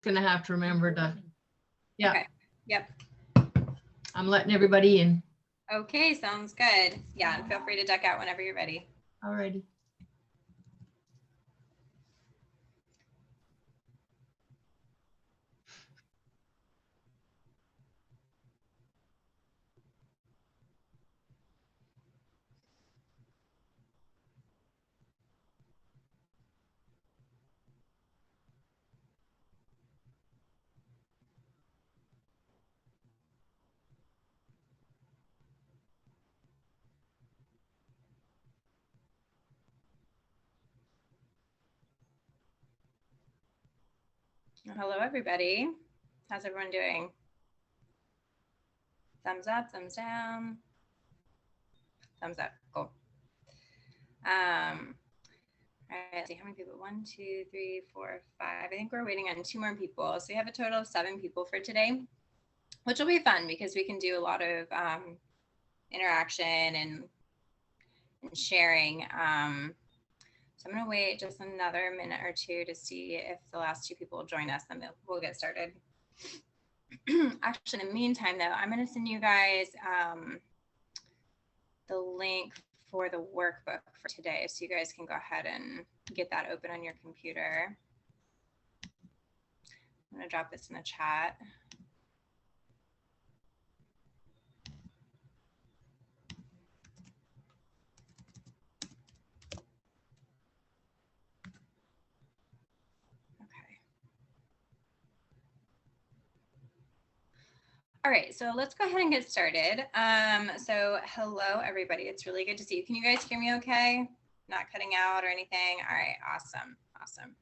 gonna have to remember to, yeah, Okay. Yep. I'm letting everybody in. Okay, sounds good. Yeah, and feel free to duck out whenever you're ready. Alrighty. Hello, everybody. How's everyone doing? Thumbs up, thumbs down, thumbs up. Cool. All right, let's see how many people. 1, 2, 3, 4, 5. I think we're waiting on 2 more people. So we have a total of 7 people for today, which will be fun because we can do a lot of interaction and sharing. So I'm going to wait just another minute or two to see if the last 2 people will join us, then we'll get started. Actually, in the meantime, though, I'm going to send you guys the link for the workbook for today so you guys can go ahead and get that open on your computer. I'm going to drop this in the chat. All right, so let's go ahead and get started. So hello, everybody. It's really good to see you. Can you guys hear me okay? Not cutting out or anything? All right, awesome, awesome.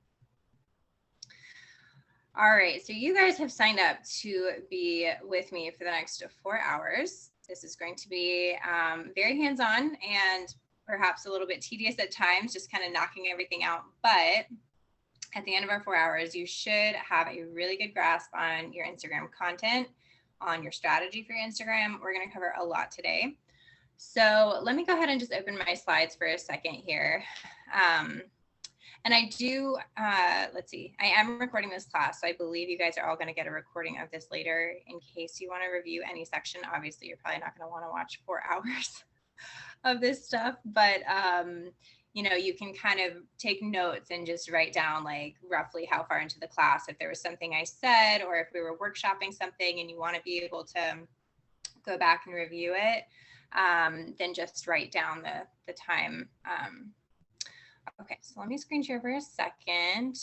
All right, so you guys have signed up to be with me for the next 4 hours. This is going to be very hands-on and perhaps a little bit tedious at times, just kind of knocking everything out. But at the end of our 4 hours, you should have a really good grasp on your Instagram content, on your strategy for your Instagram. We're going to cover a lot today. So let me go ahead and just open my slides for a second here. And I do, let's see, I am recording this class, so I believe you guys are all going to get a recording of this later in case you want to review any section. Obviously, you're probably not going to want to watch 4 hours of this stuff, but you know, you can kind of take notes and just write down like roughly how far into the class, if there was something I said, or if we were workshopping something and you want to be able to go back and review it, then just write down the time. Okay, so let me screen share for a second.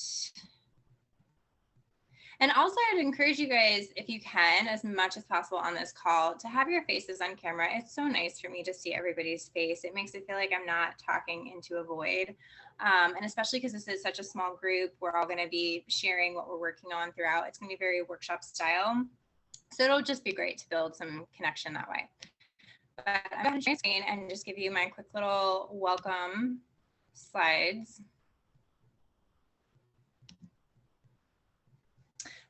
And also, I'd encourage you guys, if you can, as much as possible on this call, to have your faces on camera. It's so nice for me to see everybody's face. It makes it feel like I'm not talking into a void. And especially because this is such a small group, we're all going to be sharing what we're working on throughout. It's going to be very workshop style. So it'll just be great to build some connection that way. But I'm going to share screen and just give you my quick little welcome slides.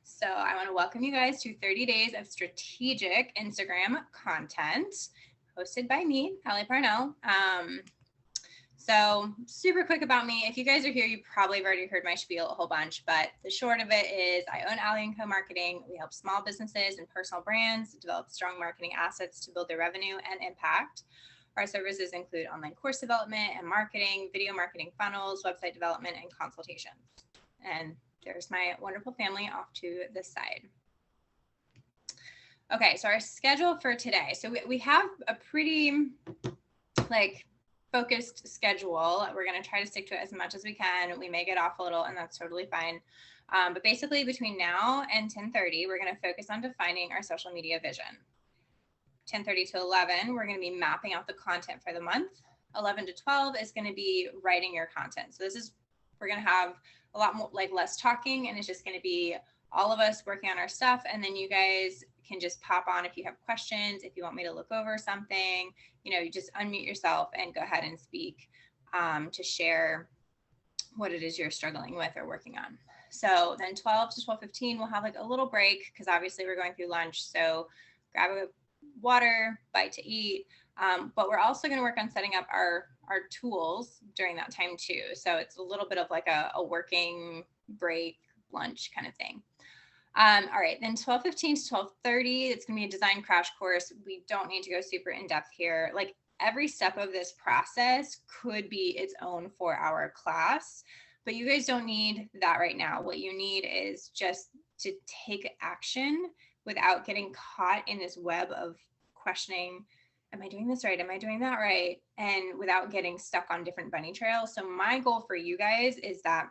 So I want to welcome you guys to 30 days of strategic Instagram content hosted by me, Allie Parnell. So super quick about me. If you guys are here, you probably have already heard my spiel a whole bunch, but the short of it is I own Allie & Co Marketing. We help small businesses and personal brands develop strong marketing assets to build their revenue and impact. Our services include online course development and marketing, video marketing funnels, website development, and consultations. And there's my wonderful family off to the side. Okay, so our schedule for today. So we have a pretty like focused schedule. We're going to try to stick to it as much as we can. We may get off a little, and that's totally fine. But basically between now and 10:30, we're going to focus on defining our social media vision. 10:30 to 11, we're going to be mapping out the content for the month. 11 to 12 is going to be writing your content. So this is, we're going to have a lot more, like less talking, and it's just going to be all of us working on our stuff. And then you guys can just pop on if you have questions, if you want me to look over something, you know, you just unmute yourself and go ahead and speak to share what it is you're struggling with or working on. So then 12 to 12:15, we'll have like a little break because obviously we're going through lunch. So grab a water, bite to eat. But we're also going to work on setting up our tools during that time too. So it's a little bit of like a working break lunch kind of thing. All right, then 12:15 to 12:30, it's gonna be a design crash course. We don't need to go super in depth here. Like every step of this process could be its own 4-hour class, but you guys don't need that right now. What you need is just to take action without getting caught in this web of questioning, am I doing this right? Am I doing that right? And without getting stuck on different bunny trails. So my goal for you guys is that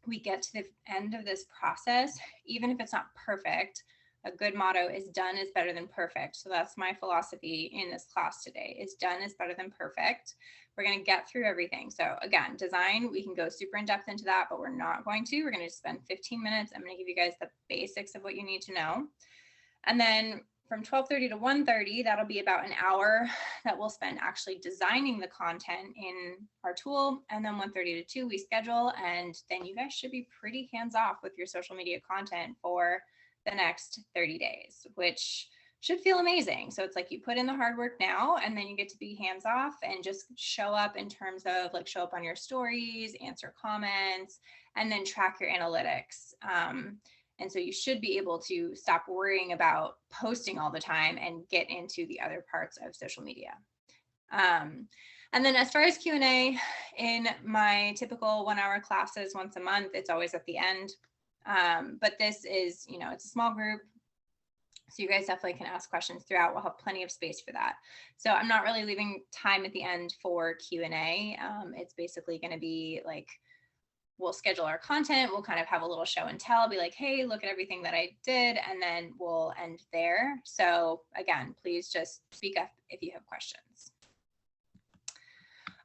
we get to the end of this process, even if it's not perfect. A good motto is done is better than perfect. So that's my philosophy in this class today, is done is better than perfect. We're going to get through everything. So again, design, we can go super in depth into that, but we're not going to. We're going to spend 15 minutes. I'm going to give you guys the basics of what you need to know. And then from 12:30 to 1:30, that'll be about an hour that we'll spend actually designing the content in our tool. And then 1:30 to 2, we schedule, and then you guys should be pretty hands off with your social media content for the next 30 days, which should feel amazing. So it's like you put in the hard work now, and then you get to be hands off and just show up in terms of like show up on your stories, answer comments, and then track your analytics. And so you should be able to stop worrying about posting all the time and get into the other parts of social media. And then as far as Q&A, in my typical 1-hour classes once a month, it's always at the end. But this is, you know, it's a small group. So you guys definitely can ask questions throughout. We'll have plenty of space for that. So I'm not really leaving time at the end for Q&A. It's basically going to be like, we'll schedule our content. We'll kind of have a little show and tell, be like, hey, look at everything that I did. And then we'll end there. So again, please just speak up if you have questions.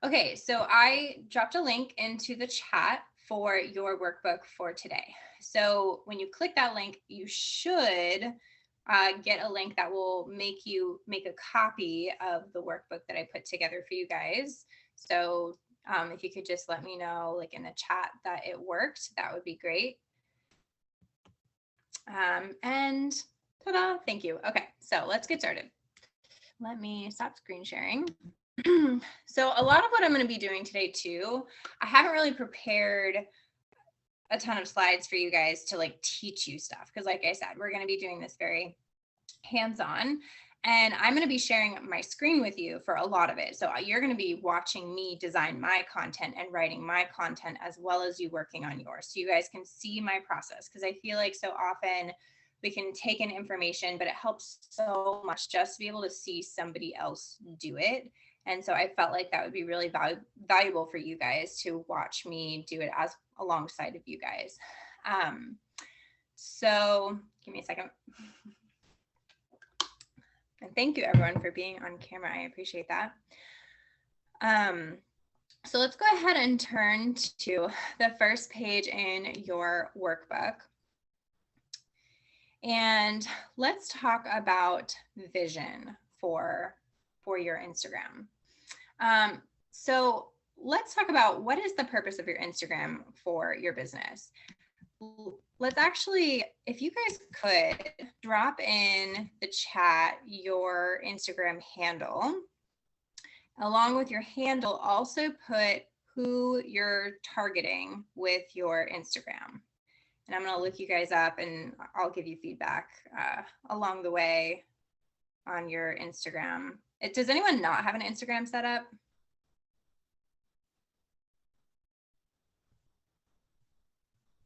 Okay, so I dropped a link into the chat for your workbook for today. So when you click that link, you should get a link that will make you make a copy of the workbook that I put together for you guys. So if you could just let me know like in the chat that it worked, that would be great. And ta-da, thank you. Okay, so let's get started. Let me stop screen sharing. So a lot of what I'm going to be doing today too, I haven't really prepared a ton of slides for you guys to like teach you stuff. Because like I said, we're going to be doing this very hands-on. And I'm going to be sharing my screen with you for a lot of it. So you're going to be watching me design my content and writing my content as well as you working on yours. So you guys can see my process, because I feel like so often we can take in information, but it helps so much just to be able to see somebody else do it. And so I felt like that would be really valuable for you guys to watch me do it as alongside of you guys. So give me a second. And thank you everyone for being on camera. I appreciate that. So let's go ahead and turn to the first page in your workbook. And let's talk about vision for your Instagram. So let's talk about what is the purpose of your Instagram for your business. Let's actually, if you guys could drop in the chat your Instagram handle. Along with your handle, also put who you're targeting with your Instagram. And I'm going to look you guys up and I'll give you feedback along the way on your Instagram. Does anyone not have an Instagram set up?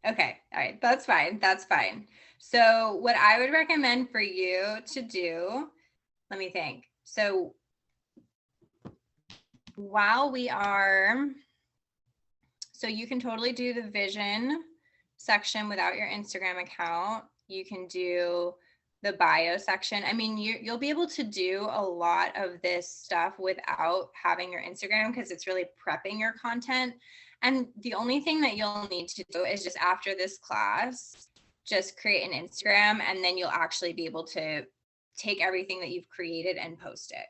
Okay, all right, that's fine, that's fine. So what I would recommend for you to do, let me think. So while we are, so you can totally do the vision section without your Instagram account. You can do the bio section. I mean, you'll be able to do a lot of this stuff without having your Instagram, because it's really prepping your content. And the only thing that you'll need to do is just after this class, just create an Instagram, and then you'll actually be able to take everything that you've created and post it.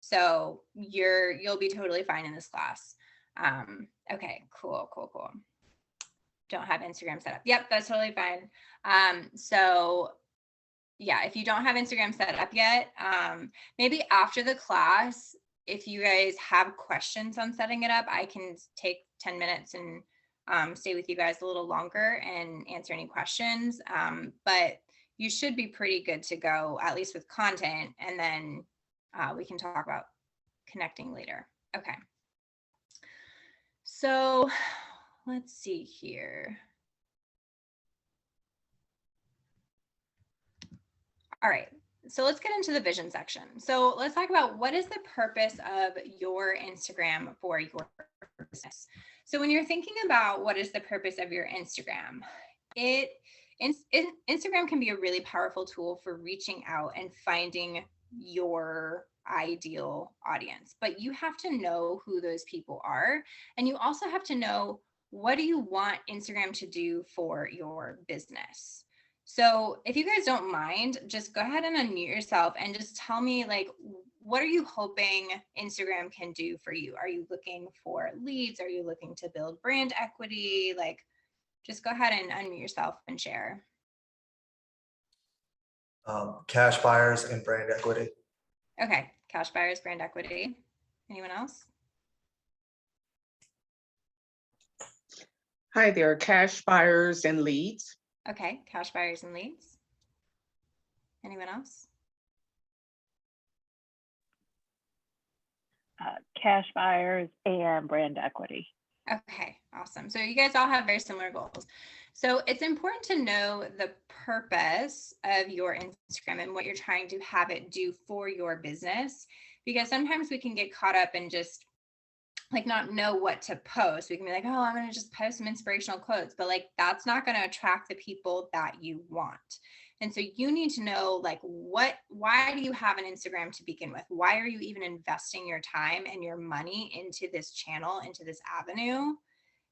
So you'll be totally fine in this class. Okay, cool. Don't have Instagram set up. Yep, that's totally fine. So yeah, if you don't have Instagram set up yet, maybe after the class, if you guys have questions on setting it up, I can take 10 minutes and stay with you guys a little longer and answer any questions. But you should be pretty good to go, at least with content, and then we can talk about connecting later. Okay. So let's see here. All right, so let's get into the vision section. So let's talk about what is the purpose of your Instagram for your business. So when you're thinking about what is the purpose of your Instagram, Instagram can be a really powerful tool for reaching out and finding your ideal audience, but you have to know who those people are. And you also have to know, what do you want Instagram to do for your business? So if you guys don't mind, just go ahead and unmute yourself and just tell me, like, what are you hoping Instagram can do for you? Are you looking for leads? Are you looking to build brand equity? Like, just go ahead and unmute yourself and share. Cash buyers and brand equity. Okay, cash buyers, brand equity. Anyone else? Hi there, cash buyers and leads. Okay, cash buyers and leads. Anyone else? Cash buyers and brand equity. Okay, awesome. So you guys all have very similar goals. So it's important to know the purpose of your Instagram and what you're trying to have it do for your business, because sometimes we can get caught up in just like not know what to post. We can be like, oh, I'm going to just post some inspirational quotes, but like that's not going to attract the people that you want. And so you need to know, like, why do you have an Instagram to begin with? Why are you even investing your time and your money into this channel, into this avenue?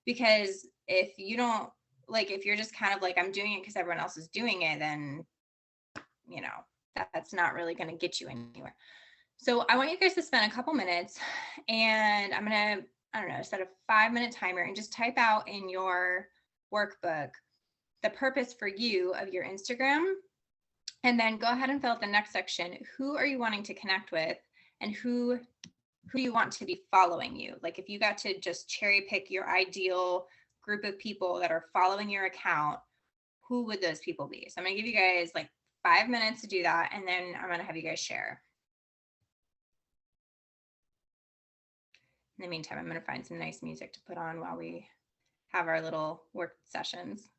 Because if you don't, like, if you're just kind of like, I'm doing it because everyone else is doing it, then, you know, that's not really going to get you anywhere. So I want you guys to spend a couple minutes, and I'm going to, I don't know, set a 5-minute timer and just type out in your workbook the purpose for you of your Instagram, and then go ahead and fill out the next section. Who are you wanting to connect with, and who you want to be following you? Like, if you got to just cherry pick your ideal group of people that are following your account, who would those people be? So I'm going to give you guys like 5 minutes to do that, and then I'm going to have you guys share. In the meantime, I'm going to find some nice music to put on while we have our little work sessions.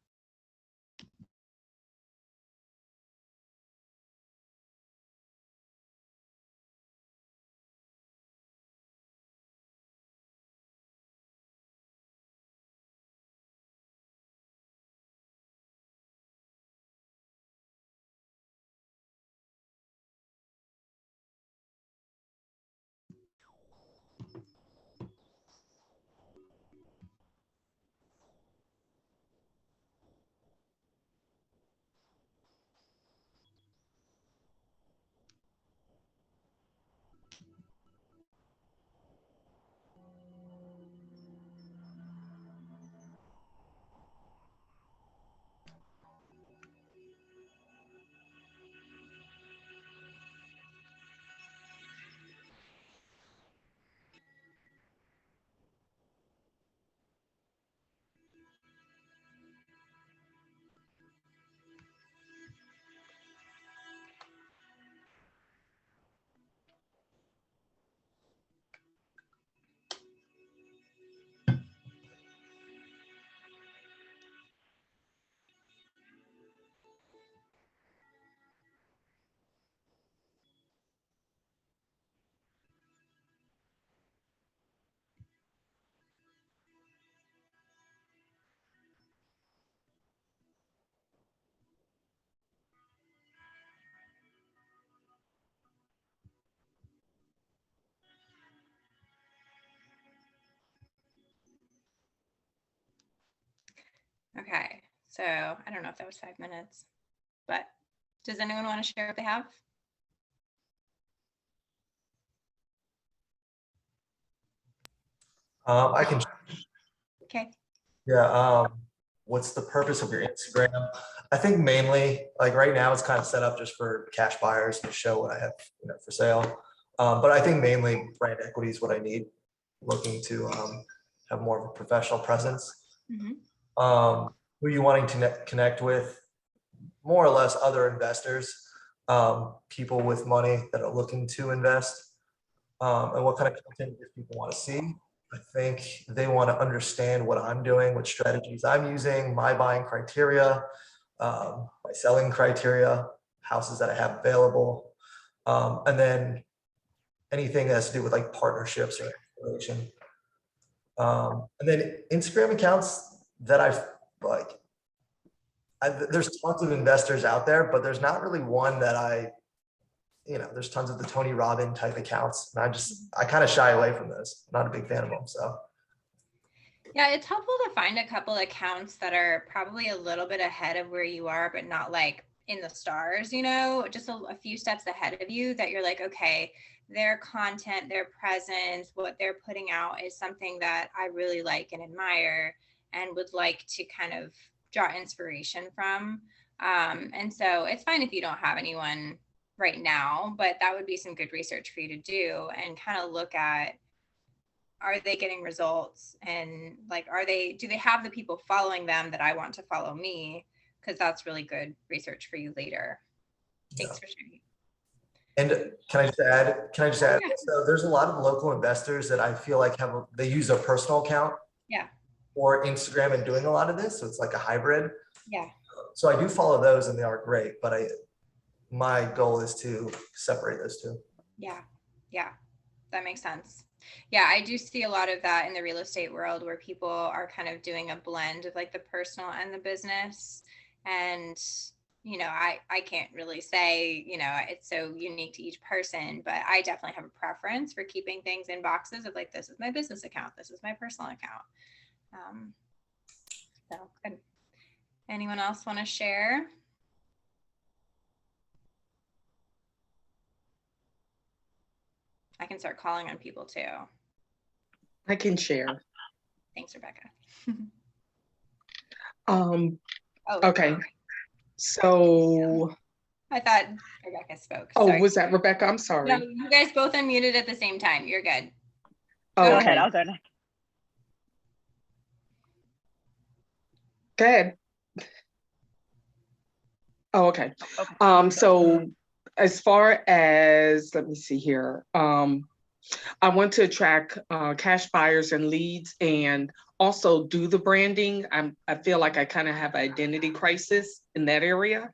Okay, so I don't know if that was 5 minutes, but does anyone want to share what they have? I can, Okay. yeah. What's the purpose of your Instagram? I think mainly, like right now, it's kind of set up just for cash buyers to show what I have, for sale. But I think mainly brand equity is what I need. Looking to have more of a professional presence. Mhm. Who you wanting to connect with, more or less other investors, people with money that are looking to invest, and what kind of content do people want to see. I think they want to understand what I'm doing, what strategies I'm using, my buying criteria, my selling criteria, houses that I have available, and then anything that has to do with like partnerships or installation. And then Instagram accounts that I've like, there's tons of investors out there, but there's not really one that there's tons of the Tony Robbins type accounts. And I kind of shy away from those. I'm not a big fan of them. So Yeah, it's helpful to find a couple accounts that are probably a little bit ahead of where you are, but not like in the stars, just a few steps ahead of you that you're like, okay, their content, their presence, what they're putting out is something that I really like and admire and would like to kind of draw inspiration from. And so it's fine if you don't have anyone right now, but that would be some good research for you to do and kind of look at, are they getting results, and like, do they have the people following them that I want to follow me? Because that's really good research for you later. Thanks for sharing. And can I just add, Yeah. so there's a lot of local investors that I feel like they use their personal account Yeah. or Instagram and doing a lot of this. So it's like a hybrid. Yeah. So I do follow those and they are great, but my goal is to separate those two. Yeah. Yeah. That makes sense. Yeah, I do see a lot of that in the real estate world where people are kind of doing a blend of like the personal and the business. And, I can't really say, it's so unique to each person, but I definitely have a preference for keeping things in boxes of like, this is my business account, this is my personal account. So good. Anyone else want to share? I can start calling on people too. I can share. Thanks, Rebecca. Okay. So, I thought Rebecca spoke. oh, Sorry. was that Rebecca? I'm sorry. No, you guys both unmuted at the same time. You're good. Oh, Go okay. ahead, I'll go next. Go ahead. Oh, okay. Okay. So as far as, let me see here. I want to attract cash buyers and leads and also do the branding. I feel like I kind of have an identity crisis in that area.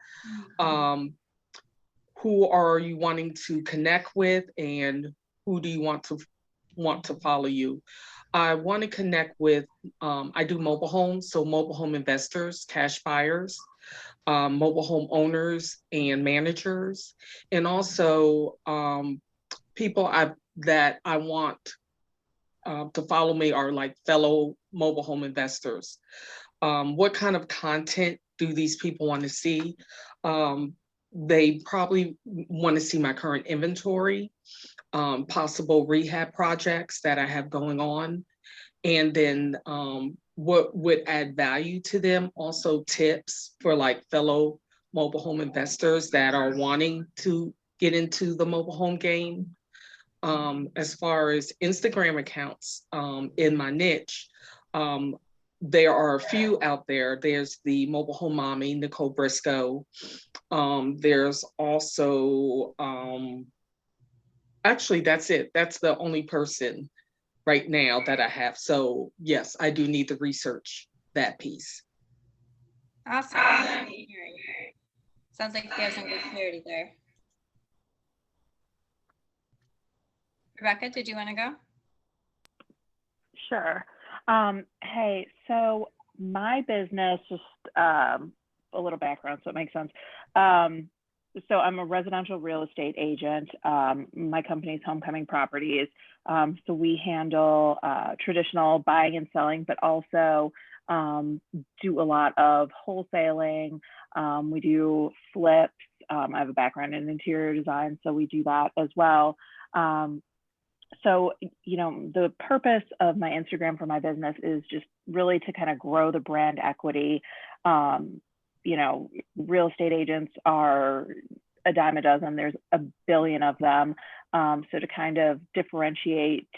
Who are you wanting to connect with, and who do you want to follow you? I want to connect with, I do mobile homes, so mobile home investors, cash buyers, mobile home owners and managers, and also people that I want to follow me are like fellow mobile home investors. What kind of content do these people want to see? They probably want to see my current inventory, possible rehab projects that I have going on, and then what would add value to them. Also tips for like fellow mobile home investors that are wanting to get into the mobile home game. As far as Instagram accounts in my niche, there are a few out there. There's the mobile home mommy, Nicole Briscoe. There's also, actually, that's it. That's the only person right now that I have. So yes, I do need to research that piece. Awesome. Sounds like you have some good clarity there. Rebecca, did you want to go? Sure. Hey, so my business, just a little background so it makes sense. So I'm a residential real estate agent. My company is Homecoming Properties. So we handle traditional buying and selling, but also do a lot of wholesaling. We do flips. I have a background in interior design, so we do that as well. So, the purpose of my Instagram for my business is just really to kind of grow the brand equity. Real estate agents are a dime a dozen. There's a billion of them. So to kind of differentiate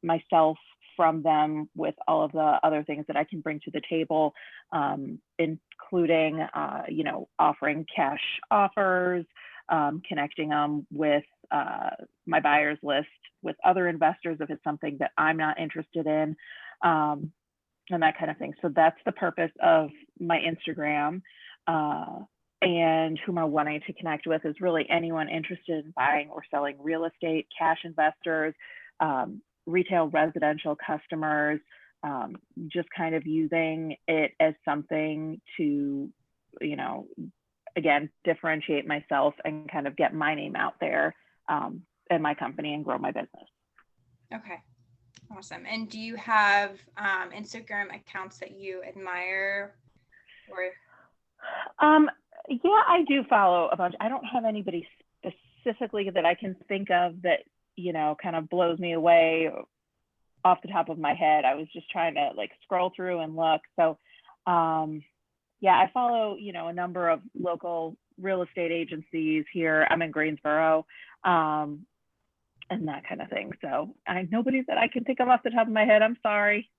myself from them with all of the other things that I can bring to the table, including, you know, offering cash offers, connecting them with my buyers list with other investors if it's something that I'm not interested in, and that kind of thing. So that's the purpose of my Instagram. And whom I'm wanting to connect with is really anyone interested in buying or selling real estate, cash investors, retail residential customers, just kind of using it as something to, you know, again, differentiate myself and kind of get my name out there in my company and grow my business. Okay, awesome. And do you have Instagram accounts that you admire or? Yeah, I do follow a bunch. I don't have anybody specifically that I can think of that, you know, kind of blows me away off the top of my head. I was just trying to like scroll through and look. So, yeah, I follow, you know, a number of local real estate agencies here. I'm in Greensboro, and that kind of thing. So nobody that I can think of off the top of my head. I'm sorry.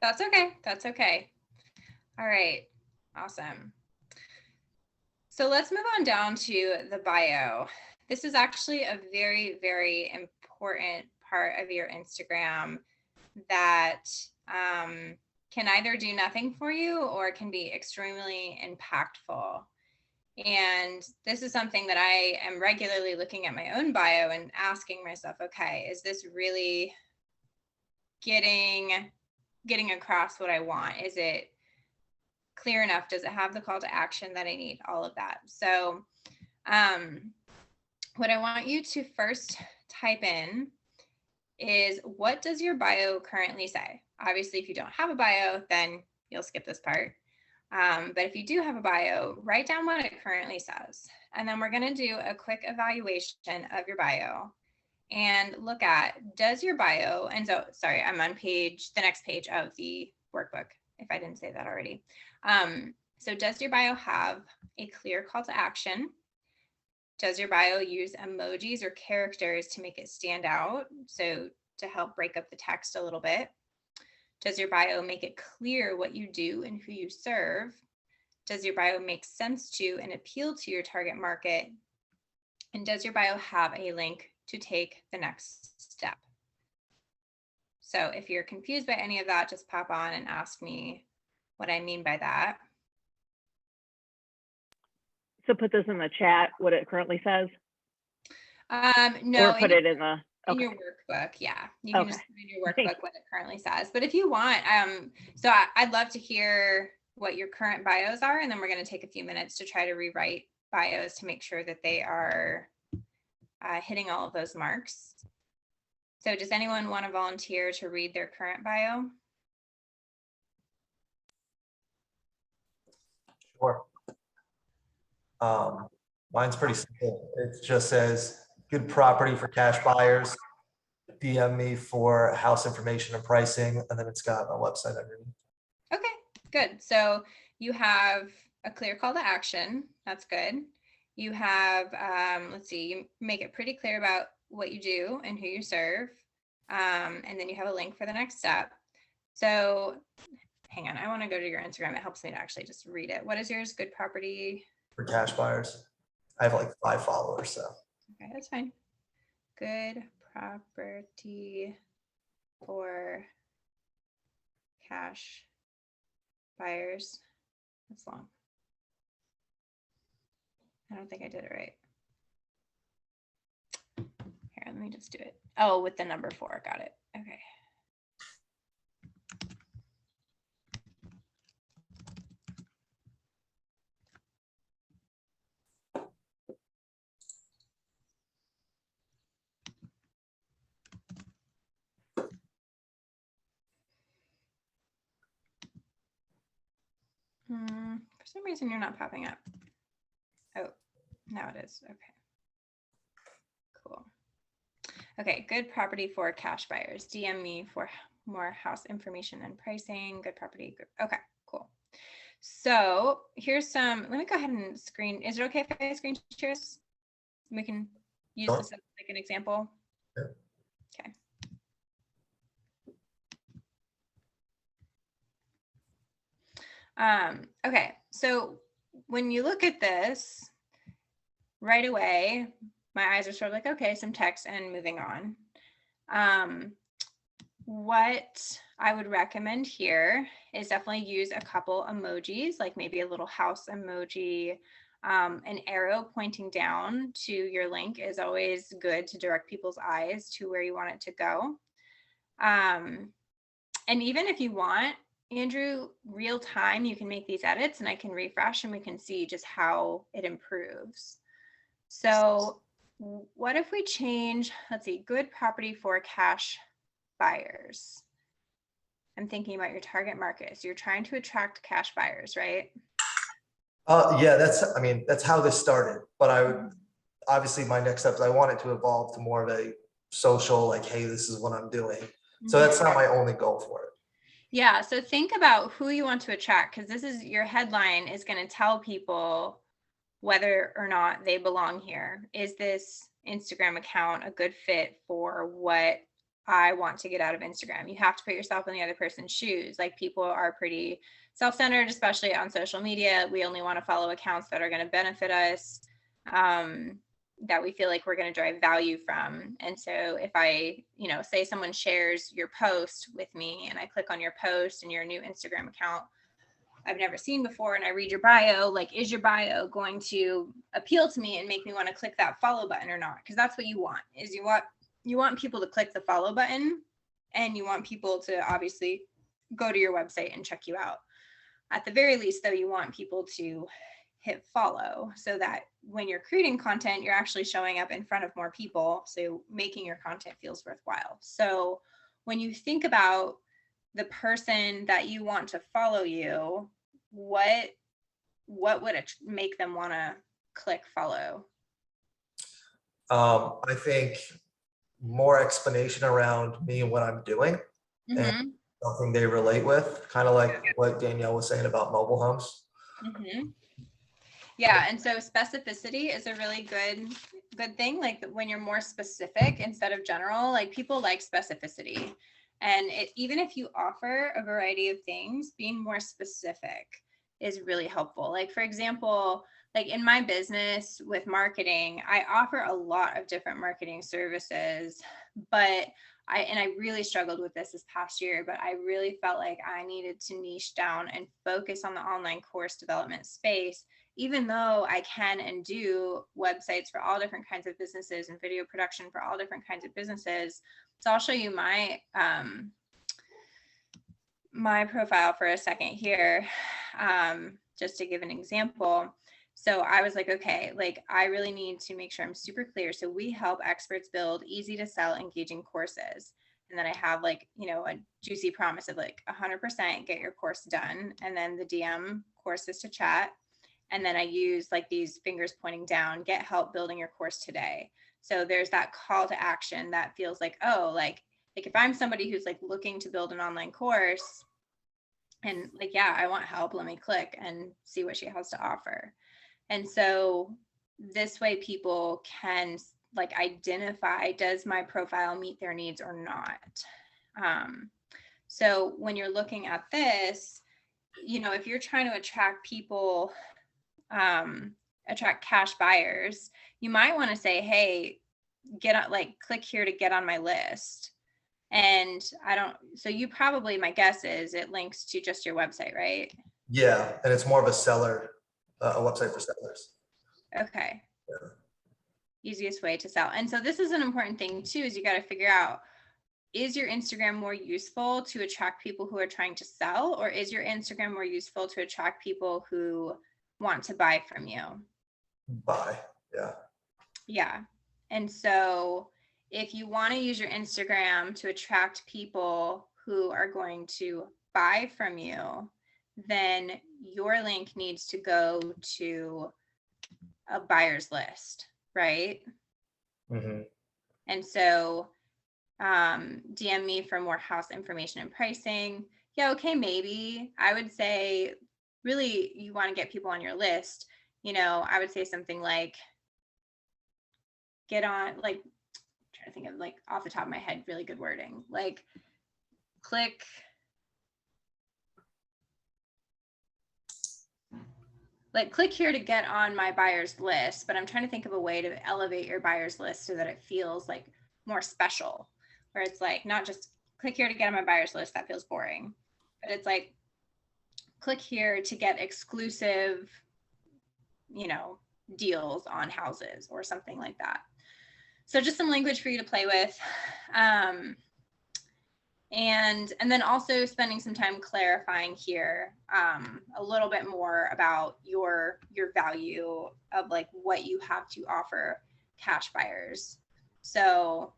That's okay. That's okay. All right. Awesome. So let's move on down to the bio. This is actually a very, very important part of your Instagram that can either do nothing for you or can be extremely impactful. And this is something that I am regularly looking at my own bio and asking myself, okay, is this really getting across what I want? Is it clear enough? Does it have the call to action that I need? All of that. So what I want you to first type in is, what does your bio currently say? Obviously, if you don't have a bio, then you'll skip this part. But if you do have a bio, write down what it currently says. And then we're going to do a quick evaluation of your bio and look at, does your bio, and so, sorry, I'm on the next page of the workbook, if I didn't say that already. So does your bio have a clear call to action? Does your bio use emojis or characters to make it stand out? So to help break up the text a little bit. Does your bio make it clear what you do and who you serve? Does your bio make sense to and appeal to your target market? And does your bio have a link to take the next step? So if you're confused by any of that, just pop on and ask me what I mean by that. So put this in the chat, what it currently says? No, Or put it in the, in okay. your workbook. Yeah, you can just Okay. put in your workbook what it currently says. But if you want, so I'd love to hear what your current bios are, and then we're going to take a few minutes to try to rewrite bios to make sure that they are hitting all of those marks. So does anyone want to volunteer to read their current bio? Sure. Mine's pretty simple. It just says, good property for cash buyers. DM me for house information and pricing, and then it's got my website underneath. Okay, good. So you have a clear call to action. That's good. You have, let's see, you make it pretty clear about what you do and who you serve. And then you have a link for the next step. So hang on, I want to go to your Instagram. It helps me to actually just read it. What is yours? Good property. For cash buyers. I have like 5 followers, so. Okay, that's fine. Good property for cash buyers. That's long. I don't think I did it right. Here, let me just do it. Oh, with the number 4. Got it. Okay. For some reason, you're not popping up. Oh, now it is. Okay. Cool. Okay, good property for cash buyers. DM me for more house information and pricing. Good property group. Okay, cool. So here's some, let me go ahead and screen. Is it okay if I screen share this? We can use Sure. this as like an example. Yeah. Okay. Okay, so when you look at this right away, my eyes are sort of like, okay, some text and moving on. What I would recommend here is definitely use a couple emojis, like maybe a little house emoji. An arrow pointing down to your link is always good to direct people's eyes to where you want it to go. And even if you want, Andrew, real time, you can make these edits and I can refresh and we can see just how it improves. So what if we change, let's see, good property for cash buyers. I'm thinking about your target market. So you're trying to attract cash buyers, right? Yeah, that's how this started. But I would, obviously my next steps, I want it to evolve to more of a social, like, hey, this is what I'm doing. So that's not my only goal for it. Yeah. So think about who you want to attract, because this is your headline is going to tell people whether or not they belong here. Is this Instagram account a good fit for what I want to get out of Instagram? You have to put yourself in the other person's shoes. Like, people are pretty self-centered, especially on social media. We only want to follow accounts that are going to benefit us, that we feel like we're going to drive value from. And so if I, say someone shares your post with me and I click on your post and your new Instagram account I've never seen before, and I read your bio, like, is your bio going to appeal to me and make me want to click that follow button or not? Because that's what you want, is you want people to click the follow button, and you want people to obviously go to your website and check you out. At the very least, though, you want people to hit follow so that when you're creating content, you're actually showing up in front of more people. So making your content feels worthwhile. So when you think about the person that you want to follow you, what would it make them want to click follow? I think more explanation around me and what I'm doing, and something they relate with, kind of like what Danielle was saying about mobile homes. Yeah, and so specificity is a really good thing. Like, when you're more specific instead of general, like, people like specificity. And even if you offer a variety of things, being more specific is really helpful. Like, for example, like in my business with marketing, I offer a lot of different marketing services, but I really struggled with this past year, but I really felt like I needed to niche down and focus on the online course development space, even though I can and do websites for all different kinds of businesses and video production for all different kinds of businesses. So I'll show you my my profile for a second here, just to give an example. So I was like, okay, like, I really need to make sure I'm super clear. So we help experts build easy to sell, engaging courses. And then I have, like, a juicy promise of like 100% get your course done. And then the DM courses to chat. And then I use like these fingers pointing down, get help building your course today. So there's that call to action that feels like, oh, like if I'm somebody who's like looking to build an online course and like, yeah, I want help, let me click and see what she has to offer. And so this way people can like identify, does my profile meet their needs or not? So when you're looking at this, if you're trying to attract people, attract cash buyers, you might want to say, hey, click here to get on my list. And so you probably, my guess is it links to just your website, right? Yeah, and it's more of a seller, a website for sellers. Okay. Yeah. Easiest way to sell. And so this is an important thing too, is you got to figure out, is your Instagram more useful to attract people who are trying to sell, or is your Instagram more useful to attract people who want to buy from you? Buy, yeah. Yeah. And so if you want to use your Instagram to attract people who are going to buy from you, then your link needs to go to a buyer's list, right? And so DM me for more house information and pricing. Yeah, okay, maybe. I would say, really, you want to get people on your list. I would say something like, get on, like, I'm trying to think of like off the top of my head, really good wording, like, click like click here to get on my buyer's list, but I'm trying to think of a way to elevate your buyer's list so that it feels like more special, where it's like not just click here to get on my buyer's list, that feels boring, but it's like click here to get exclusive, you know, deals on houses or something like that. So just some language for you to play with. And then also spending some time clarifying here a little bit more about your value of like what you have to offer cash buyers. So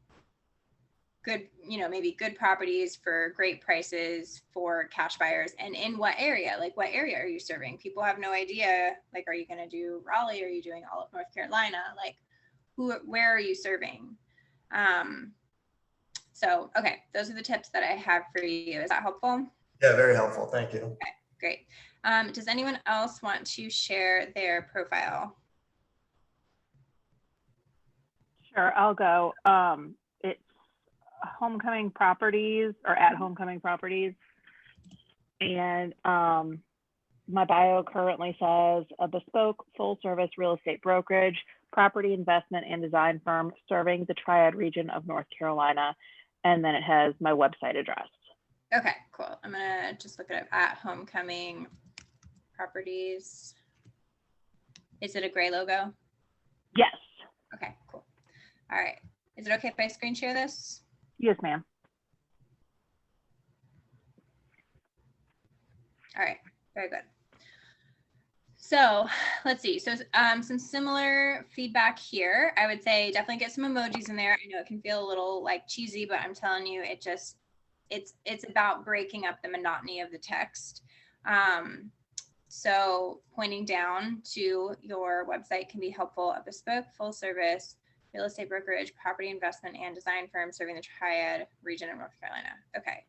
good, you know, maybe good properties for great prices for cash buyers, and in what area, like what area are you serving? People have no idea, like, are you going to do Raleigh? Are you doing all of North Carolina? Like where are you serving? So, okay, those are the tips that I have for you. Is that helpful? Yeah, very helpful. Thank you. Okay, great. Does anyone else want to share their profile? Sure, I'll go. It's Homecoming Properties, or at Homecoming Properties. And my bio currently says a bespoke full service real estate brokerage, property investment and design firm serving the Triad region of North Carolina. And then it has my website address. Okay, cool. I'm gonna just look it up at Homecoming Properties. Is it a gray logo? Yes. Okay, cool. All right. Is it okay if I screen share this? Yes, ma'am. All right, very good. So let's see. So some similar feedback here. I would say definitely get some emojis in there. I know it can feel a little like cheesy, but I'm telling you, it's about breaking up the monotony of the text. So pointing down to your website can be helpful. A bespoke full service real estate brokerage, property investment and design firm serving the Triad region of North Carolina. Okay.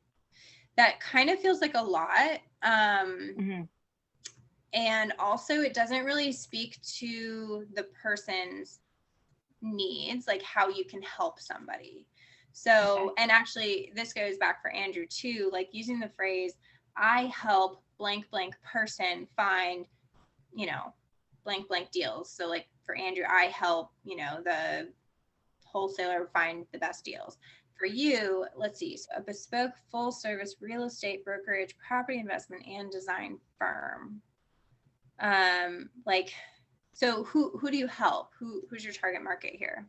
That kind of feels like a lot. And also it doesn't really speak to the person's needs, like how you can help somebody. So, Okay. and actually this goes back for Andrew too, like using the phrase, I help blank blank person find, you know, blank blank deals. So like for Andrew, I help, you know, the wholesaler find the best deals. For you, let's see, so a bespoke full service real estate brokerage, property investment and design firm. Like, so who do you help? Who's your target market here?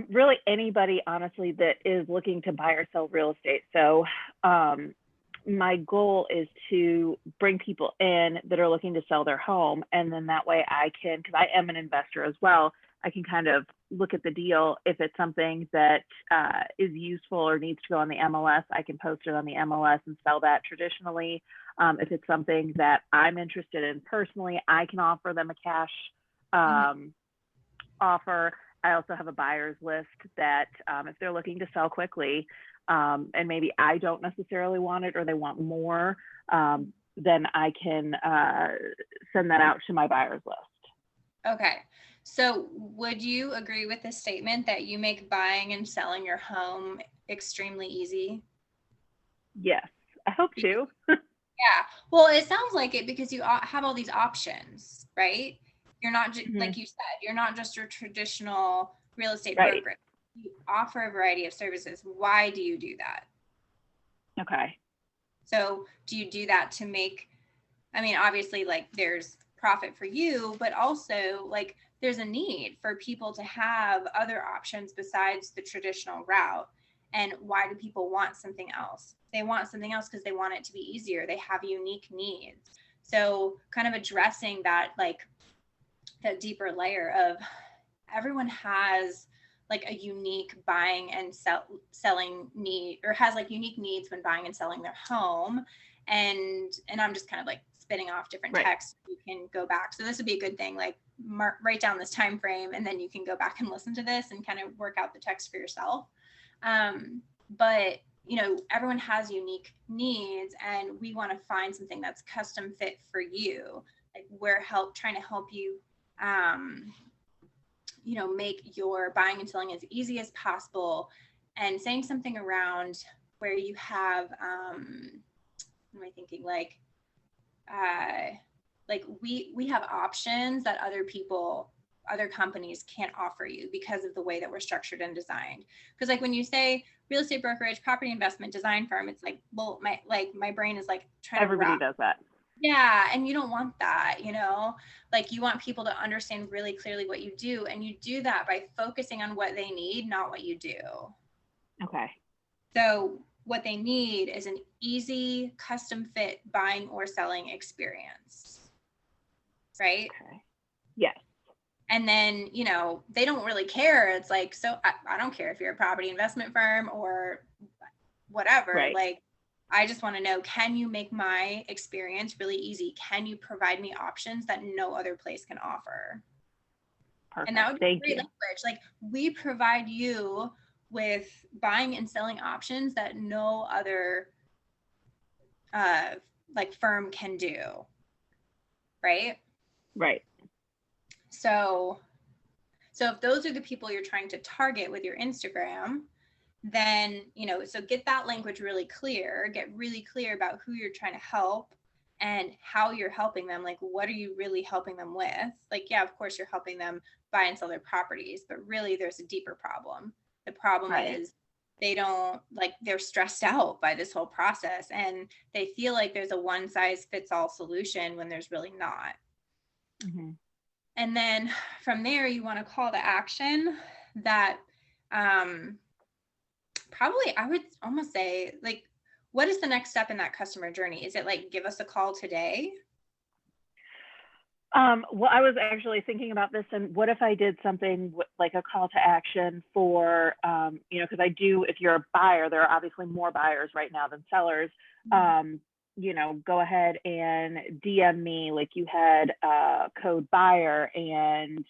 Really anybody, honestly, that is looking to buy or sell real estate. So my goal is to bring people in that are looking to sell their home. And then that way I can, because I am an investor as well, I can kind of look at the deal. If it's something that is useful or needs to go on the MLS, I can post it on the MLS and sell that traditionally. If it's something that I'm interested in personally, I can offer them a cash offer. I also have a buyer's list that if they're looking to sell quickly and maybe I don't necessarily want it or they want more, then I can send that out to my buyer's list. Okay. So would you agree with the statement that you make buying and selling your home extremely easy? Yes, I hope to. Yeah. Well, it sounds like it because you have all these options, right? You're not just, like you said, you're not just your traditional real estate broker. You offer a variety of services. Why do you do that? Okay. So do you do that to make, I mean, obviously like there's profit for you, but also like there's a need for people to have other options besides the traditional route. And why do people want something else? They want something else because they want it to be easier. They have unique needs. So kind of addressing that, like that deeper layer of everyone has like a unique buying and selling need, or has like unique needs when buying and selling their home. And I'm just kind of like spitting off different texts. You can go back. So this would be a good thing, like write down this time frame and then you can go back and listen to this and kind of work out the text for yourself. But you know, everyone has unique needs and we want to find something that's custom fit for you. Like we're trying to help you, you know, make your buying and selling as easy as possible, and saying something around where you have, what am I thinking? Like, like we have options that other companies can't offer you because of the way that we're structured and designed. Because like when you say real estate brokerage, property investment, design firm, it's like, well, my brain is like trying Everybody to wrap. does that. Yeah, and you don't want that, like you want people to understand really clearly what you do, and you do that by focusing on what they need, not what you do. Okay. So what they need is an easy custom fit buying or selling experience, right? Okay. Yes. And then, they don't really care. It's like, so I don't care if you're a property investment firm or whatever. Right. Like, I just want to know, can you make my experience really easy? Can you provide me options that no other place can offer? Perfect. And that would be Thank great you. language. Like, we provide you with buying and selling options that no other like firm can do. Right? Right. So if those are the people you're trying to target with your Instagram, then, so get that language really clear, get really clear about who you're trying to help and how you're helping them. Like, what are you really helping them with? Like, yeah, of course you're helping them buy and sell their properties, but really there's a deeper problem. The problem is they're stressed out by this whole process, and they feel like there's a one size fits all solution when there's really not. Mm-hmm. And then from there, you want to call to action that probably I would almost say, like, what is the next step in that customer journey? Is it like, give us a call today? Well, I was actually thinking about this, and what if I did something like a call to action for, because I do, if you're a buyer, there are obviously more buyers right now than sellers. Go ahead and DM me, like you had code buyer, and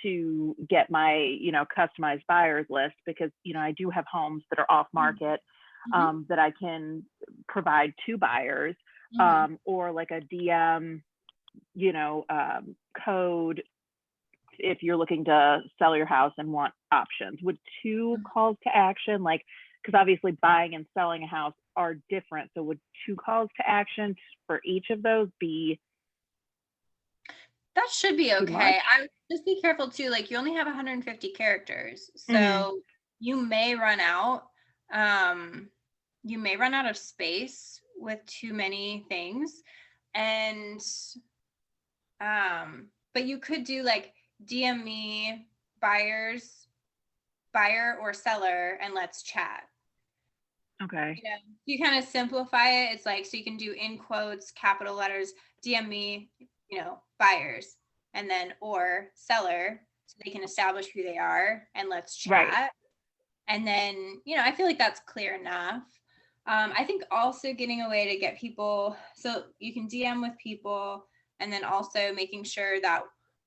to get my, customized buyers list, because, I do have homes that are off market that I can provide to buyers, or like a DM, code if you're looking to sell your house and want options. Would two calls to action, like, because obviously buying and selling a house are different, so would two calls to action for each of those be? That should be Too okay. much? I would just be careful too. Like, you only have 150 characters, so you may run out. You may run out of space with too many things, and but you could do like DM me buyer or seller, and let's chat. Okay. You kind of simplify it. It's like, so you can do in quotes, capital letters, DM me, buyers, and then or seller, so they can establish who they are, and let's chat. Right. And then, I feel like that's clear enough. I think also getting a way to get people, so you can DM with people, and then also making sure that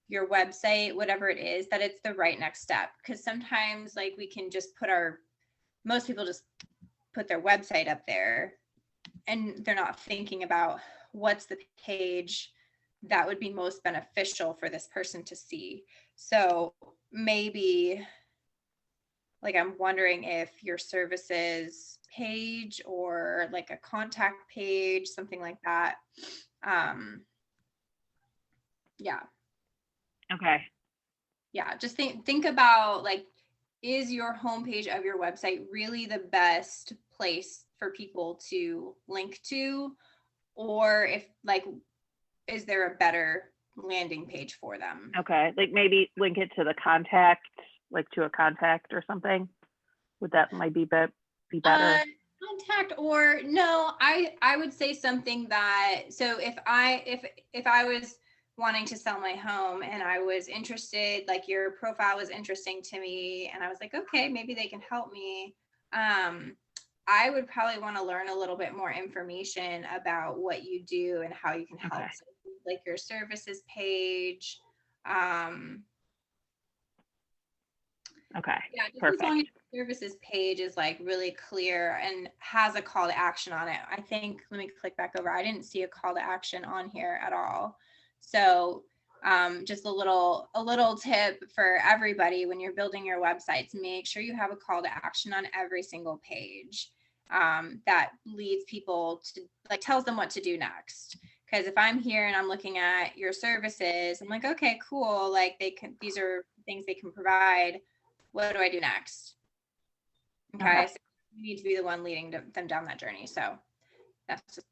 your website, whatever it is, that it's the right next step. Because sometimes, like, we can just most people just put their website up there, and they're not thinking about what's the page that would be most beneficial for this person to see. So maybe, like, I'm wondering if your services page or like a contact page, something like that. Yeah. Okay. Yeah. Just think about, like, is your homepage of your website really the best place for people to link to? Or if, like, is there a better landing page for them? Okay. Like maybe link it to the contact, like to a contact or something. Would that might be better? Contact, or no, I would say something that, so if I was wanting to sell my home and I was interested, like your profile was interesting to me, and I was like, okay, maybe they can help me. I would probably want to learn a little bit more information about what you do and how you can help. Okay. So, like your services page. Okay. Yeah, just Perfect. as long as the services page is like really clear and has a call to action on it. I think, let me click back over. I didn't see a call to action on here at all. So just a little tip for everybody: when you're building your websites, make sure you have a call to action on every single page that leads people to, like, tells them what to do next. Because if I'm here and I'm looking at your services, I'm like, okay, cool. Like these are things they can provide. What do I do next? Okay. So you need to be the one leading them down that journey. So that's just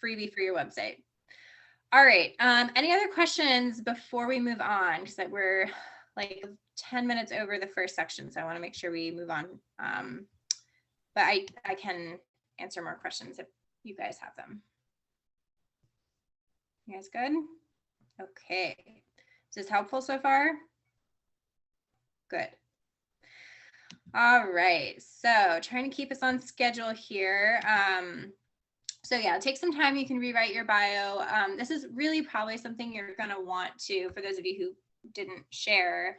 freebie for your website. All right. Any other questions before we move on? Because we're like 10 minutes over the first section. So I want to make sure we move on. But I can answer more questions if you guys have them. You guys good? Okay. Is this helpful so far? Good. All right. So trying to keep us on schedule here. So yeah, take some time. You can rewrite your bio. This is really probably something you're going to want to, for those of you who didn't share,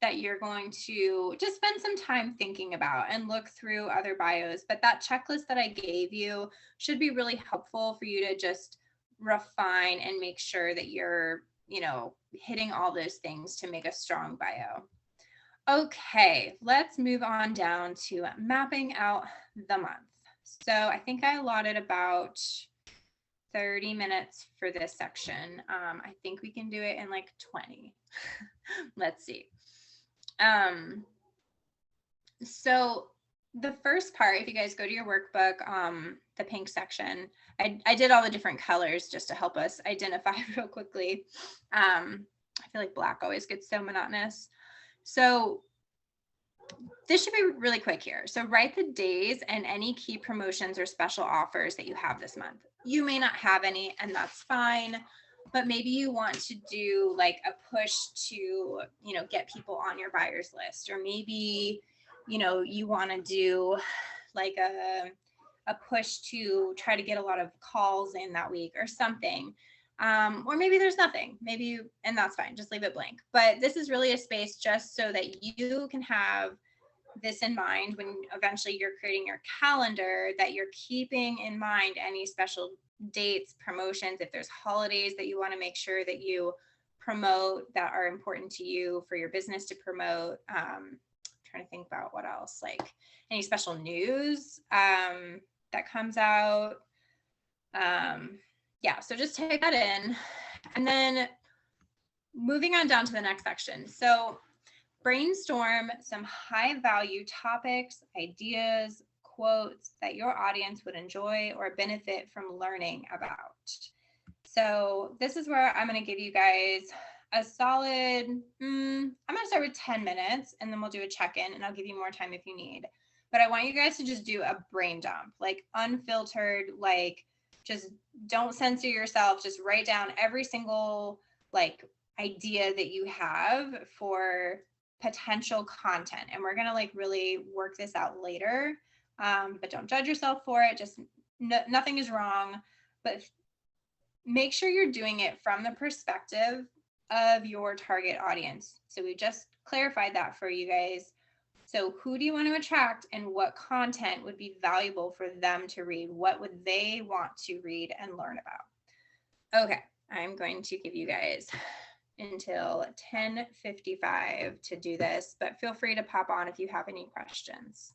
that you're going to just spend some time thinking about and look through other bios. But that checklist that I gave you should be really helpful for you to just refine and make sure that you're, hitting all those things to make a strong bio. Okay, let's move on down to mapping out the month. So I think I allotted about 30 minutes for this section. I think we can do it in like 20. Let's see. So the first part, if you guys go to your workbook, the pink section, I did all the different colors just to help us identify real quickly. I feel like black always gets so monotonous. So this should be really quick here. So write the days and any key promotions or special offers that you have this month. You may not have any, and that's fine, but maybe you want to do like a push to, get people on your buyers list, or maybe, you want to do like a push to try to get a lot of calls in that week or something. Or maybe there's nothing, and that's fine, just leave it blank. But this is really a space just so that you can have this in mind when eventually you're creating your calendar, that you're keeping in mind any special dates, promotions, if there's holidays that you want to make sure that you promote that are important to you for your business to promote. Trying to think about what else, like any special news that comes out. Yeah, so just take that in. And then moving on down to the next section. So brainstorm some high value topics, ideas, quotes that your audience would enjoy or benefit from learning about. So this is where I'm going to give you guys a solid, I'm going to start with 10 minutes and then we'll do a check-in, and I'll give you more time if you need. But I want you guys to just do a brain dump, like unfiltered, like just don't censor yourself. Just write down every single like idea that you have for potential content. And we're going to like really work this out later. But don't judge yourself for it. Just nothing is wrong, but make sure you're doing it from the perspective of your target audience. So we just clarified that for you guys. So who do you want to attract, and what content would be valuable for them to read? What would they want to read and learn about? Okay, I'm going to give you guys until 10:55 to do this, but feel free to pop on if you have any questions.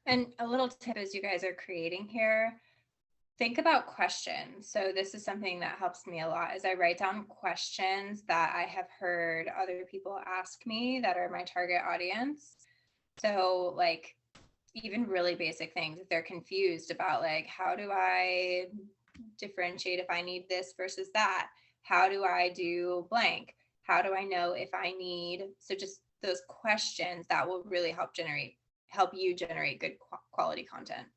And a little tip as you guys are creating here, think about questions. So this is something that helps me a lot, as I write down questions that I have heard other people ask me that are my target audience. So like even really basic things, if they're confused about like, how do I differentiate if I need this versus that? How do I do blank? How do I know if I need? So just those questions that will really help you generate good quality content.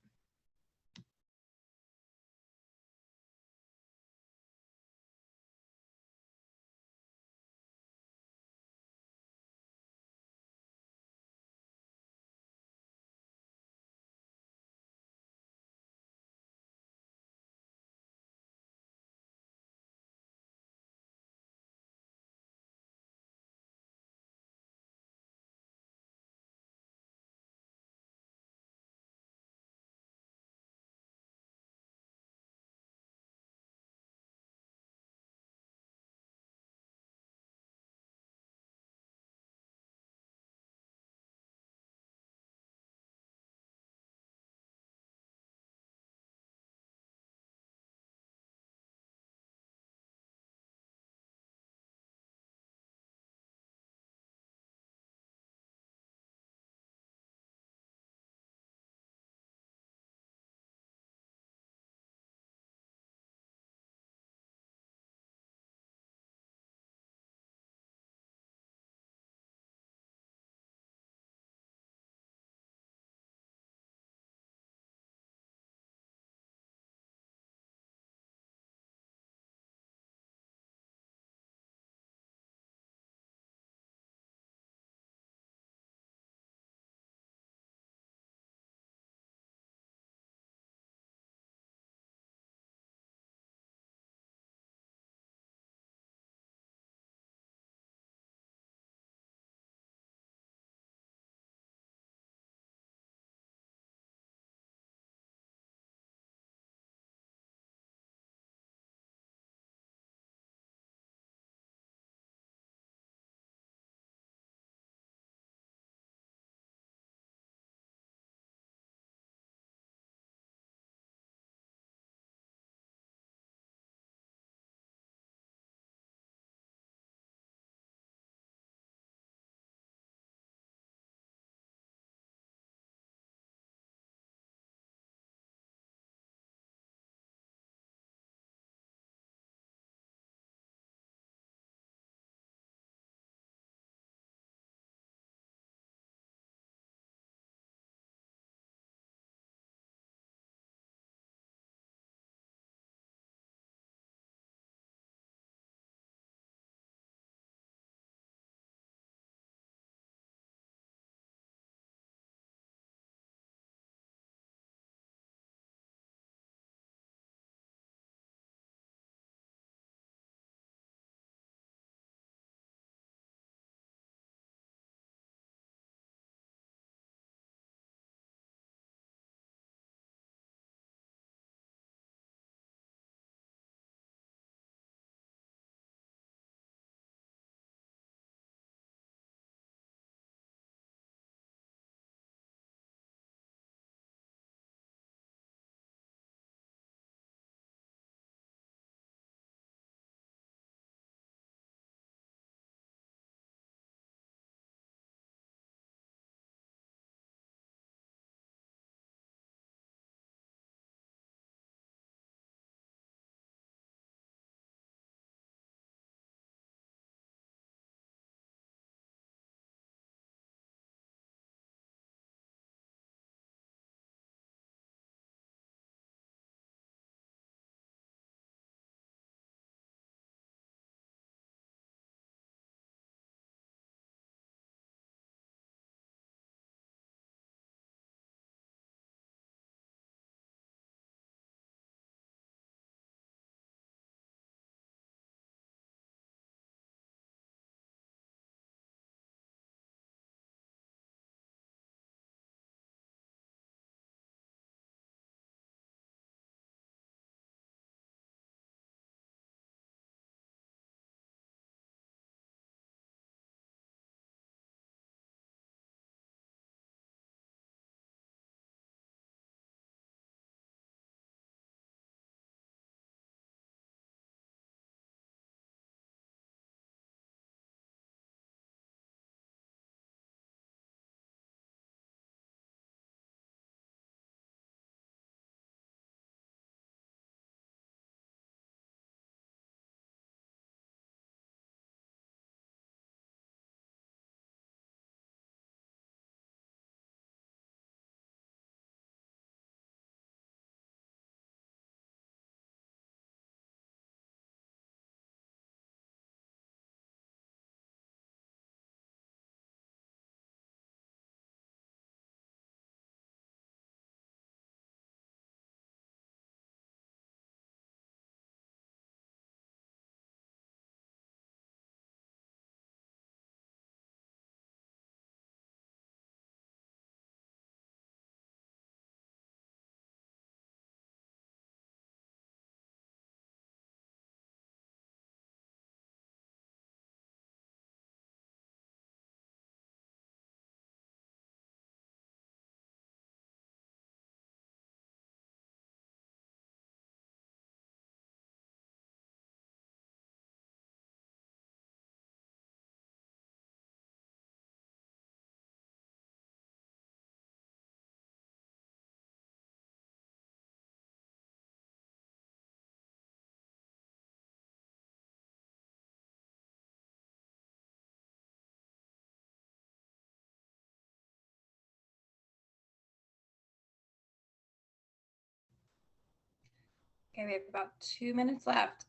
Okay, we have about 2 minutes left.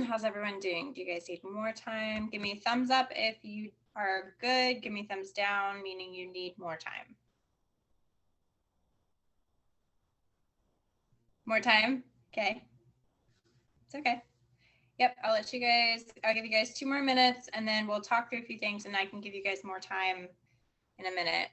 How's everyone doing? Do you guys need more time? Give me a thumbs up if you are good. Give me a thumbs down, meaning you need more time. More time? Okay. It's okay. Yep, I'll give you guys 2 more minutes and then we'll talk through a few things and I can give you guys more time in a minute.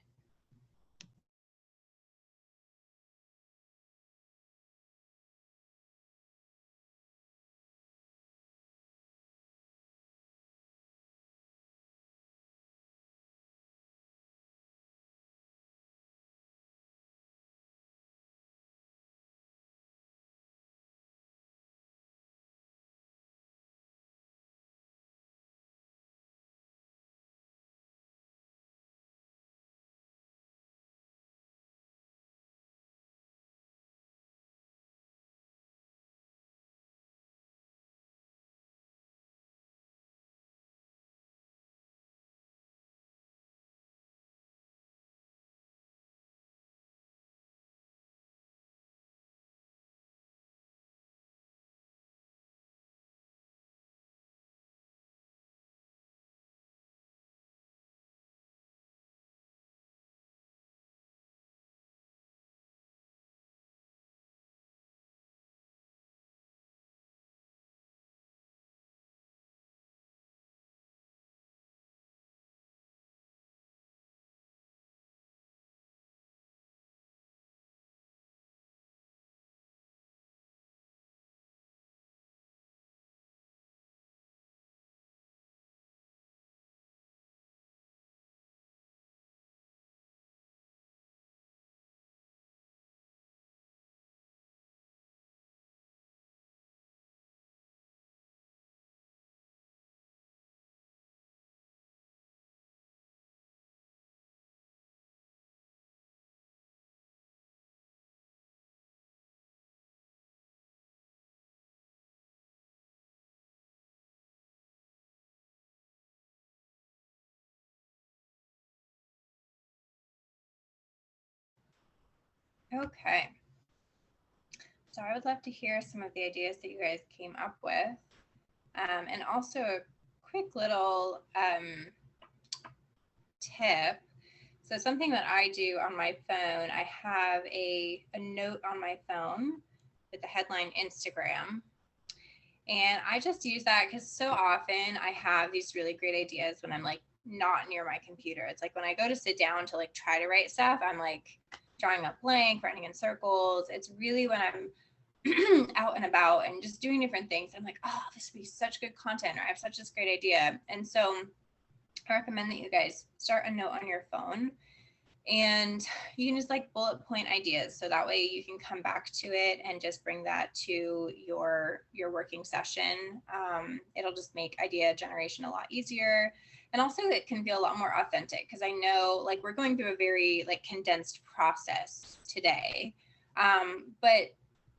Okay. So I would love to hear some of the ideas that you guys came up with. And also a quick little tip. So something that I do on my phone, I have a note on my phone with the headline Instagram. And I just use that because so often I have these really great ideas when I'm like not near my computer. It's like when I go to sit down to like try to write stuff, I'm like drawing a blank, writing in circles. It's really when I'm out and about and just doing different things. I'm like, oh, this would be such good content, or I have such this great idea. And so I recommend that you guys start a note on your phone and you can just like bullet point ideas. So that way you can come back to it and just bring that to your working session. It'll just make idea generation a lot easier. And also it can feel a lot more authentic because I know like we're going through a very like condensed process today. But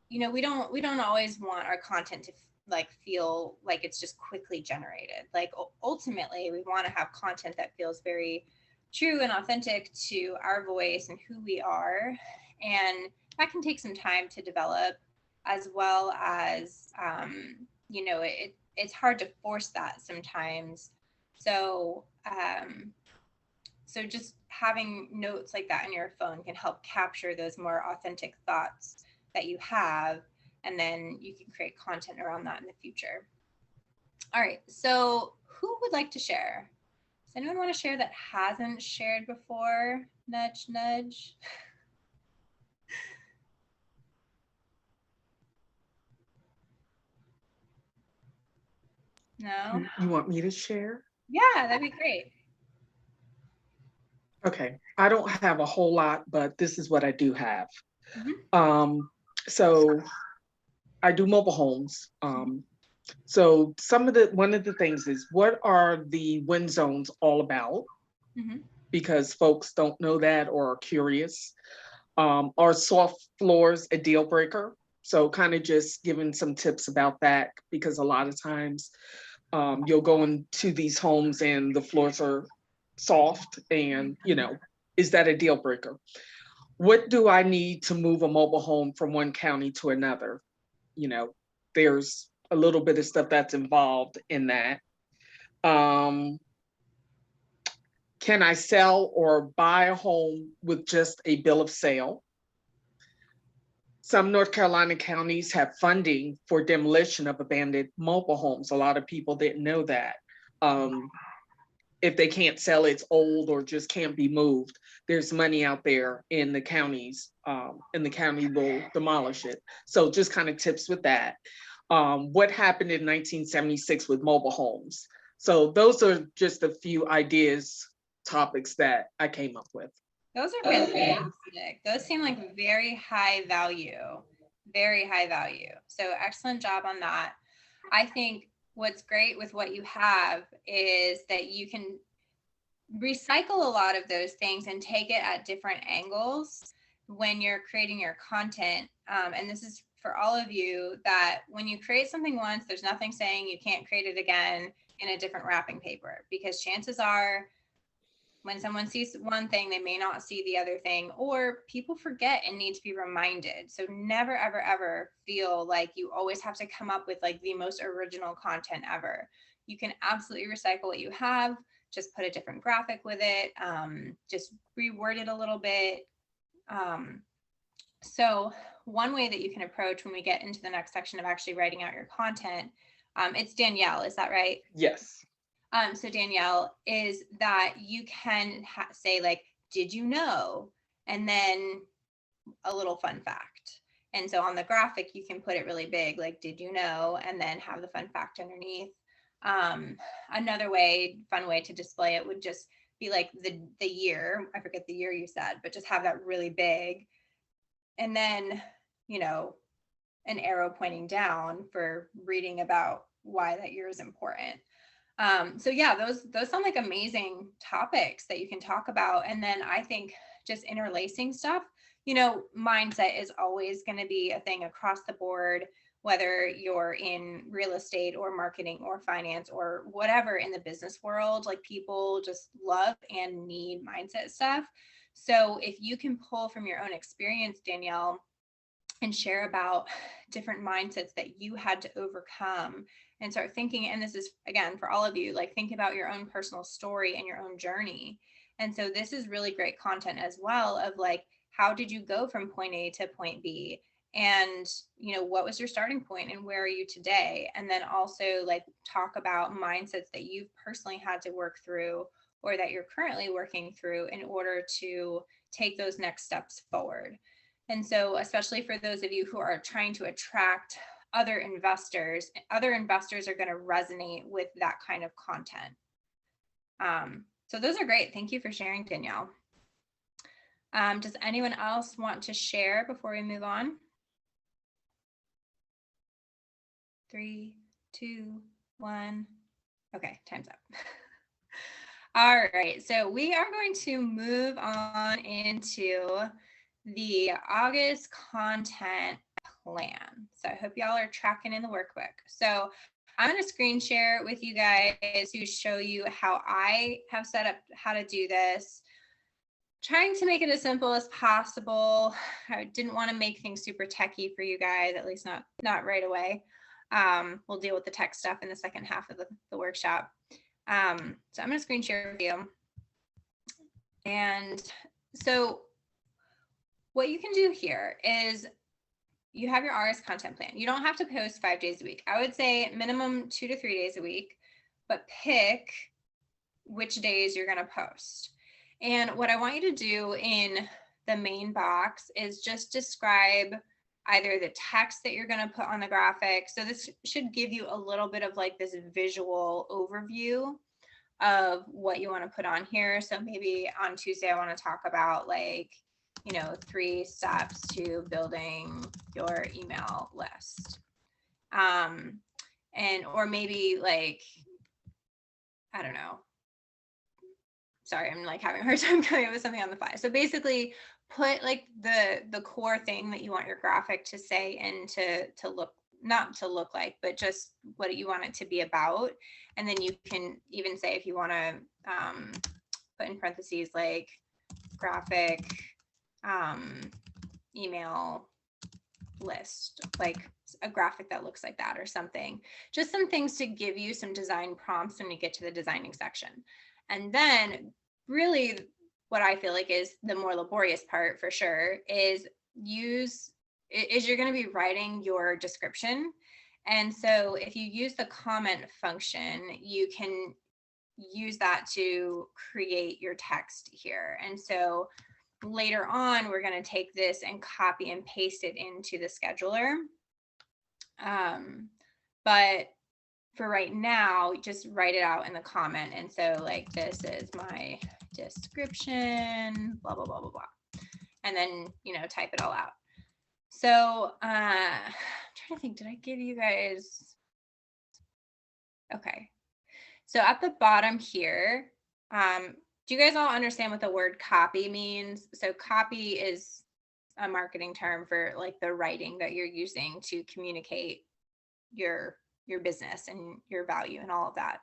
you know, we don't always want our content to like feel like it's just quickly generated. Like ultimately we want to have content that feels very true and authentic to our voice and who we are. And that can take some time to develop, as well as, you know, it's hard to force that sometimes. So, so just having notes like that on your phone can help capture those more authentic thoughts that you have, and then you can create content around that in the future. All right, so who would like to share? Does anyone want to share that hasn't shared before? Nudge, nudge. No? You want me to share? Yeah, that'd be great. Okay, I don't have a whole lot, but this is what I do have. Mm-hmm. So I do mobile homes. So one of the things is, what are the wind zones all about? Mm-hmm. Because folks don't know that or are curious. Are soft floors a deal breaker? So kind of just giving some tips about that, because a lot of times you'll go into these homes and the floors are soft, and you know, is that a deal breaker? What do I need to move a mobile home from one county to another? You know, there's a little bit of stuff that's involved in that. Can I sell or buy a home with just a bill of sale? Some North Carolina counties have funding for demolition of abandoned mobile homes. A lot of people didn't know that. If they can't sell, it's old or just can't be moved, there's money out there in the counties, and the county will demolish it. So just kind of tips with that. What happened in 1976 with mobile homes? So those are just a few ideas, topics that I came up with. Those are fantastic. Those seem like very high value, very high value. So excellent job on that. I think what's great with what you have is that you can recycle a lot of those things and take it at different angles when you're creating your content. And this is for all of you, that when you create something once, there's nothing saying you can't create it again in a different wrapping paper, because chances are when someone sees one thing, they may not see the other thing, or people forget and need to be reminded. So never, ever, ever feel like you always have to come up with like the most original content ever. You can absolutely recycle what you have, just put a different graphic with it, just reword it a little bit. So one way that you can approach when we get into the next section of actually writing out your content, it's Danielle, is that right? Yes. So Danielle, is that you can say like, did you know? And then a little fun fact. And so on the graphic, you can put it really big, like, did you know? And then have the fun fact underneath. Another fun way to display it would just be like the year, I forget the year you said, but just have that really big. And then, you know, an arrow pointing down for reading about why that year is important. So yeah, those sound like amazing topics that you can talk about. And then I think just interlacing stuff, you know, mindset is always going to be a thing across the board, whether you're in real estate or marketing or finance or whatever in the business world. Like, people just love and need mindset stuff. So if you can pull from your own experience, Danielle, and share about different mindsets that you had to overcome, and start thinking, and this is again for all of you, like, think about your own personal story and your own journey. And so this is really great content as well, of like, how did you go from point A to point B? And, you know, what was your starting point and where are you today? And then also like talk about mindsets that you've personally had to work through or that you're currently working through in order to take those next steps forward. And so, especially for those of you who are trying to attract other investors are going to resonate with that kind of content. So those are great. Thank you for sharing, Danielle. Does anyone else want to share before we move on? 3, 2, 1. Okay, time's up. All right, so we are going to move on into the August content plan. So I hope y'all are tracking in the workbook. So I'm going to screen share with you guys to show you how I have set up how to do this. Trying to make it as simple as possible. I didn't want to make things super techy for you guys, at least not right away. We'll deal with the tech stuff in the second half of the workshop. So I'm going to screen share with you. And so what you can do here is you have your RS content plan. You don't have to post 5 days a week. I would say minimum 2 to 3 days a week, but pick which days you're going to post. And what I want you to do in the main box is just describe either the text that you're going to put on the graphic. So this should give you a little bit of like this visual overview of what you want to put on here. So maybe on Tuesday, I want to talk about like, you know, 3 steps to building your email list. Or maybe like, I don't know. Sorry, I'm like having a hard time coming up with something on the fly. So basically put like the core thing that you want your graphic to say and to look, not to look like, but just what you want it to be about. And then you can even say, if you want to put in parentheses like graphic, email list, like a graphic that looks like that or something. Just some things to give you some design prompts when you get to the designing section. And then really what I feel like is the more laborious part for sure is you're going to be writing your description. And so if you use the comment function, you can use that to create your text here. And so later on, we're going to take this and copy and paste it into the scheduler. But for right now, just write it out in the comment. And so like, this is my description, blah, blah, blah, blah, blah. And then, you know, type it all out. So I'm trying to think, did I give you guys? Okay. So at the bottom here, do you guys all understand what the word copy means? So copy is a marketing term for like the writing that you're using to communicate your business and your value and all of that.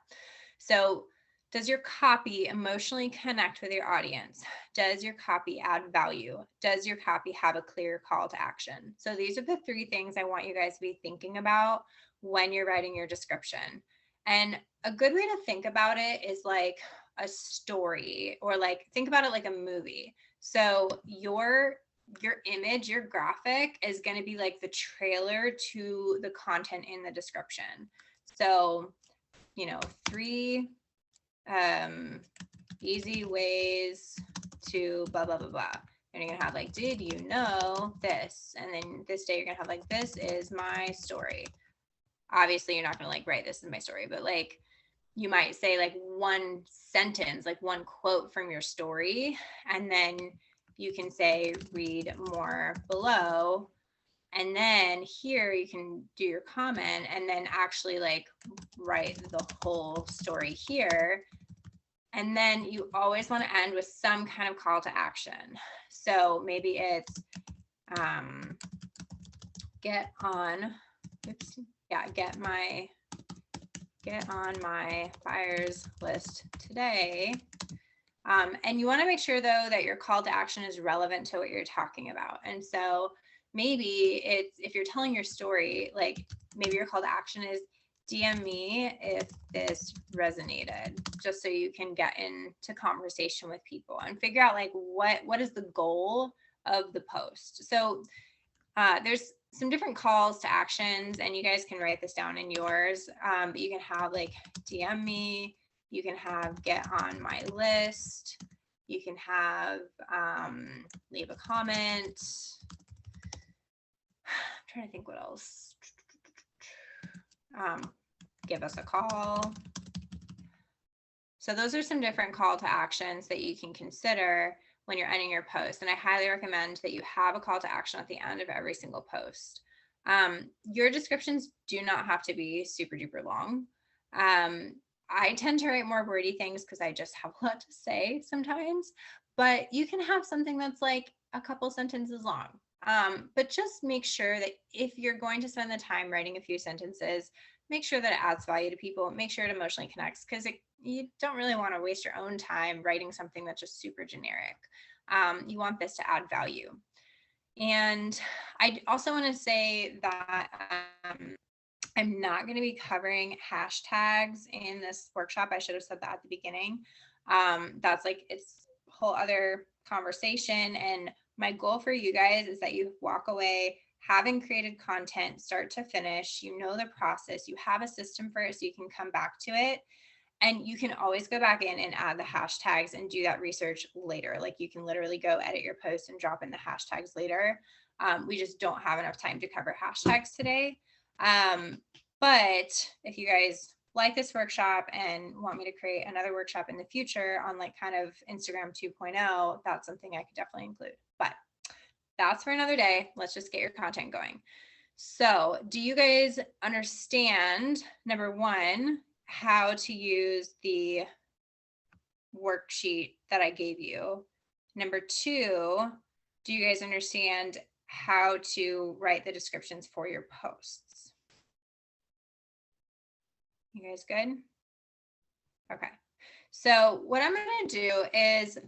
So does your copy emotionally connect with your audience? Does your copy add value? Does your copy have a clear call to action? So these are the 3 things I want you guys to be thinking about when you're writing your description. And a good way to think about it is like a story, or like think about it like a movie. So your image, your graphic is going to be like the trailer to the content in the description. So, you know, 3 easy ways to blah, blah, blah, blah. And you're going to have like, did you know this? And then this day you're going to have like, this is my story. Obviously, you're not going to like write this is my story, but like you might say like one sentence, like one quote from your story. And then you can say, read more below. And then here you can do your comment and then actually like write the whole story here. And then you always want to end with some kind of call to action. So maybe it's get on my buyers list today. And you want to make sure though that your call to action is relevant to what you're talking about. And so maybe it's, if you're telling your story, like maybe your call to action is DM me if this resonated, just so you can get into conversation with people and figure out like what is the goal of the post. So there's some different calls to actions, and you guys can write this down in yours. But you can have like DM me, you can have get on my list, you can have leave a comment. I'm trying to think what else. Give us a call. So those are some different call to actions that you can consider when you're ending your post. And I highly recommend that you have a call to action at the end of every single post. Your descriptions do not have to be super duper long. I tend to write more wordy things because I just have a lot to say sometimes, but you can have something that's like a couple sentences long. But just make sure that if you're going to spend the time writing a few sentences, make sure that it adds value to people, make sure it emotionally connects, because you don't really want to waste your own time writing something that's just super generic. You want this to add value. And I also want to say that I'm not going to be covering hashtags in this workshop. I should have said that at the beginning. That's like, it's a whole other conversation. And my goal for you guys is that you walk away having created content start to finish. You know the process, you have a system for it, so you can come back to it. And you can always go back in and add the hashtags and do that research later. Like you can literally go edit your post and drop in the hashtags later. We just don't have enough time to cover hashtags today. But if you guys like this workshop and want me to create another workshop in the future on like kind of Instagram 2.0, that's something I could definitely include. But that's for another day. Let's just get your content going. So do you guys understand, number one, how to use the worksheet that I gave you? Number two, do you guys understand how to write the descriptions for your posts? You guys good? Okay. So what I'm going to do is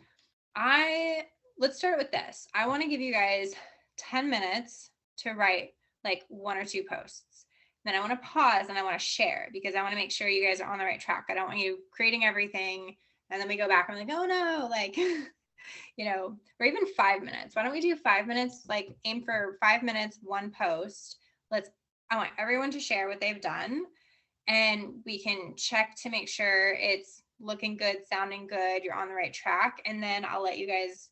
let's start with this. I want to give you guys 10 minutes to write like 1 or 2 posts. Then I want to pause and I want to share because I want to make sure you guys are on the right track. I don't want you creating everything and then we go back and I'm like, oh no, like, you know, or even 5 minutes. Why don't we do 5 minutes? Like aim for 5 minutes, 1 post. I want everyone to share what they've done and we can check to make sure it's looking good, sounding good, you're on the right track. And then I'll let you guys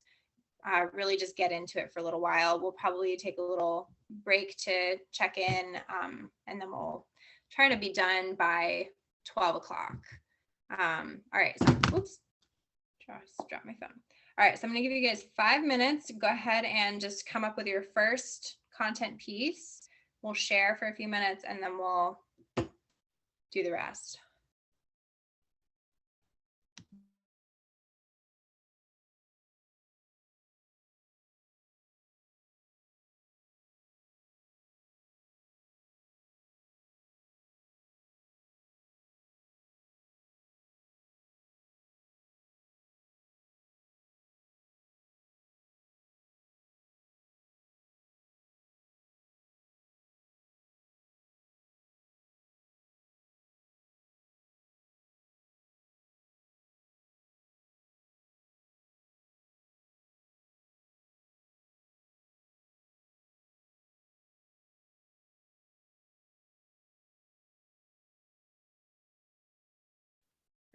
really just get into it for a little while. We'll probably take a little break to check in and then we'll try to be done by 12 o'clock. All right, so oops, just dropped my phone. All right, so I'm gonna give you guys 5 minutes to go ahead and just come up with your first content piece. We'll share for a few minutes and then we'll do the rest.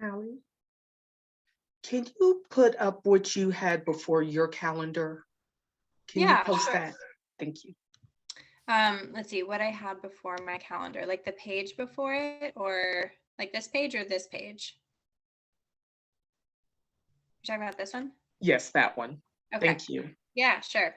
Allie, can you put up what you had before your calendar? Can you Yeah, post sure. that? Thank you. Let's see what I had before my calendar, like the page before it, or like this page or this page. You're talking about this one? Yes, that one. Okay. Thank you. Yeah, sure.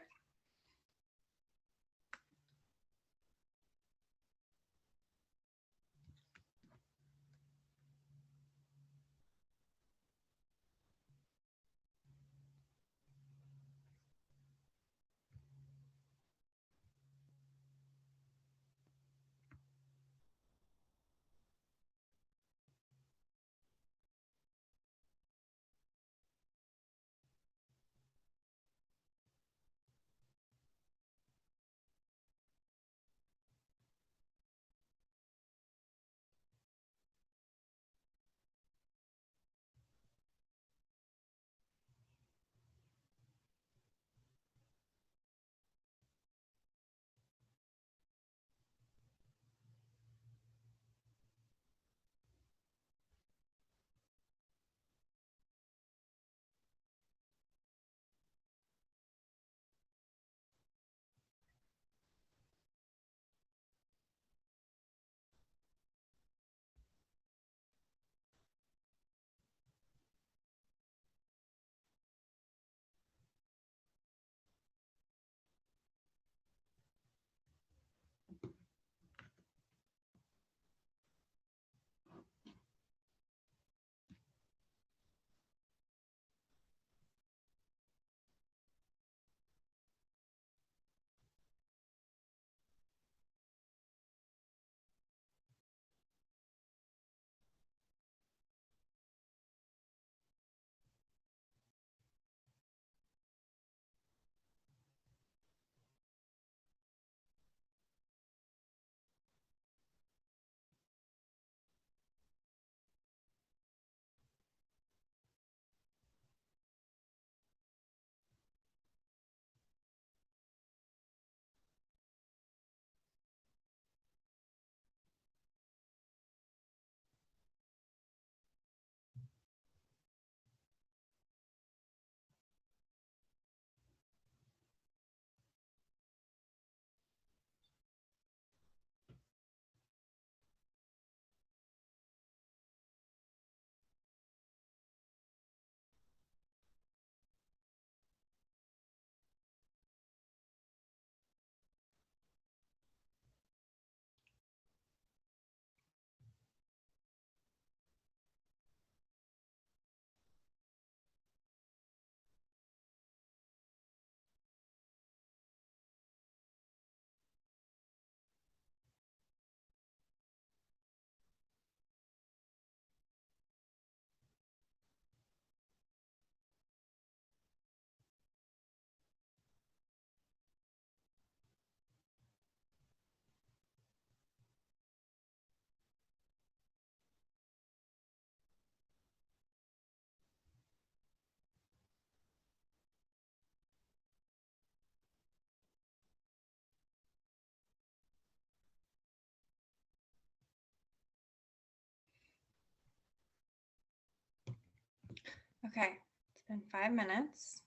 Okay, it's been 5 minutes.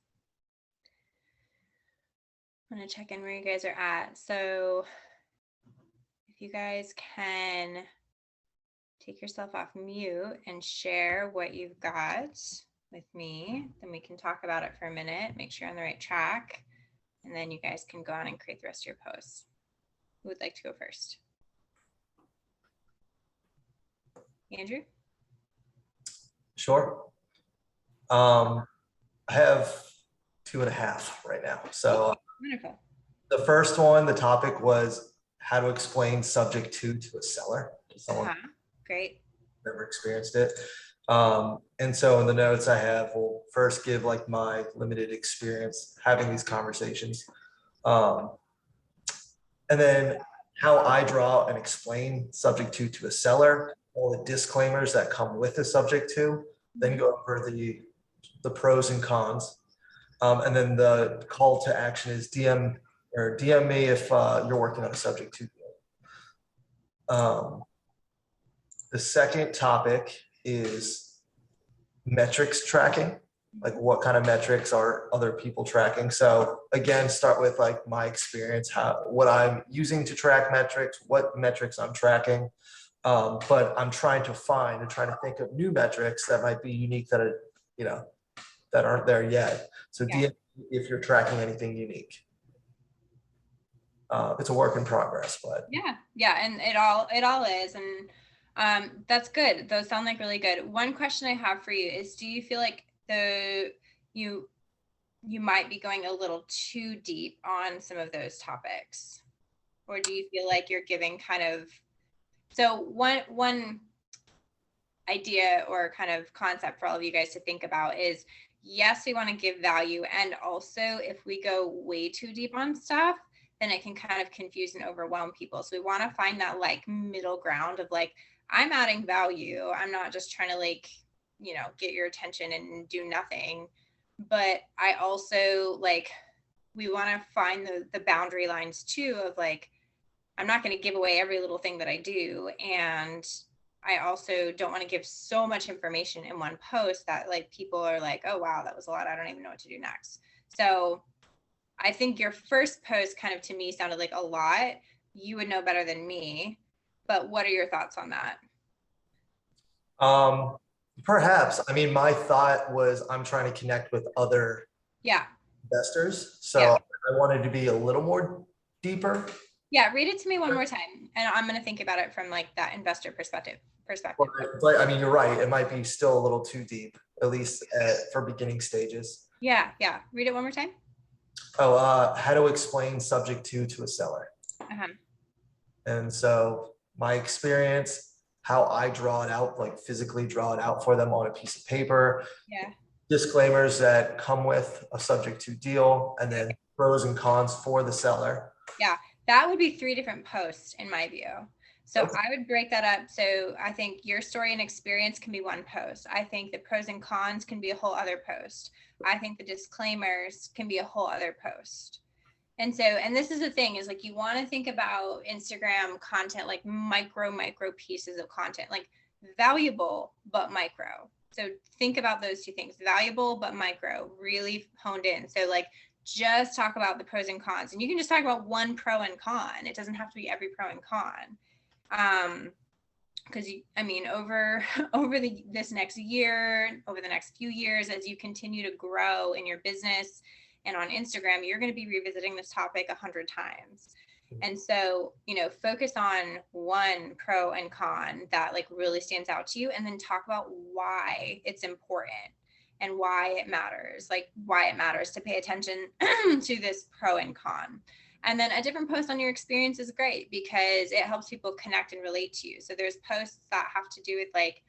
I'm gonna check in where you guys are at. So if you guys can take yourself off mute and share what you've got with me, then we can talk about it for a minute, make sure you're on the right track, and then you guys can go on and create the rest of your posts. Who would like to go first? Andrew? Sure. I have 2.5 right now. So Wonderful. the first one, the topic was how to explain subject to a seller, to someone Uh-huh. Great. who's never experienced it. And so in the notes I have, we'll first give like my limited experience having these conversations. And then how I draw and explain subject to a seller, all the disclaimers that come with the subject to, then go over the pros and cons. And then the call to action is DM me if you're working on a subject to deal. The second topic is metrics tracking. Like what kind of metrics are other people tracking? So again, start with like my experience, what I'm using to track metrics, what metrics I'm tracking. But I'm trying to find and trying to think of new metrics that might be unique that are, that aren't there yet. So Yeah. DM if you're tracking anything unique. It's a work in progress, but Yeah, and it all is, and that's good. Those sound like really good. One question I have for you is, do you feel like you might be going a little too deep on some of those topics, or do you feel like you're giving kind of, so one idea or kind of concept for all of you guys to think about is, yes, we want to give value, and also if we go way too deep on stuff, then it can kind of confuse and overwhelm people. So we want to find that like middle ground of like, I'm adding value, I'm not just trying to like, get your attention and do nothing, but I also like, we want to find the boundary lines too of like, I'm not going to give away every little thing that I do, and I also don't want to give so much information in one post that like people are like, oh wow, that was a lot, I don't even know what to do next. So I think your first post kind of to me sounded like a lot. You would know better than me, but what are your thoughts on that? perhaps. I mean, my thought was I'm trying to connect with other Yeah. investors. So Yeah. I wanted to be a little more deeper. Yeah. Read it to me one more time. And I'm going to think about it from like that investor perspective. But I mean, you're right. It might be still a little too deep, at least for beginning stages. Yeah. Yeah. Read it one more time. Oh, how to explain subject to a seller. Uh-huh. And so my experience, how I draw it out, like physically draw it out for them on a piece of paper. Yeah. Disclaimers that come with a subject to deal, and then pros and cons for the seller. Yeah, that would be 3 different posts in my view. So Okay. I would break that up. So I think your story and experience can be one post. I think the pros and cons can be a whole other post. I think the disclaimers can be a whole other post. And so, and this is the thing is like, you want to think about Instagram content, like micro pieces of content, like valuable, but micro. So think about those 2 things, valuable, but micro, really honed in. So like, just talk about the pros and cons, and you can just talk about one pro and con. It doesn't have to be every pro and con. Because I mean, over this next year, over the next few years, as you continue to grow in your business and on Instagram, you're going to be revisiting this topic 100 times. And so, focus on one pro and con that like really stands out to you, and then talk about why it's important and why it matters, to pay attention to this pro and con. And then a different post on your experience is great because it helps people connect and relate to you. So there's posts that have to do with like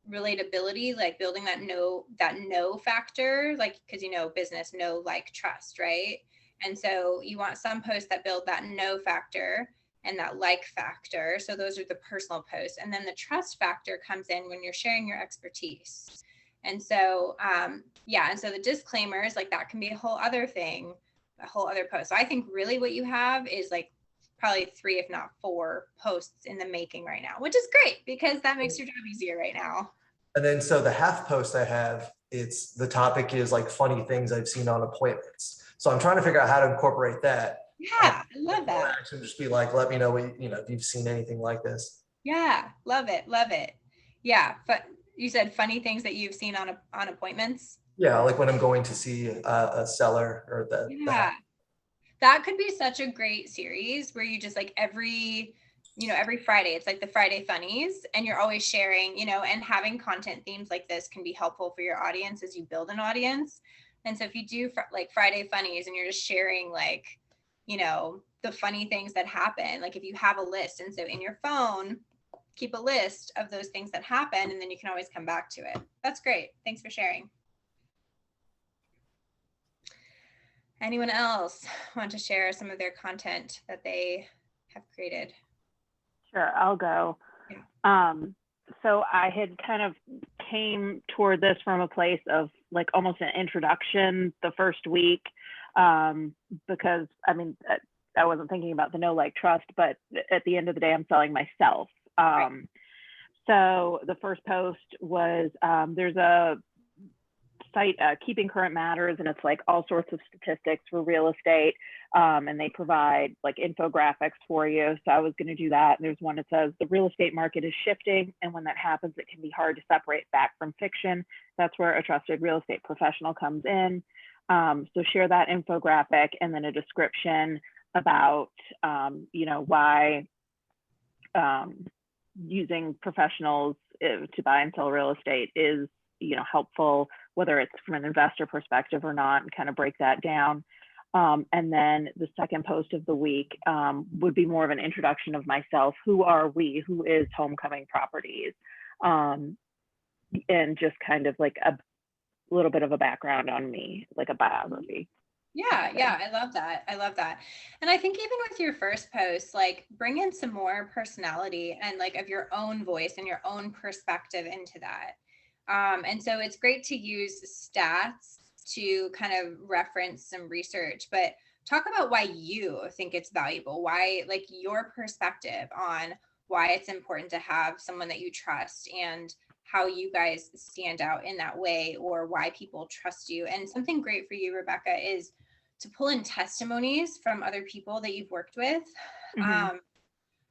relatability, like building that know factor, like, because business, know, like, trust, right? And so you want some posts that build that know factor and that like factor. So those are the personal posts. And then the trust factor comes in when you're sharing your expertise. And so, and so the disclaimers, like that can be a whole other thing, a whole other post. So I think really what you have is like probably 3, if not 4 posts in the making right now, which is great because that makes your job easier right now. And then so the half post I have, the topic is like funny things I've seen on appointments. So I'm trying to figure out how to incorporate that. Yeah, I love Call to that. action, just be like, let me know what, if you've seen anything like this. Yeah, love it, love it. Yeah, but you said funny things that you've seen on appointments. Yeah, like when I'm going to see a seller or the Yeah, that could be such a great series where you just like every Friday, it's like the Friday funnies, and you're always sharing, and having content themes like this can be helpful for your audience as you build an audience. And so if you do like Friday funnies and you're just sharing like, the funny things that happen, like if you have a list, and so in your phone, keep a list of those things that happen, and then you can always come back to it. That's great. Thanks for sharing. Anyone else want to share some of their content that they have created? Sure, I'll go. Yeah. So I had kind of came toward this from a place of like almost an introduction the first week, because I wasn't thinking about the know, like, trust, but at the end of the day, I'm selling myself. Right. So the first post was, there's a site, Keeping Current Matters, and it's like all sorts of statistics for real estate, and they provide like infographics for you. So I was going to do that. And there's one that says the real estate market is shifting, and when that happens, it can be hard to separate fact from fiction. That's where a trusted real estate professional comes in. So share that infographic, and then a description about why using professionals to buy and sell real estate is helpful, whether it's from an investor perspective or not, and kind of break that down. And then the second post of the week would be more of an introduction of myself. Who are we? Who is Homecoming Properties? And just kind of like a little bit of a background on me, like a biography. Yeah, I love that. And I think even with your first post, like bring in some more personality and like of your own voice and your own perspective into that. And so it's great to use stats to kind of reference some research, but talk about why you think it's valuable, why like your perspective on why it's important to have someone that you trust, and how you guys stand out in that way, or why people trust you. And something great for you, Rebecca, is to pull in testimonies from other people that you've worked with. Mm-hmm.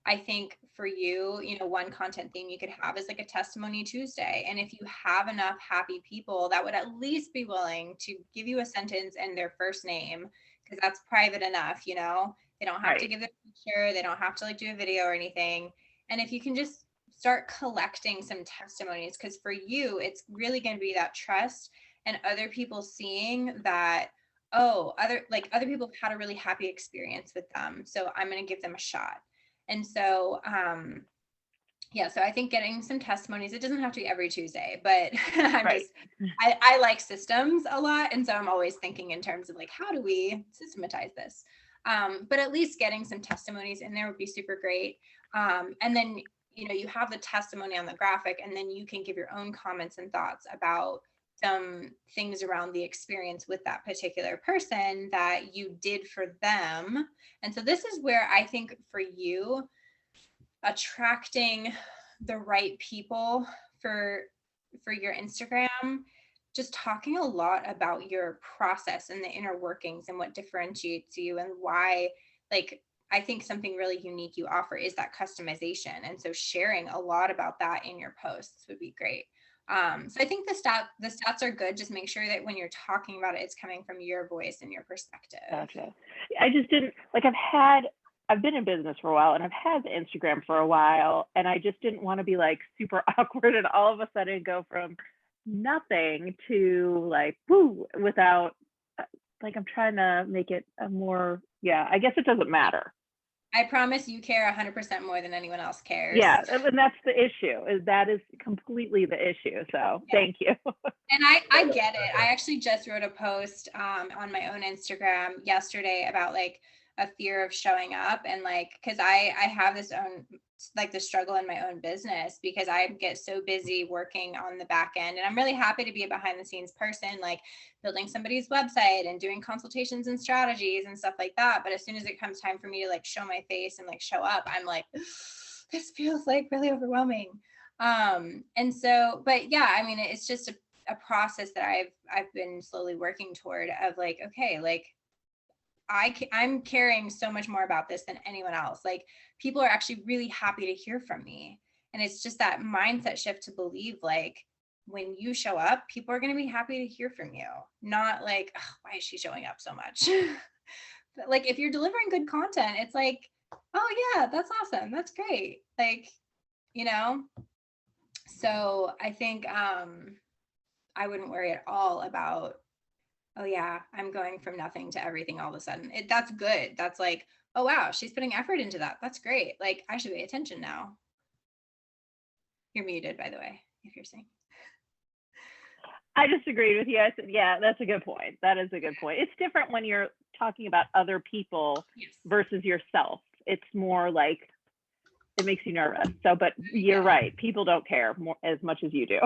I think for you, one content theme you could have is like a testimony Tuesday. And if you have enough happy people that would at least be willing to give you a sentence and their first name, because that's private enough, they don't have to give their picture, they don't have to like do a video or anything. And if you can just start collecting some testimonies, because for you, it's really going to be that trust and other people seeing that, other people have had a really happy experience with them. So I'm going to give them a shot. And so, so I think getting some testimonies, it doesn't have to be every Tuesday, but I like systems a lot. And so I'm always thinking in terms of like, how do we systematize this? But at least getting some testimonies in there would be super great. And then, you have the testimony on the graphic, and then you can give your own comments and thoughts about some things around the experience with that particular person that you did for them. And so this is where I think for you, attracting the right people for your Instagram, just talking a lot about your process and the inner workings and what differentiates you, and why, like, I think something really unique you offer is that customization. And so sharing a lot about that in your posts would be great. So I think the stats are good. Just make sure that when you're talking about it, it's coming from your voice and your perspective. Gotcha. I just didn't like, I've been in business for a while, and I've had the Instagram for a while, and I just didn't want to be like super awkward and all of a sudden go from nothing to like, woo, without like, I'm trying to make it a more, I guess it doesn't matter. I promise you care 100% more than anyone else cares. Yeah, and that's the issue. That is completely the issue. So thank you. And I get it. I actually just wrote a post on my own Instagram yesterday about like a fear of showing up, and like, because I have this own, like, the struggle in my own business, because I get so busy working on the back end, and I'm really happy to be a behind the scenes person, like building somebody's website and doing consultations and strategies and stuff like that. But as soon as it comes time for me to like show my face and like show up, I'm like, this feels like really overwhelming. And so, but yeah, I mean, it's just a process that I've been slowly working toward of like, okay, like I'm caring so much more about this than anyone else. Like people are actually really happy to hear from me. And it's just that mindset shift to believe like when you show up, people are going to be happy to hear from you. Not like, "Ugh, why is she showing up so much?" But like if you're delivering good content, it's like, oh yeah, that's awesome. That's great. Like, you know, so I think I wouldn't worry at all about, oh yeah, I'm going from nothing to everything all of a sudden. That's good. That's like, oh wow, she's putting effort into that. That's great. Like I should pay attention now. You're muted, by the way, if you're saying. I just agreed with you. I said, yeah, that's a good point. That is a good point. It's different when you're talking about other people Yes. versus yourself. It's more like it makes you nervous. So, but you're right. People don't care more as much as you do.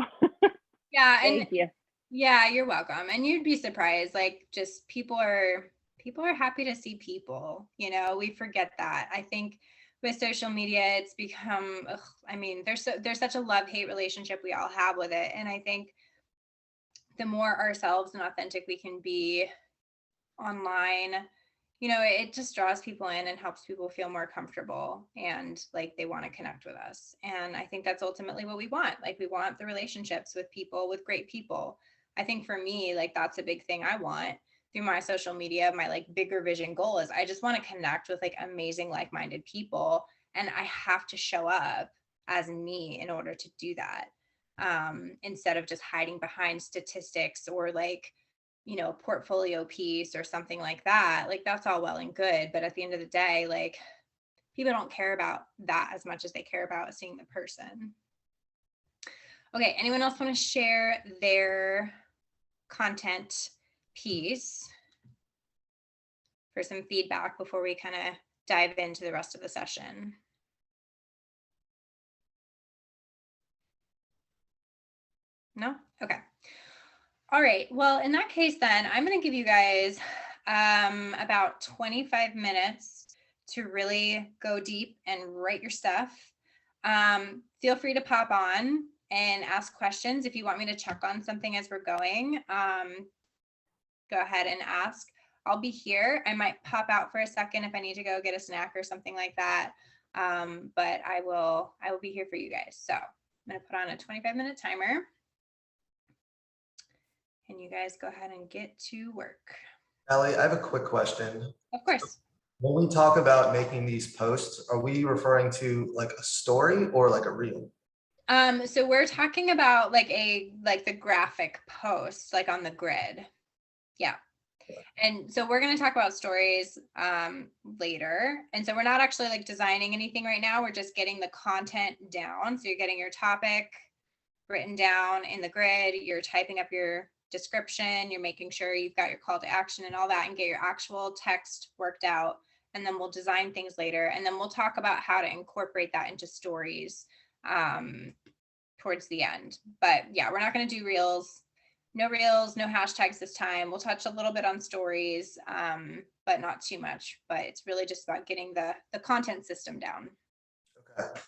Yeah, and Thank you. yeah, you're welcome. And you'd be surprised. Like just people are happy to see people. You know, we forget that. I think with social media, it's become. Ugh, I mean, there's such a love-hate relationship we all have with it, and I think the more ourselves and authentic we can be online, you know, it just draws people in and helps people feel more comfortable and like they want to connect with us. And I think that's ultimately what we want. Like we want the relationships with people, with great people. I think for me, like that's a big thing I want through my social media. My like bigger vision goal is I just want to connect with like amazing, like-minded people. And I have to show up as me in order to do that. Instead of just hiding behind statistics or like, you know, portfolio piece or something like that. Like that's all well and good. But at the end of the day, like people don't care about that as much as they care about seeing the person. Okay, anyone else want to share their content piece for some feedback before we kind of dive into the rest of the session? No? Okay. All right. Well, in that case, then I'm going to give you guys about 25 minutes to really go deep and write your stuff. Feel free to pop on and ask questions. If you want me to check on something as we're going, go ahead and ask. I'll be here. I might pop out for a second if I need to go get a snack or something like that. But I will be here for you guys. So I'm going to put on a 25-minute timer. And you guys go ahead and get to work. Allie, I have a quick question. Of course. When we talk about making these posts, are we referring to like a story or like a reel? So we're talking about like the graphic post, like on the grid. Yeah. And so we're going to talk about stories later. And so we're not actually like designing anything right now. We're just getting the content down. So you're getting your topic written down in the grid. You're typing up your description. You're making sure you've got your call to action and all that and get your actual text worked out. And then we'll design things later. And then we'll talk about how to incorporate that into stories towards the end. But yeah, we're not going to do reels. No reels, no hashtags this time. We'll touch a little bit on stories, but not too much. But it's really just about getting the content system down. Okay.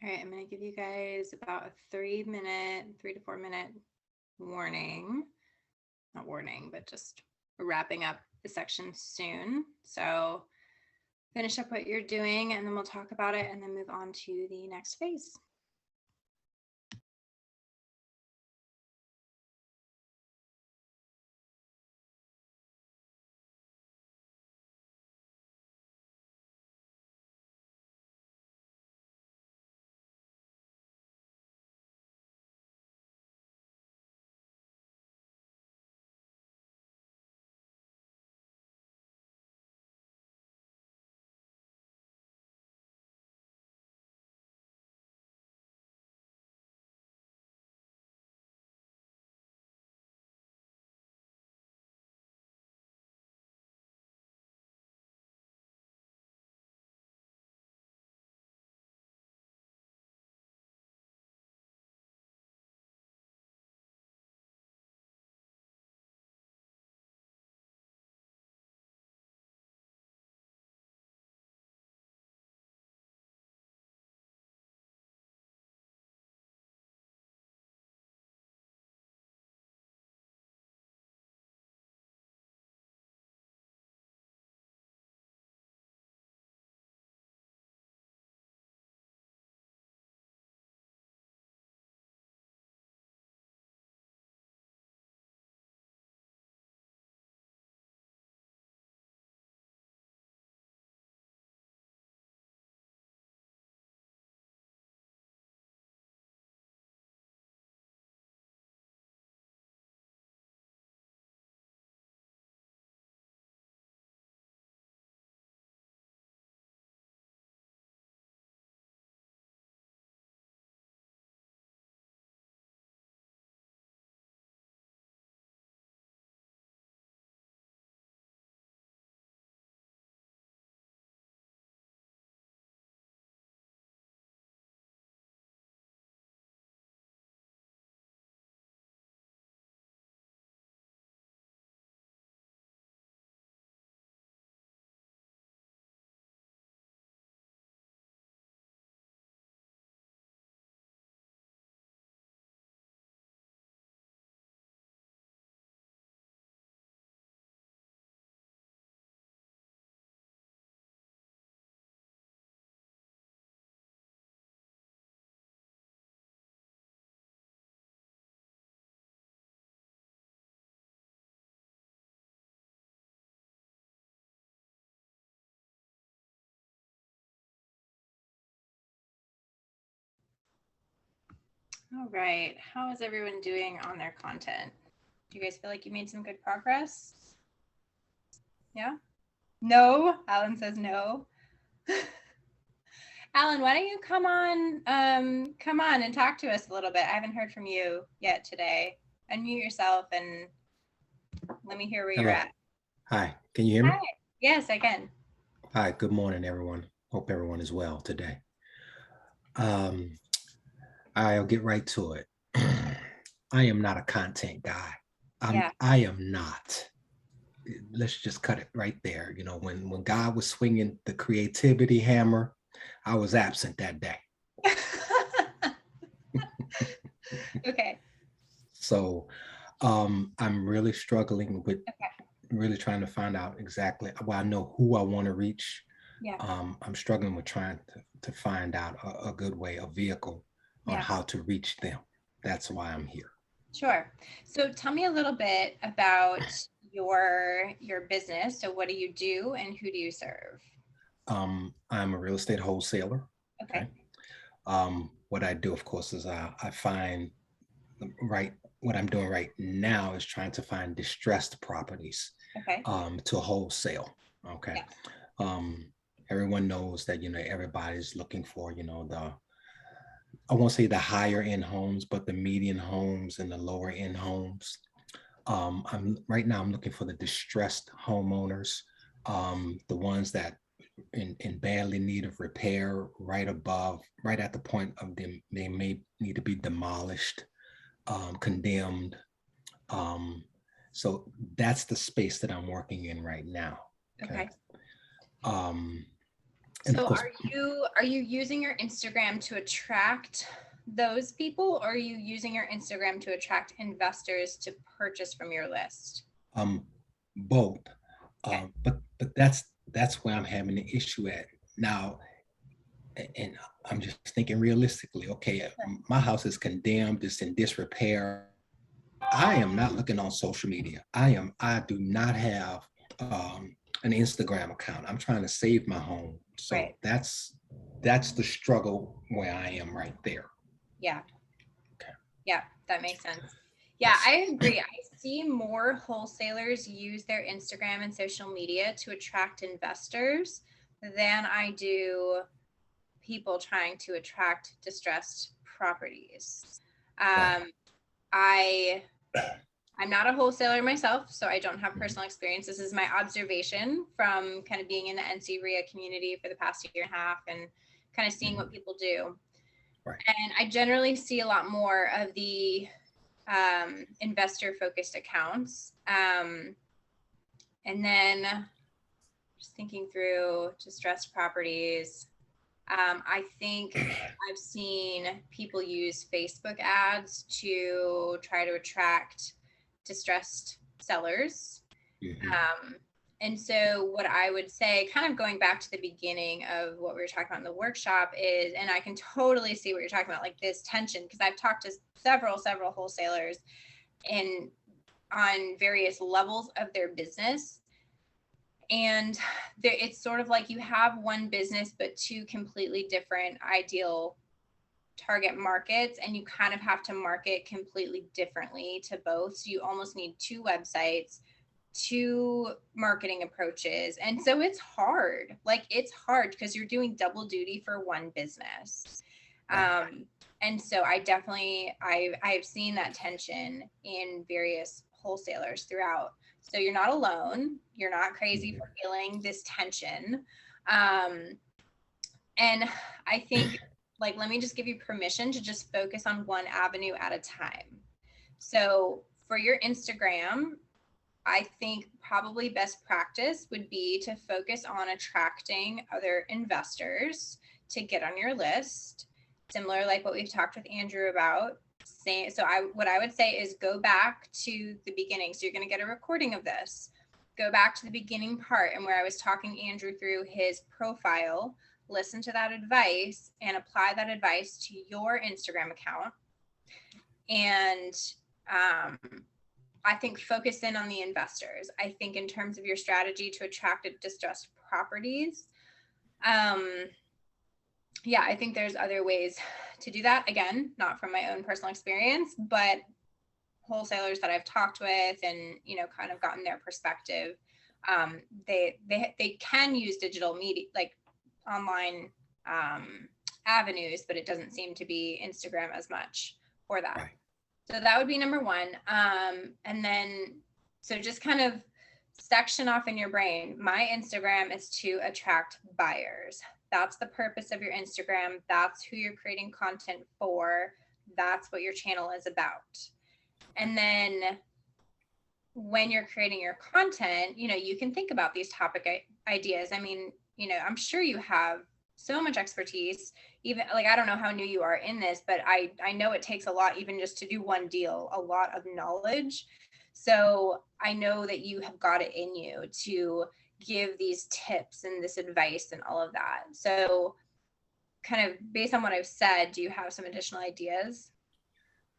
All right, I'm gonna give you guys about a 3 to 4 minute warning. Not warning, but just wrapping up the section soon. So finish up what you're doing and then we'll talk about it and then move on to the next phase. All right, how is everyone doing on their content? Do you guys feel like you made some good progress? Yeah? No? Alan says no. Alan, why don't you come on and talk to us a little bit. I haven't heard from you yet today. Unmute yourself and let me hear where you're Hello. at. Hi, can you hear me? Hi. Yes, I can. Hi, good morning, everyone. Hope everyone is well today. I'll get right to it. I am not a content guy. I am not. Let's just cut it right there. You know, when God was swinging the creativity hammer, I was absent that day. Okay. So I'm really struggling with really trying to find out exactly, well, I know who I want to reach. Yeah. I'm struggling with trying to find out a good way, a vehicle on how to reach them. That's why I'm here. Sure. So tell me a little bit about your business. So what do you do and who do you serve? I'm a real estate wholesaler. Okay. What I do, of course, is I find what I'm doing right now is trying to find distressed properties to wholesale. Okay. Yeah. Everyone knows that, you know, everybody's looking for, you know, I won't say the higher end homes, but the median homes and the lower end homes. Right now I'm looking for the distressed homeowners, the ones that in badly need of repair, right at the point of them, they may need to be demolished, condemned. So that's the space that I'm working in right now. Okay. And of So course, are you using your Instagram to attract those people, or are you using your Instagram to attract investors to purchase from your list? both. Okay. But that's where I'm having an issue at now. And I'm just thinking realistically, okay, my house is condemned, it's in disrepair. I am not looking on social media. I do not have an Instagram account. I'm trying to save my home. So Right. that's the struggle where I am right there. Yeah. Okay. Yeah, that makes sense. Yeah, Yes. I agree. I see more wholesalers use their Instagram and social media to attract investors than I do people trying to attract distressed properties. Right. I'm not a wholesaler myself, so I don't have personal experience. This is my observation from kind of being in the NC REIA community for the past year and a half and kind of seeing what people do. Right. And I generally see a lot more of the investor focused accounts. And then just thinking through distressed properties, I think I've seen people use Facebook ads to try to attract distressed sellers. Mhm. And so what I would say, kind of going back to the beginning of what we were talking about in the workshop is, and I can totally see what you're talking about, like this tension, because I've talked to several wholesalers on various levels of their business. And it's sort of like you have one business, but two completely different ideal target markets, and you kind of have to market completely differently to both. So you almost need two websites, two marketing approaches. And so it's hard. Like it's hard because you're doing double duty for one business. And so I've seen that tension in various wholesalers throughout. So you're not alone. You're not crazy for feeling this tension. And I think, like, let me just give you permission to just focus on one avenue at a time. So for your Instagram, I think probably best practice would be to focus on attracting other investors to get on your list, similar like what we've talked with Andrew about. What I would say is go back to the beginning. So you're going to get a recording of this. Go back to the beginning part and where I was talking Andrew through his profile, listen to that advice and apply that advice to your Instagram account. And I think focus in on the investors. I think in terms of your strategy to attract distressed properties, yeah, I think there's other ways to do that. Again, not from my own personal experience, but wholesalers that I've talked with and, kind of gotten their perspective. They can use digital media, like online avenues, but it doesn't seem to be Instagram as much for that. Right. So that would be number one. And then, so just kind of section off in your brain. My Instagram is to attract buyers. That's the purpose of your Instagram. That's who you're creating content for. That's what your channel is about. And then when you're creating your content, you can think about these topic ideas. I mean, I'm sure you have so much expertise, even like, I don't know how new you are in this, but I know it takes a lot, even just to do one deal, a lot of knowledge. So I know that you have got it in you to give these tips and this advice and all of that. So kind of based on what I've said, do you have some additional ideas?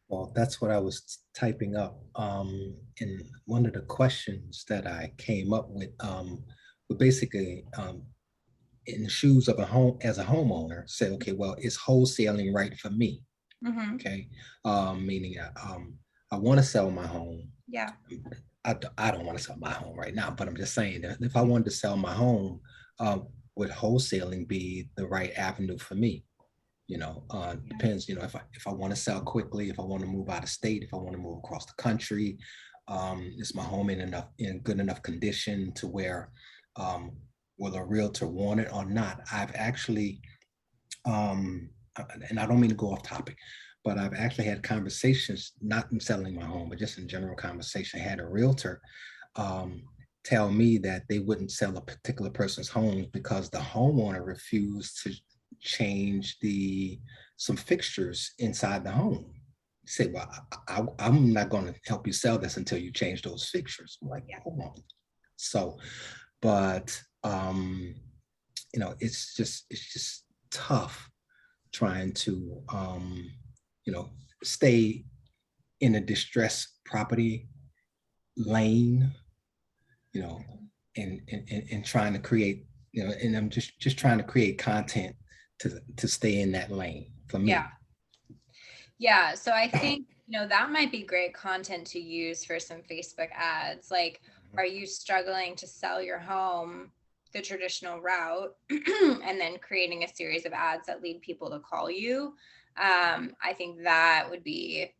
Well, that's what I was typing up. And one of the questions that I came up with, but basically, in the shoes of a homeowner, say, okay, well, is wholesaling right for me? Mm-hmm. Okay, meaning I want to sell my home. Yeah. I don't want to sell my home right now, but I'm just saying that if I wanted to sell my home, would wholesaling be the right avenue for me? Depends, if I want to sell quickly, if I want to move out of state, if I want to move across the country, is my home in good enough condition to where will a realtor want it or not? I've actually, and I don't mean to go off topic, but I've actually had conversations, not in selling my home, but just in general conversation. I had a realtor tell me that they wouldn't sell a particular person's home because the homeowner refused to change some fixtures inside the home. Say, well, I'm not going to help you sell this until you change those fixtures. I'm like, hold on. So, but you know, it's just tough trying to you know, stay in a distressed property lane, you know, and trying to create, you know, and I'm just trying to create content to stay in that lane for me. Yeah. So I think, you know, that might be great content to use for some Facebook ads. Like, are you struggling to sell your home the traditional route and then creating a series of ads that lead people to call you? I think that would be,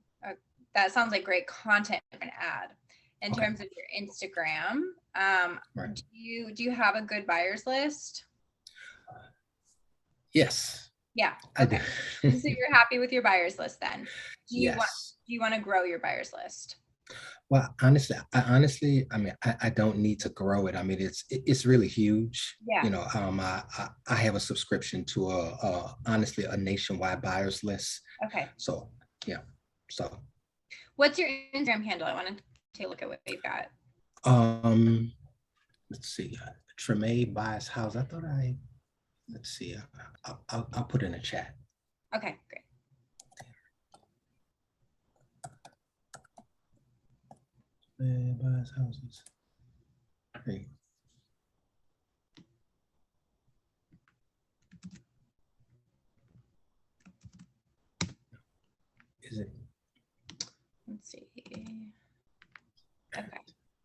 that sounds like great content for an ad. In terms of your Instagram, Right. do you have a good buyers list? Yes. Yeah. Okay. So you're happy with your buyers list then? Do you Yes. want to grow your buyers list? Well, honestly, I mean, I don't need to grow it. I mean, it's really huge. Yeah. You know, I have a subscription to honestly a nationwide buyers list. Okay. So yeah. So. What's your Instagram handle? I want to take a look at what you've got. Let's see. Treme Buys House. I thought let's see. I'll put it in a chat. Okay, great. Buys houses. Great. Is it? Let's see. Okay,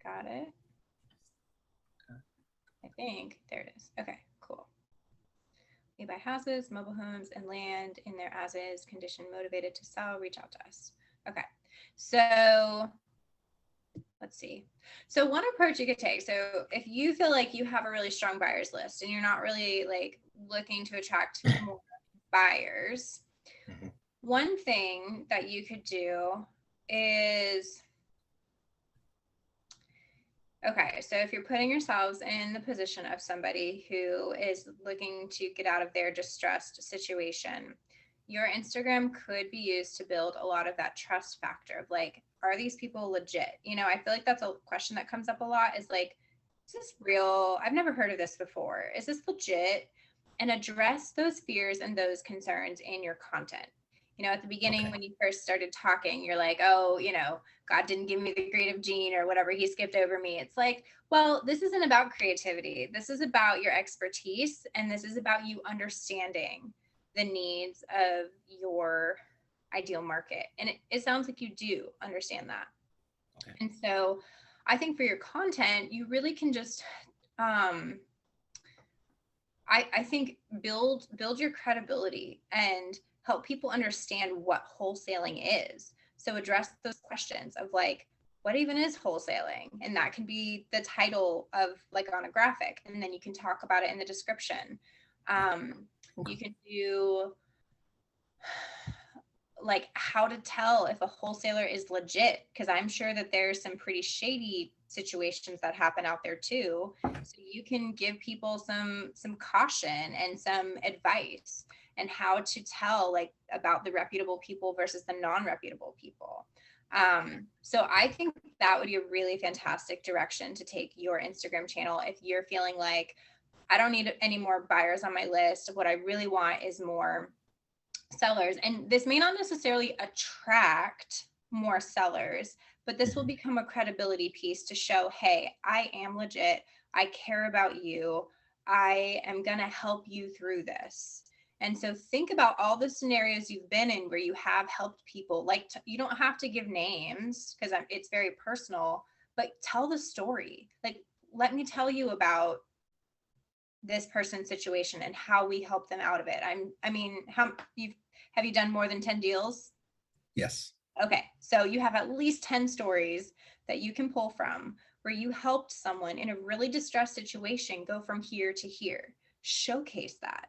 got it. I think there it is. Okay, cool. We buy houses, mobile homes, and land in their as-is condition, motivated to sell. Reach out to us. Okay, so let's see. So one approach you could take. So if you feel like you have a really strong buyers list and you're not really like looking to attract more buyers, one thing that you could do is, okay, so if you're putting yourselves in the position of somebody who is looking to get out of their distressed situation, your Instagram could be used to build a lot of that trust factor of like, are these people legit? You know, I feel like that's a question that comes up a lot is like, is this real? I've never heard of this before. Is this legit? And address those fears and those concerns in your content. You know, at the beginning, when you first started talking, you're like, oh, you know, God didn't give me the creative gene or whatever, he skipped over me. It's like, well, this isn't about creativity. This is about your expertise. And this is about you understanding the needs of your ideal market. And it sounds like you do understand that. Okay. And so I think for your content, you really can just, I think build your credibility and help people understand what wholesaling is. So address those questions of like, what even is wholesaling? And that can be the title of like on a graphic. And then you can talk about it in the description. You can do like how to tell if a wholesaler is legit, because I'm sure that there's some pretty shady situations that happen out there too. So you can give people some caution and some advice and how to tell like about the reputable people versus the non-reputable people. So I think that would be a really fantastic direction to take your Instagram channel if you're feeling like, I don't need any more buyers on my list. What I really want is more sellers. And this may not necessarily attract more sellers, but this will become a credibility piece to show, hey, I am legit. I care about you. I am going to help you through this. And so think about all the scenarios you've been in where you have helped people. Like you don't have to give names because it's very personal, but tell the story. Like, let me tell you about this person's situation and how we help them out of it. Have you done more than 10 deals? Yes. Okay. So you have at least 10 stories that you can pull from where you helped someone in a really distressed situation go from here to here. Showcase that.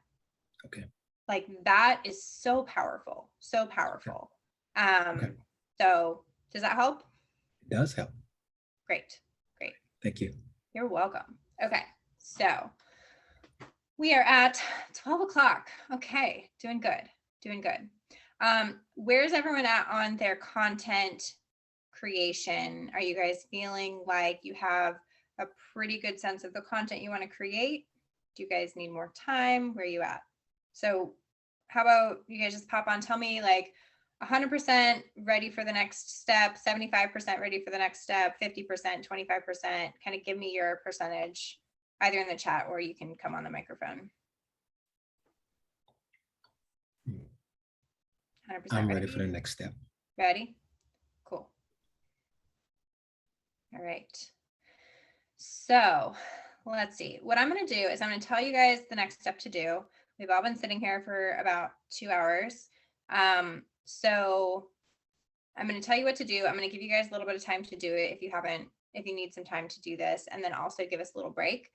Okay. Like that is so powerful. So powerful. Okay. So does that help? It does help. Great. Thank you. You're welcome. Okay, so we are at 12 o'clock. Okay, doing good, doing good. Where's everyone at on their content creation? Are you guys feeling like you have a pretty good sense of the content you want to create? Do you guys need more time? Where are you at? So how about you guys just pop on, tell me like 100% ready for the next step, 75% ready for the next step, 50%, 25%, kind of give me your percentage either in the chat or you can come on the microphone. 100% I'm ready for the next step. Ready? Cool. All right. So let's see. What I'm going to do is I'm going to tell you guys the next step to do. We've all been sitting here for about 2 hours. So I'm going to tell you what to do. I'm going to give you guys a little bit of time to do it if you need some time to do this, and then also give us a little break.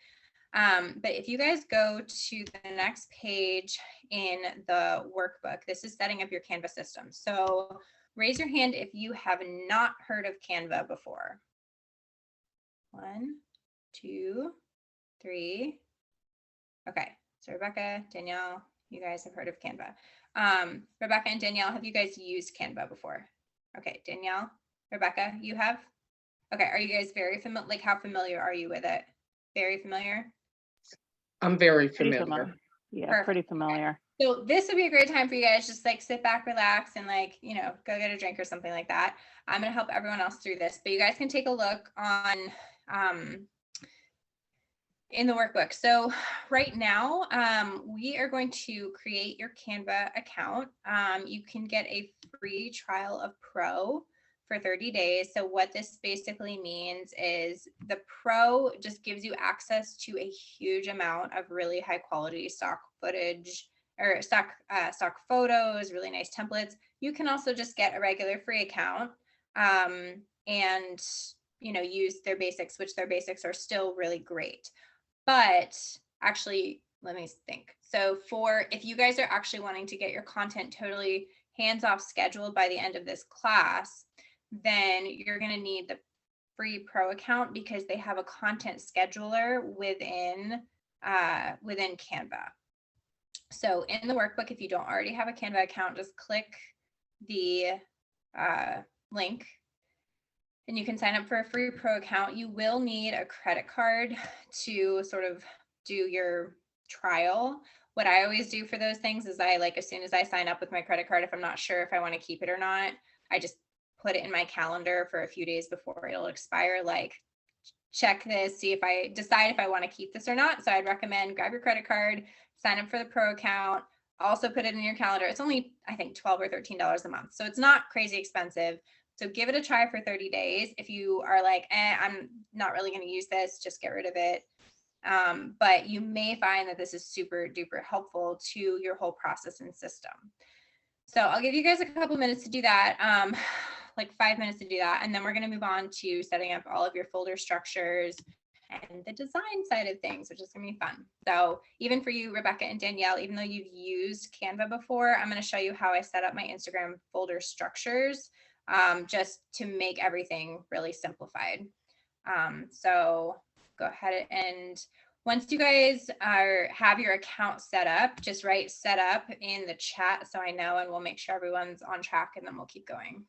But if you guys go to the next page in the workbook, this is setting up your Canva system. So raise your hand if you have not heard of Canva before. 1, 2, 3. Okay, so Rebecca, Danielle, you guys have heard of Canva. Rebecca and Danielle, have you guys used Canva before? Okay, Danielle, Rebecca, you have? Okay, are you guys very familiar? Like, how familiar are you with it? Very familiar? I'm very Pretty familiar. Yeah, Perfect. pretty familiar. So this would be a great time for you guys, just like sit back, relax, and like, you know, go get a drink or something like that. I'm going to help everyone else through this, but you guys can take a look on in the workbook. So right now, we are going to create your Canva account. You can get a free trial of Pro for 30 days. So what this basically means is the Pro just gives you access to a huge amount of really high quality stock footage or stock photos, really nice templates. You can also just get a regular free account and, you know, use their basics, which their basics are still really great. But actually, let me think. So if you guys are actually wanting to get your content totally hands-off scheduled by the end of this class, then you're going to need the free Pro account because they have a content scheduler within Canva. So in the workbook, if you don't already have a Canva account, just click the link and you can sign up for a free Pro account. You will need a credit card to sort of do your trial. What I always do for those things is as soon as I sign up with my credit card, if I'm not sure if I want to keep it or not, I just put it in my calendar for a few days before it'll expire. Like, check this, see if I decide if I want to keep this or not. So I'd recommend grab your credit card, sign up for the Pro account, also put it in your calendar. It's only, I think, $12 or $13 a month. So it's not crazy expensive. So give it a try for 30 days. If you are like, I'm not really going to use this, just get rid of it. But you may find that this is super duper helpful to your whole process and system. So I'll give you guys a couple minutes to do that, like 5 minutes to do that. And then we're going to move on to setting up all of your folder structures and the design side of things, which is going to be fun. So even for you, Rebecca and Danielle, even though you've used Canva before, I'm going to show you how I set up my Instagram folder structures, just to make everything really simplified. So go ahead, and once you guys have your account set up, just write set up in the chat so I know, and we'll make sure everyone's on track, and then we'll keep going.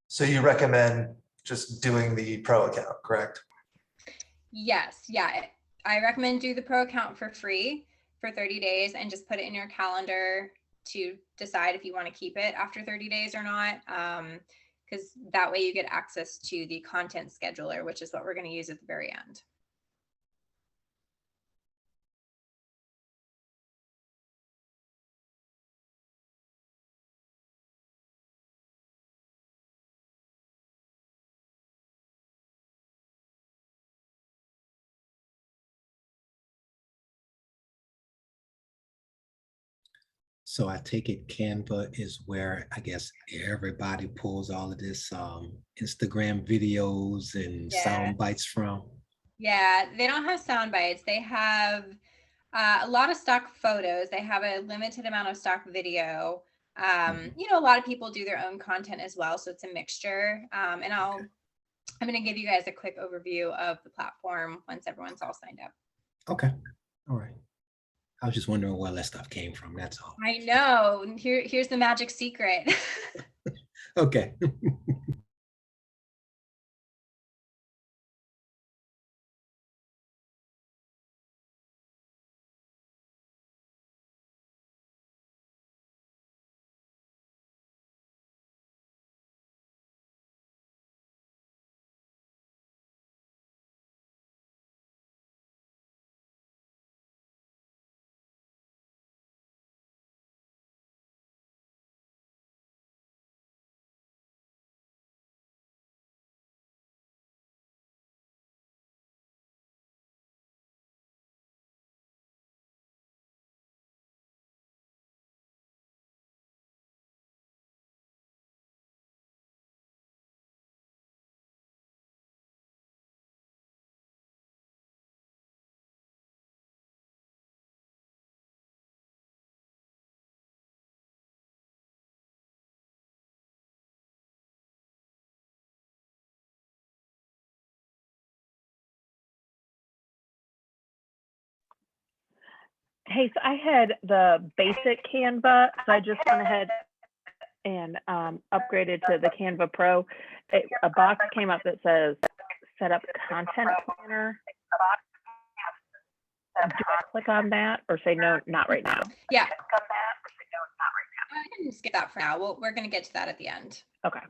So you recommend just doing the Pro account, correct? Yes, yeah. I recommend do the Pro account for free for 30 days and just put it in your calendar to decide if you want to keep it after 30 days or not. Because that way you get access to the content scheduler, which is what we're going to use at the very end. So I take it Canva is where I guess everybody pulls all of this Instagram videos and Yeah. sound bites from. Yeah, they don't have sound bites. They have a lot of stock photos. They have a limited amount of stock video. You know, a lot of people do their own content as well, so it's a mixture. And I'm going to give you guys a quick overview of the platform once everyone's all signed up. Okay. All right. I was just wondering where that stuff came from. That's all. I know. Here's the magic secret. Okay. Hey, so I had the basic Canva, so I just went ahead and upgraded to the Canva Pro. A box came up that says set up content planner. Do I click on that or say no, not right now? Yeah. I can skip that for now. We're going to get to that at the end. Okay.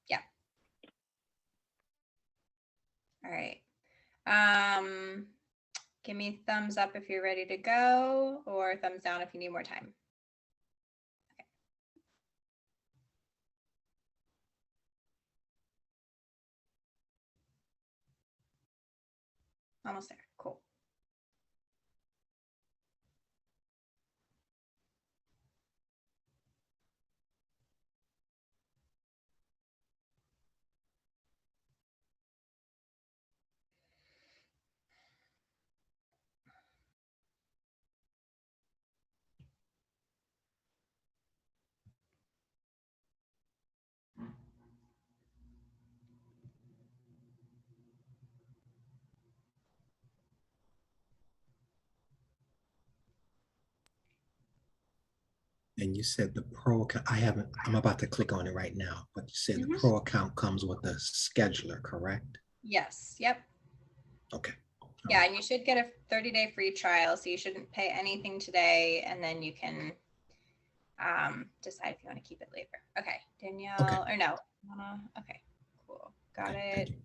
Yeah. All right. Give me a thumbs up if you're ready to go, or thumbs down if you need more time. Okay. Almost there. Cool. And you said the pro account, I'm about to click on it right now, but you said the Mhm. pro account comes with a scheduler, correct? Yes. Yep. Okay. Yeah, and you should get a 30-day free trial, so you shouldn't pay anything today, and then you can decide if you want to keep it later. Okay, Danielle, Okay. or no, okay, cool, got Okay, it. thank you.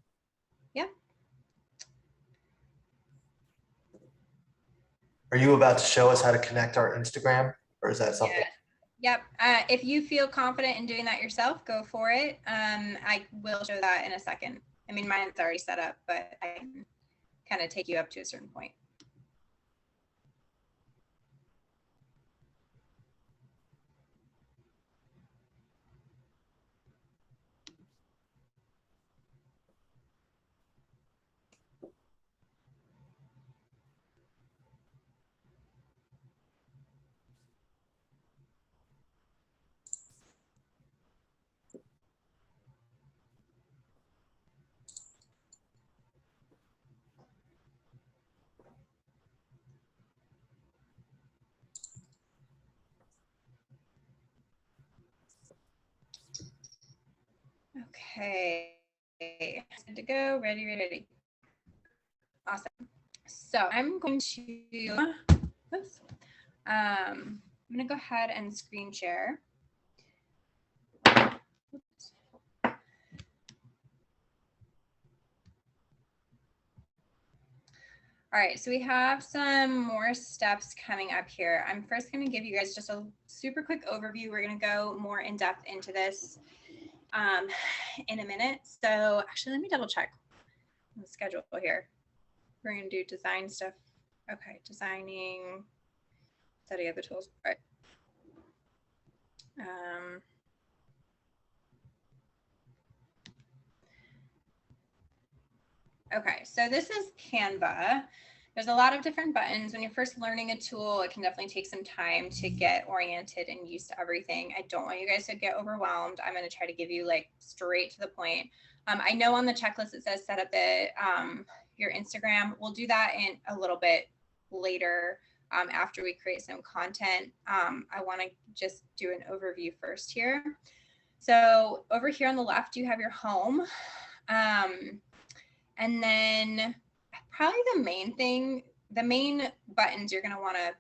Yep. Are you about to show us how to connect our Instagram, or is that something? Yep. If you feel confident in doing that yourself, go for it. I will show that in a second. I mean, mine's already set up, but I can kind of take you up to a certain point. Okay, good to go, ready. Awesome. So I'm going to, oops, I'm going to go ahead and screen share. Oops. All right, so we have some more steps coming up here. I'm first going to give you guys just a super quick overview. We're going to go more in depth into this in a minute. So actually, let me double check the schedule here. We're going to do design stuff. Okay, designing, setting up the tools. All right. Okay, so this is Canva. There's a lot of different buttons. When you're first learning a tool, it can definitely take some time to get oriented and used to everything. I don't want you guys to get overwhelmed. I'm going to try to give you like straight to the point. I know on the checklist it says set up your Instagram. We'll do that in a little bit later after we create some content. I want to just do an overview first here. So over here on the left, you have your home. And then probably the main buttons you're going to want to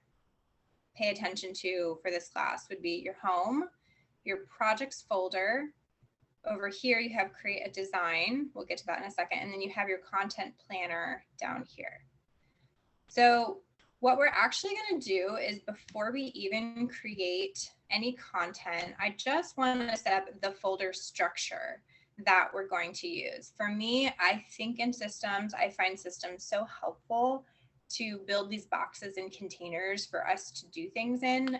pay attention to for this class would be your home, your projects folder. Over here, you have create a design. We'll get to that in a second. And then you have your content planner down here. So what we're actually going to do is before we even create any content, I just want to set up the folder structure that we're going to use. For me, I think in systems, I find systems so helpful to build these boxes and containers for us to do things in.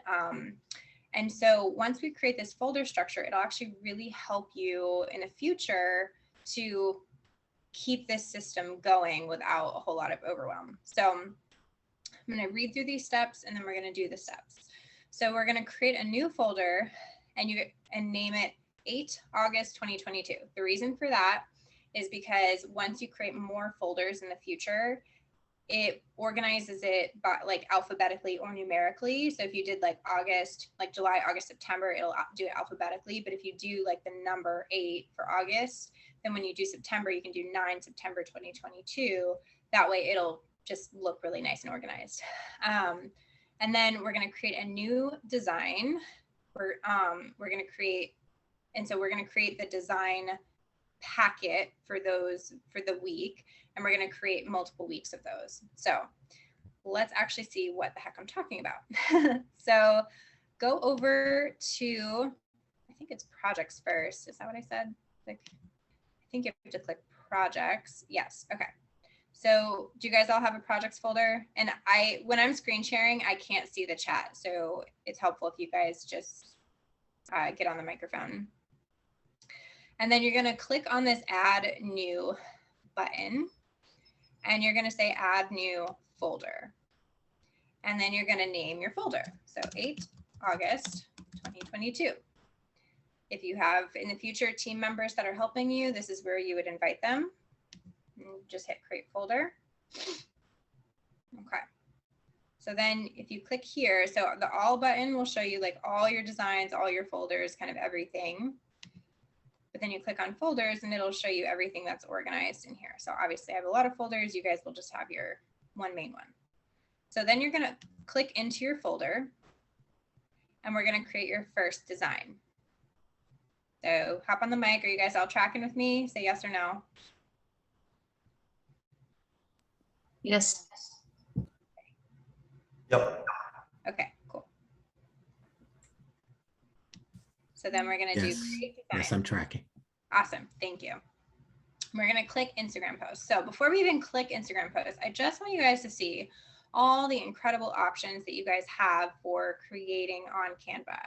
And so once we create this folder structure, it'll actually really help you in the future to keep this system going without a whole lot of overwhelm. So I'm going to read through these steps and then we're going to do the steps. So we're going to create a new folder and name it 8 August 2022. The reason for that is because once you create more folders in the future, it organizes it by like alphabetically or numerically. So if you did like August, like July, August, September, it'll do it alphabetically. But if you do like the number 8 for August, then when you do September, you can do 9 September 2022. That way it'll just look really nice and organized. And then we're going to create a new design. We're going to create, and so we're going to create the design packet for the week, and we're going to create multiple weeks of those. So let's actually see what the heck I'm talking about. So go over to, I think it's projects first. Is that what I said? Like, I think you have to click projects. Yes. Okay. So do you guys all have a projects folder? And when I'm screen sharing, I can't see the chat. So it's helpful if you guys just get on the microphone. And then you're going to click on this add new button and you're going to say add new folder. And then you're going to name your folder. So 8 August 2022. If you have in the future team members that are helping you, this is where you would invite them. And just hit create folder. Okay. So then if you click here, so the all button will show you like all your designs, all your folders, kind of everything. But then you click on folders and it'll show you everything that's organized in here. So obviously I have a lot of folders. You guys will just have your one main one. So then you're going to click into your folder and we're going to create your first design. So hop on the mic. Are you guys all tracking with me? Say yes or no. Yes. Yep. Okay, cool. So then we're going to do Yes. create design. Yes, I'm tracking. Awesome. Thank you. We're going to click Instagram post. So before we even click Instagram post, I just want you guys to see all the incredible options that you guys have for creating on Canva.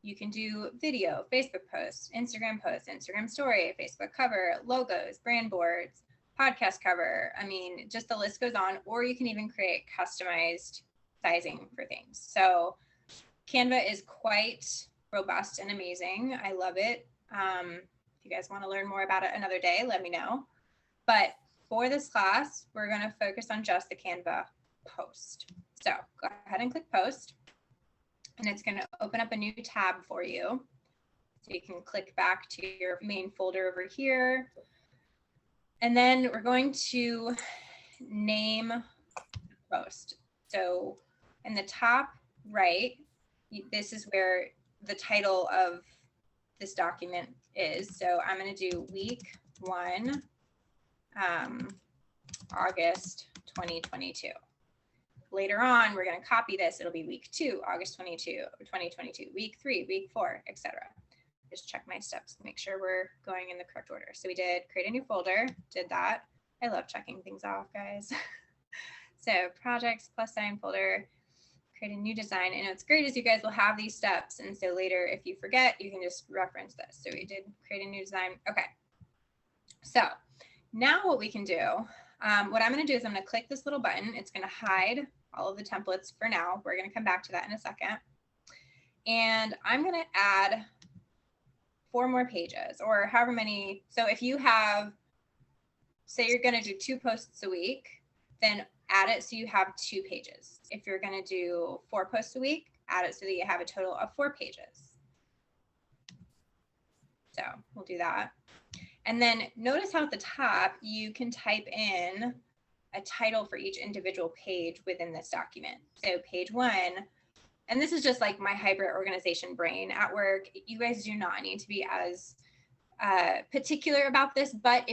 You can do video, Facebook posts, Instagram story, Facebook cover, logos, brand boards, podcast cover. I mean, just the list goes on, or you can even create customized sizing for things. So Canva is quite robust and amazing. I love it. If you guys want to learn more about it another day, let me know. But for this class, we're going to focus on just the Canva post. So go ahead and click post, and it's going to open up a new tab for you. So you can click back to your main folder over here. And then we're going to name the post. So in the top right, this is where the title of this document is. So I'm going to do week 1, August 2022. Later on, we're going to copy this. It'll be week 2, August 2022, week 3, week 4, etc. Just check my steps to make sure we're going in the correct order. So we did create a new folder, did that. I love checking things off, guys. So projects +sign folder. create a new design. And what's great is you guys will have these steps. And so later, if you forget, you can just reference this. So we did create a new design. Okay. So now what we can do, what I'm going to do is I'm going to click this little button. It's going to hide all of the templates for now. We're going to come back to that in a second. And I'm going to add 4 more pages or however many. So if you have, say you're going to do 2 posts a week, then add it so you have 2 pages. If you're going to do 4 posts a week, add it so that you have a total of 4 pages. So we'll do that. And then notice how at the top, you can type in a title for each individual page within this document. So page 1, and this is just like my hybrid organization brain at work. You guys do not need to be as particular about this, but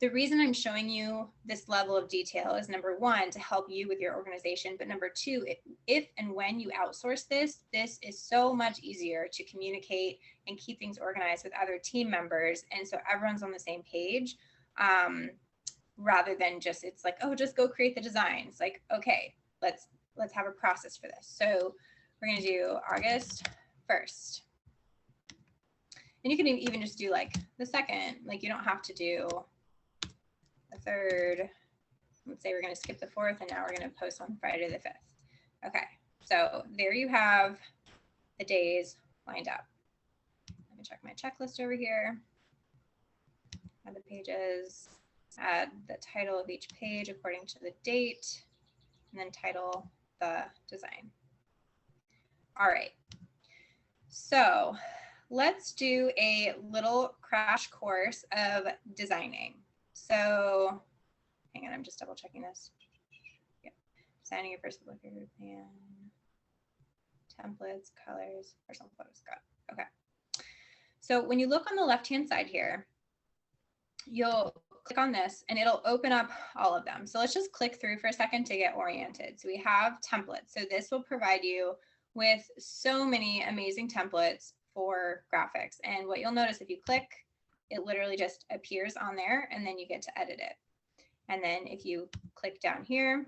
the reason I'm showing you this level of detail is number 1, to help you with your organization. But number 2, if and when you outsource this is so much easier to communicate and keep things organized with other team members. And so everyone's on the same page, rather than just, it's like, oh, just go create the designs. Like, okay, let's have a process for this. So we're going to do August 1st. And you can even just do like the 2nd, like you don't have to do the 3rd. Let's say we're going to skip the 4th and now we're going to post on Friday the 5th. Okay, so there you have the days lined up. Let me check my checklist over here. Add the pages, add the title of each page according to the date, and then title the design. All right, so let's do a little crash course of designing. So hang on, I'm just double checking this. Yeah. Designing your first look group and templates, colors, personal photos. Got it. Okay. So when you look on the left-hand side here, you'll click on this and it'll open up all of them. So let's just click through for a second to get oriented. So we have templates. So this will provide you with so many amazing templates for graphics. And what you'll notice if you click, it literally just appears on there and then you get to edit it. And then if you click down here,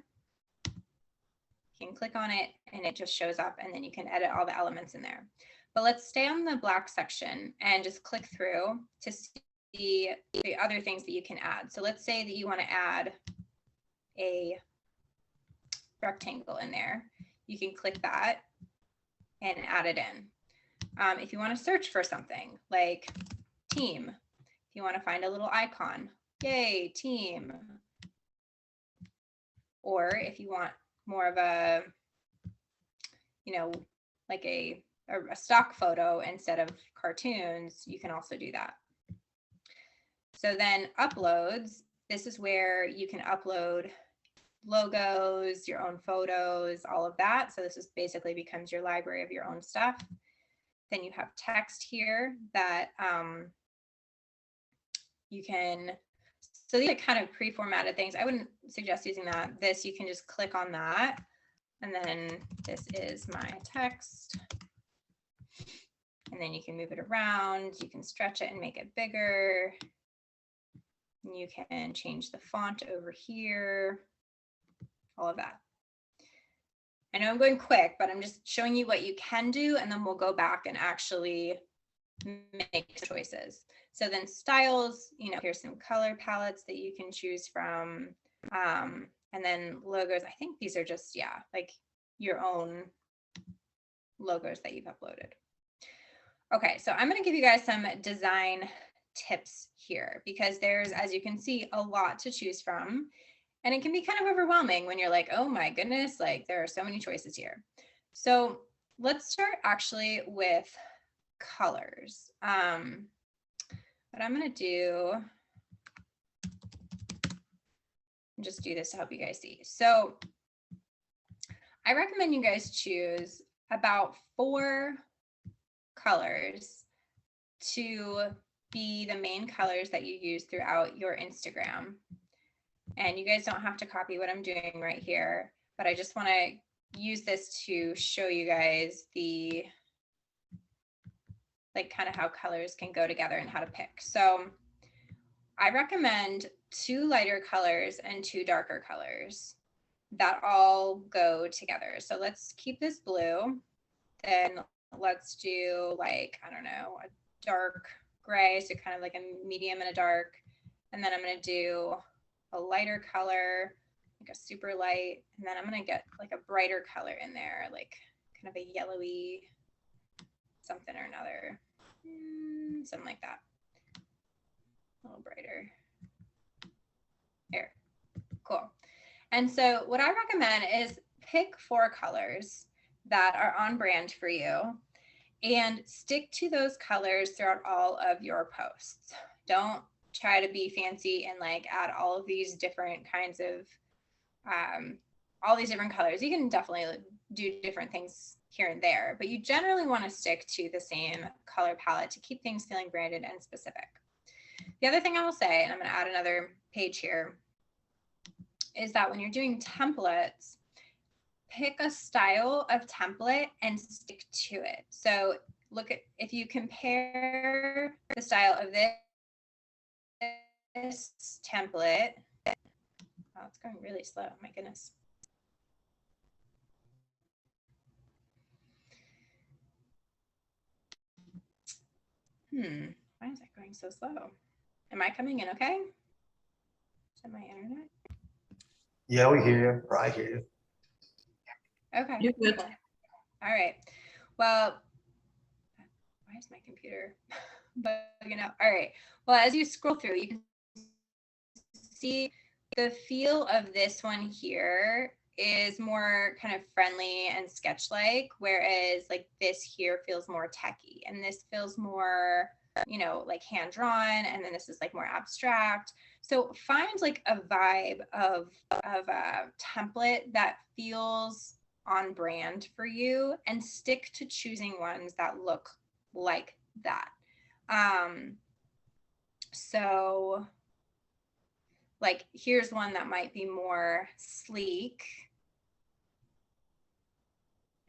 you can click on it and it just shows up and then you can edit all the elements in there. But let's stay on the black section and just click through to see the other things that you can add. So let's say that you want to add a rectangle in there. You can click that and add it in. If you want to search for something like team, if you want to find a little icon, yay, team. Or if you want more of a, like a stock photo instead of cartoons, you can also do that. So then uploads, this is where you can upload logos, your own photos, all of that. So this is basically becomes your library of your own stuff. Then you have text here that you can, so these are kind of pre-formatted things. I wouldn't suggest using that. This, you can just click on that. And then this is my text. And then you can move it around. You can stretch it and make it bigger. You can change the font over here, all of that. I know I'm going quick, but I'm just showing you what you can do, and then we'll go back and actually make choices. So then styles, here's some color palettes that you can choose from. And then logos, I think these are just, yeah, like your own logos that you've uploaded. Okay, so I'm going to give you guys some design tips here because there's, as you can see, a lot to choose from. And it can be kind of overwhelming when you're like, oh my goodness, like there are so many choices here. So let's start actually with colors. What I'm going to do, just do this to help you guys see. So I recommend you guys choose about 4 colors to be the main colors that you use throughout your Instagram. And you guys don't have to copy what I'm doing right here, but I just want to use this to show you guys the, like kind of how colors can go together and how to pick. So I recommend 2 lighter colors and 2 darker colors. that all go together. So let's keep this blue. Then let's do like, I don't know, a dark gray. So kind of like a medium and a dark. And then I'm going to do a lighter color, like a super light. And then I'm going to get like a brighter color in there, like kind of a yellowy something or another. Something like that. A little brighter. There. Cool. And so what I recommend is pick 4 colors that are on brand for you and stick to those colors throughout all of your posts. Don't try to be fancy and like add all of these different kinds of all these different colors. You can definitely do different things here and there, but you generally want to stick to the same color palette to keep things feeling branded and specific. The other thing I will say, and I'm going to add another page here, is that when you're doing templates, pick a style of template and stick to it. So look at, if you compare the style of this template, oh, it's going really slow, my goodness. Why is that going so slow? Am I coming in okay? Is that my internet? Yeah, we hear you, or I hear you. Okay. You're good. Cool. All right. Well, why is my computer bugging out? All right. Well, as you scroll through, you can see the feel of this one here is more kind of friendly and sketch-like, whereas like this here feels more techy, and this feels more, you know, like hand-drawn, and then this is like more abstract. So find like a vibe of a template that feels on brand for you and stick to choosing ones that look like that. So like here's one that might be more sleek.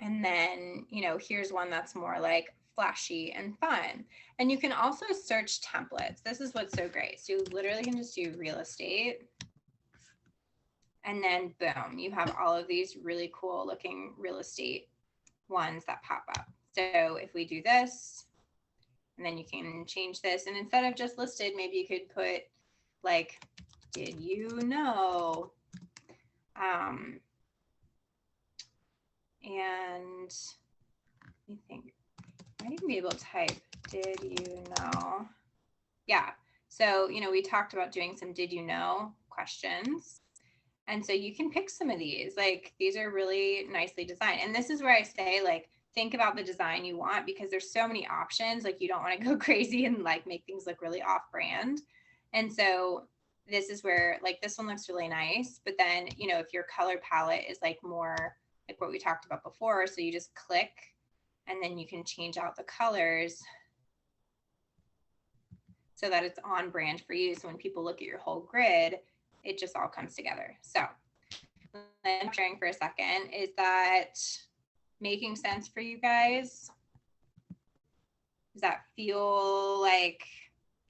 And then, you know, here's one that's more like flashy and fun. And you can also search templates. This is what's so great. So you literally can just do real estate. And then boom, you have all of these really cool looking real estate ones that pop up. So if we do this, and then you can change this, and instead of just listed, maybe you could put like, did you know? And let me think, I might even be able to type, did you know? Yeah. So, you know, we talked about doing some did you know questions. And so you can pick some of these, like these are really nicely designed. And this is where I say, like, think about the design you want, because there's so many options. Like you don't want to go crazy and like make things look really off brand. And so this is where like this one looks really nice, but then, you know, if your color palette is like more like what we talked about before, so you just click and then you can change out the colors so that it's on brand for you. So when people look at your whole grid, it just all comes together. So I'm sharing for a second, is that making sense for you guys? Does that feel like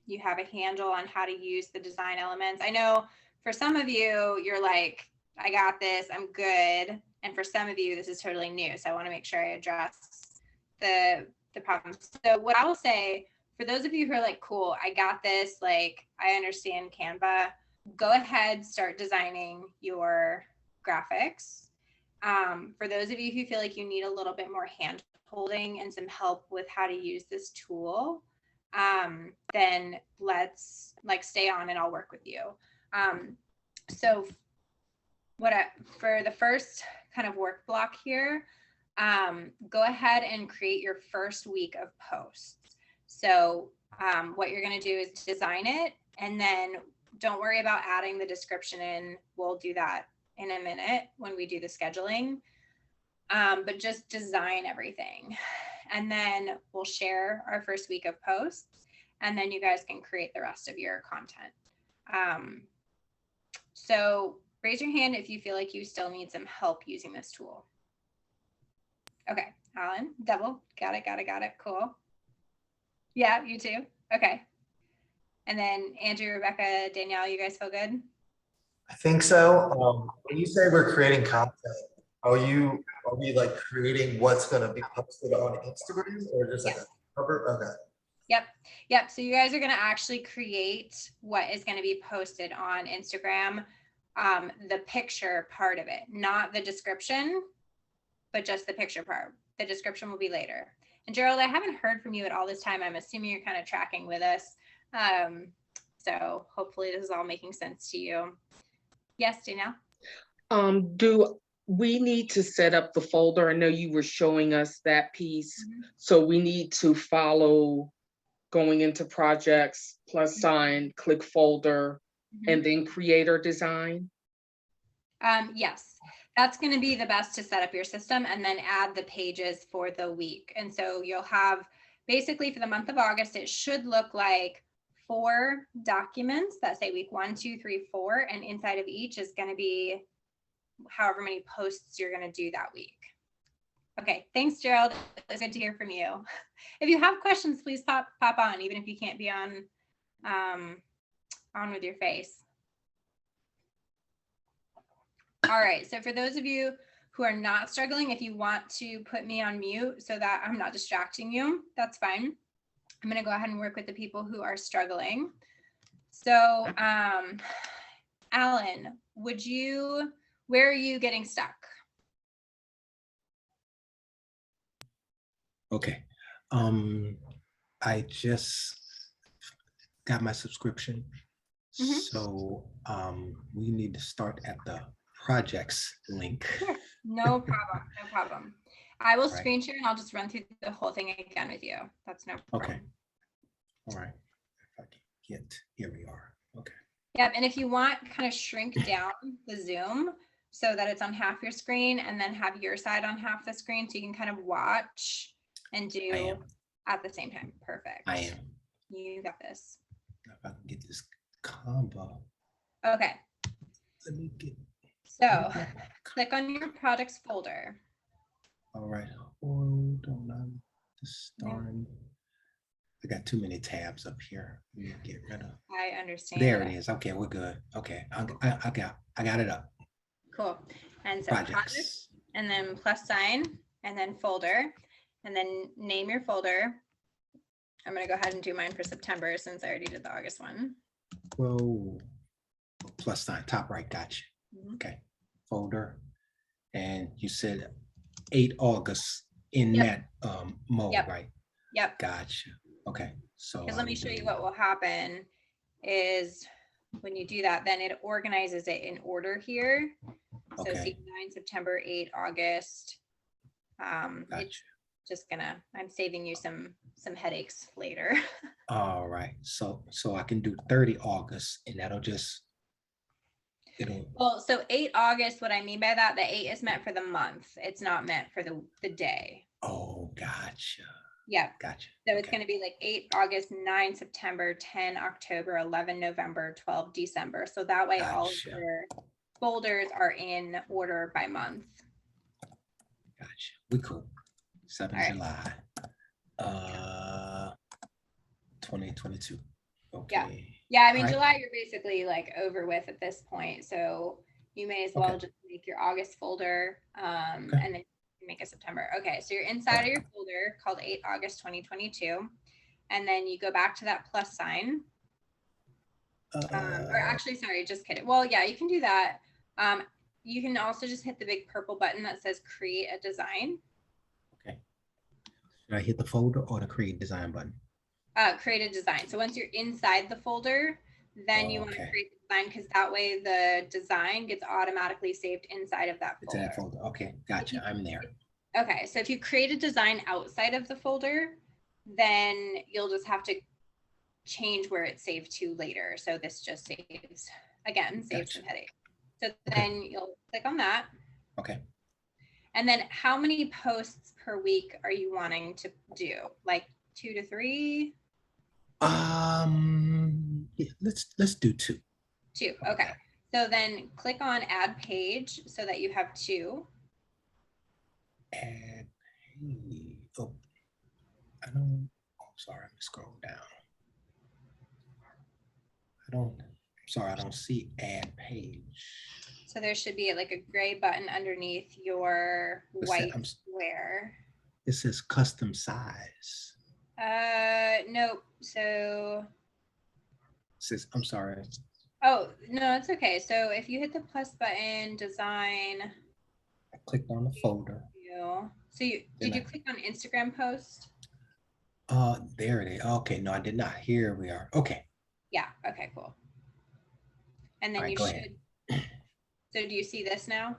you have a handle on how to use the design elements? I know for some of you, you're like, I got this, I'm good. And for some of you, this is totally new. So I want to make sure I address the problems. So what I will say, for those of you who are like, cool, I got this, like, I understand Canva, go ahead, start designing your graphics. For those of you who feel like you need a little bit more hand holding and some help with how to use this tool, then let's like stay on and I'll work with you. So for the first kind of work block here, go ahead and create your first week of posts. So what you're going to do is design it, and then don't worry about adding the description in. We'll do that in a minute when we do the scheduling. But just design everything. And then we'll share our first week of posts, and then you guys can create the rest of your content. So raise your hand if you feel like you still need some help using this tool. Okay, Alan, Devil, got it, cool. Yeah, you too, okay. And then Andrew, Rebecca, Danielle, you guys feel good? I think so. When you say we're creating content, are we like creating what's gonna be posted on Instagram or just like a cover? Okay. Yep. So you guys are going to actually create what is going to be posted on Instagram, the picture part of it, not the description, but just the picture part. The description will be later. And Gerald, I haven't heard from you at all this time. I'm assuming you're kind of tracking with us. So hopefully this is all making sense to you. Yes, Danielle? Do we need to set up the folder? I know you were showing us that piece. So we need to follow going into projects, plus sign, click folder, and then creator design? Yes, that's going to be the best to set up your system and then add the pages for the week. And so you'll have basically for the month of August, it should look like 4 documents that say week 1, 2, 3, 4, and inside of each is going to be however many posts you're going to do that week. Okay, thanks, Gerald. It's good to hear from you. If you have questions, please pop on, even if you can't be on with your face. All right, so for those of you who are not struggling, if you want to put me on mute so that I'm not distracting you, that's fine. I'm gonna go ahead and work with the people who are struggling. So, Alan, where are you getting stuck? Okay. I just got my subscription. So we need to start at the projects link. Sure. No problem. I will screen share and I'll just run through the whole thing again with you. That's no problem. Okay. All right. If I can get, here we are. Okay. Yep, and if you want, kind of shrink down the Zoom so that it's on half your screen and then have your side on half the screen so you can kind of watch and do at the same time. Perfect. I am. You got this. If I can get this combo. Okay. Let me get. So click on your projects folder. All right. Hold on. I'm just starting. I got too many tabs up here. Let me get rid of. I understand. There it is. Okay, we're good. Okay, I got it up. Cool. And so projects, and then plus sign, and then folder, and then name your folder. I'm going to go ahead and do mine for September since I already did the August one. Whoa. Plus sign, top right, gotcha. Okay, folder. And you said 8 August in that mode, right? Yep. Gotcha. Okay. So because let me show you what will happen is when you do that, then it organizes it in order here. So see 9 September, 8 August. Gotcha. It's just I'm saving you some headaches later. All right. So I can do 30 August and that'll just well, so 8 August, what I mean by that, the 8 is meant for the month. It's not meant for the day. Oh, gotcha. Yeah. Gotcha. So it's going to be like 8 August, 9 September, 10 October, 11 November, 12 December. So that way all of your folders are in order by month. Gotcha. We cool. 7 July. 2022. Okay. Yeah, I mean, July, you're basically like over with at this point. So you may as well just make your August folder and then make a September. Okay, so you're inside of your folder called 8 August 2022. And then you go back to that plus sign. Or actually, sorry, just kidding. Well, yeah, you can do that. You can also just hit the big purple button that says create a design. Okay. Should I hit the folder or the create design button? Create a design. So once you're inside the folder, then you want to create the design because that way the design gets automatically saved inside of that folder. That folder. Okay, gotcha. I'm there. Okay, so if you create a design outside of the folder, then you'll just have to change where it's saved to later. So this just saves, again, saves some headache. So then you'll click on that. Okay. And then how many posts per week are you wanting to do? Like 2 to 3? Yeah, let's do 2. 2, okay. So then click on add page so that you have 2. Add page. Oh, I don't. Oh, sorry. Let me scroll down. I sorry, I don't see add page. So there should be like a gray button underneath your What's white that? square. It says custom size. Nope. So, It says, I'm sorry. oh, no, it's okay. So if you hit the plus button, design, I clicked on the folder. so you, did Then you click on Instagram post? There it is. Okay, no, I did not. Here we are. Okay. Yeah. Okay, cool. And then All right, you go should, ahead. so do you see this now?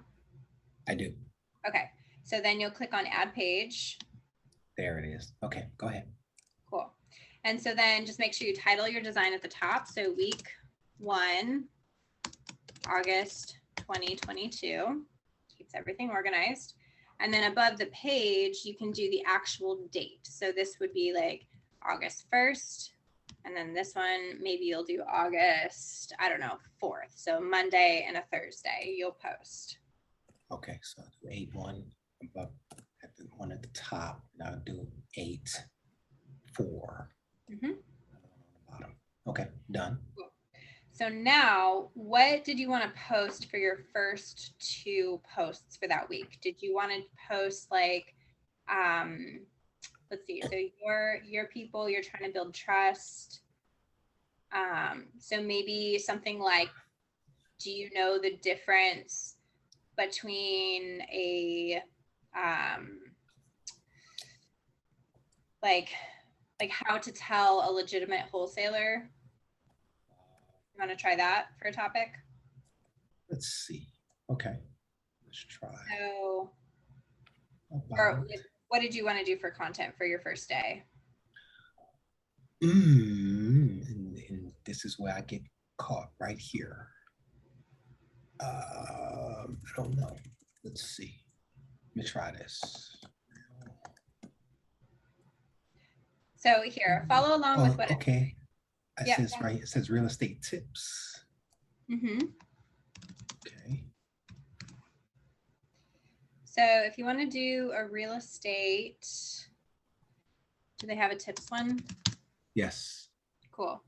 I do. Okay. So then you'll click on add page. There it is. Okay, go ahead. Cool. And so then just make sure you title your design at the top. So week 1, August 2022. Keeps everything organized. And then above the page, you can do the actual date. So this would be like August 1st. And then this one, maybe you'll do August, I don't know, 4th. So Monday and a Thursday you'll post. Okay, so 8-1 above at the one at the top. Now do 8-4. Mhm. Bottom. Okay, done. So now, what did you want to post for your first 2 posts for that week? Did you want to post like, let's see, so your people, you're trying to build trust. So maybe something like, do you know the difference between a, like how to tell a legitimate wholesaler? You want to try that for a topic? Let's see. Okay, let's try. So, or About- what did you want to do for content for your first day? And this is where I get caught right here. I don't know. Let's see. Let me try this. So here, follow along with what. Okay. It Yeah. says right. It says real estate tips. Mm-hmm. Okay. So if you want to do a real estate, do they have a tips one? Yes. Cool.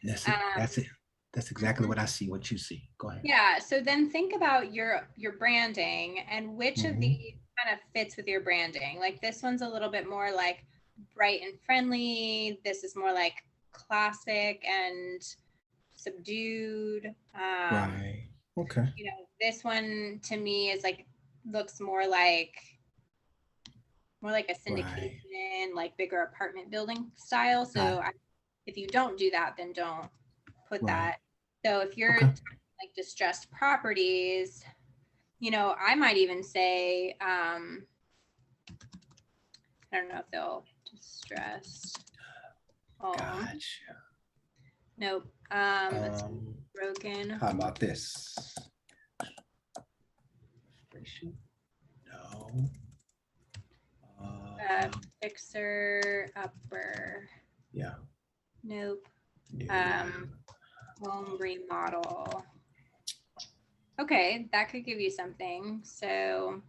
That's it. That's it. That's exactly what I see. What you see. Go ahead. Yeah. So then think about your branding and which of Mhm. these kind of fits with your branding. Like this one's a little bit more like bright and friendly. This is more like classic and subdued. Right. Okay. You know, this one to me is like looks more like a syndication, like bigger apartment building style. So if you don't do that, then don't put Right. that. So if you're Okay. like distressed properties, you know, I might even say, I don't know if they'll distressed. Gotcha. Nope. Let's see, broken. How about this? No. Fixer upper. Yeah. Nope. Yeah. Home remodel. Okay, that could give you something. So,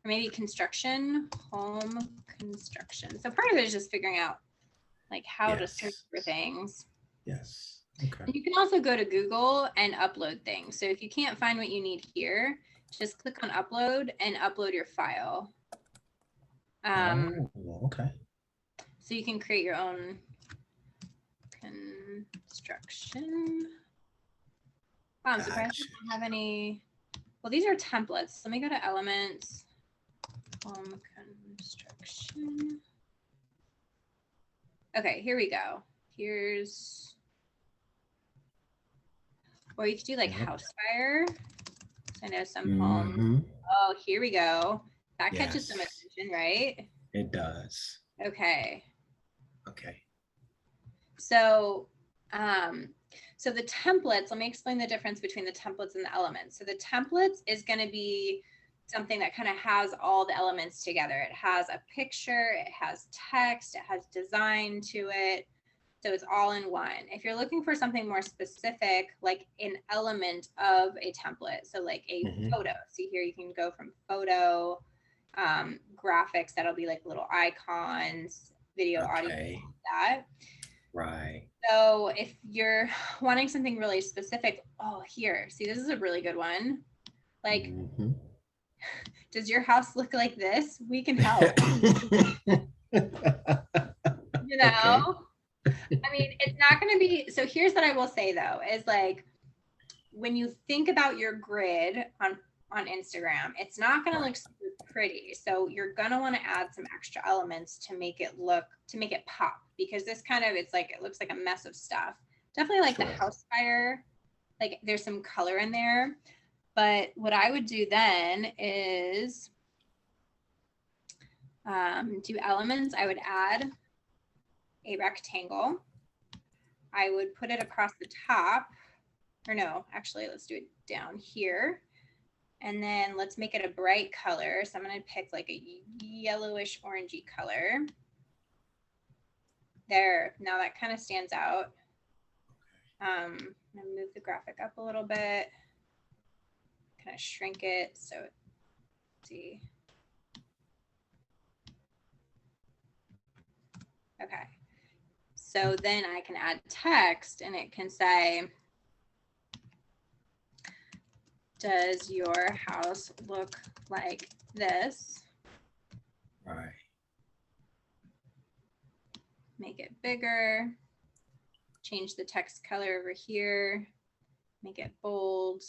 or maybe construction, home construction. So part of it is just figuring out like how to search for things. Yes. Okay. And you can also go to Google and upload things. So if you can't find what you need here, just click on upload and upload your file. Okay. So you can create your own construction. Wow, I'm surprised I don't have any. Well, these are templates. Let me go to Elements, home construction. Okay, here we go. Here's, or you could do like house fire. I know some homes. Oh, here we go. That catches some attention, right? It does. Okay. Okay. So, so the templates, let me explain the difference between the templates and the elements. So the templates is going to be something that kind of has all the elements together. It has a picture, it has text, it has design to it. So it's all in one. If you're looking for something more specific, like an element of a template, so like a photo. See here, you can go from photo, graphics, that'll be like little icons, video, audio, that. Right. So if you're wanting something really specific, oh, here, see, this is a really good one. Like, Mhm. does your house look like this? We can help. You know, Okay. I mean, it's not going to be, so here's what I will say though, is like, when you think about your grid on Instagram, it's not going to look super pretty. So you're going to want to add some extra elements to make it pop, because this kind of, it's like, it looks like a mess of stuff. Definitely like the Sure. house fire, like there's some color in there. But what I would do then is do elements. I would add a rectangle. I would put it across the top, or no, actually, let's do it down here. And then let's make it a bright color. So I'm going to pick like a yellowish orangey color. There, now that kind of stands out. I'm going to move the graphic up a little bit, kind of shrink it. So let's see. Okay. So then I can add text and it can say, does your house look like this? Right. Make it bigger, change the text color over here, make it bold,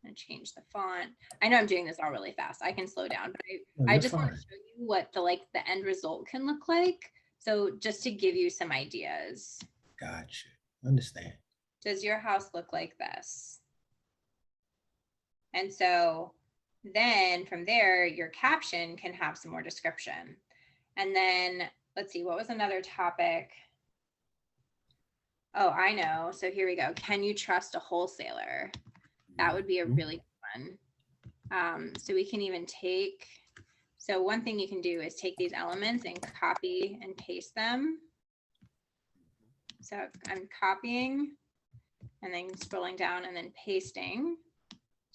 and change the font. I know I'm doing this all really fast. I can slow down, but I you're just want to fine. show you what the end result can look like. So just to give you some ideas. Gotcha. Understand. Does your house look like this? And so then from there, your caption can have some more description. And then let's see, what was another topic? Oh, I know. So here we go. Can you trust a wholesaler? That would be a really good one. So we can even take, so one thing you can do is take these elements and copy and paste them. So I'm copying and then scrolling down and then pasting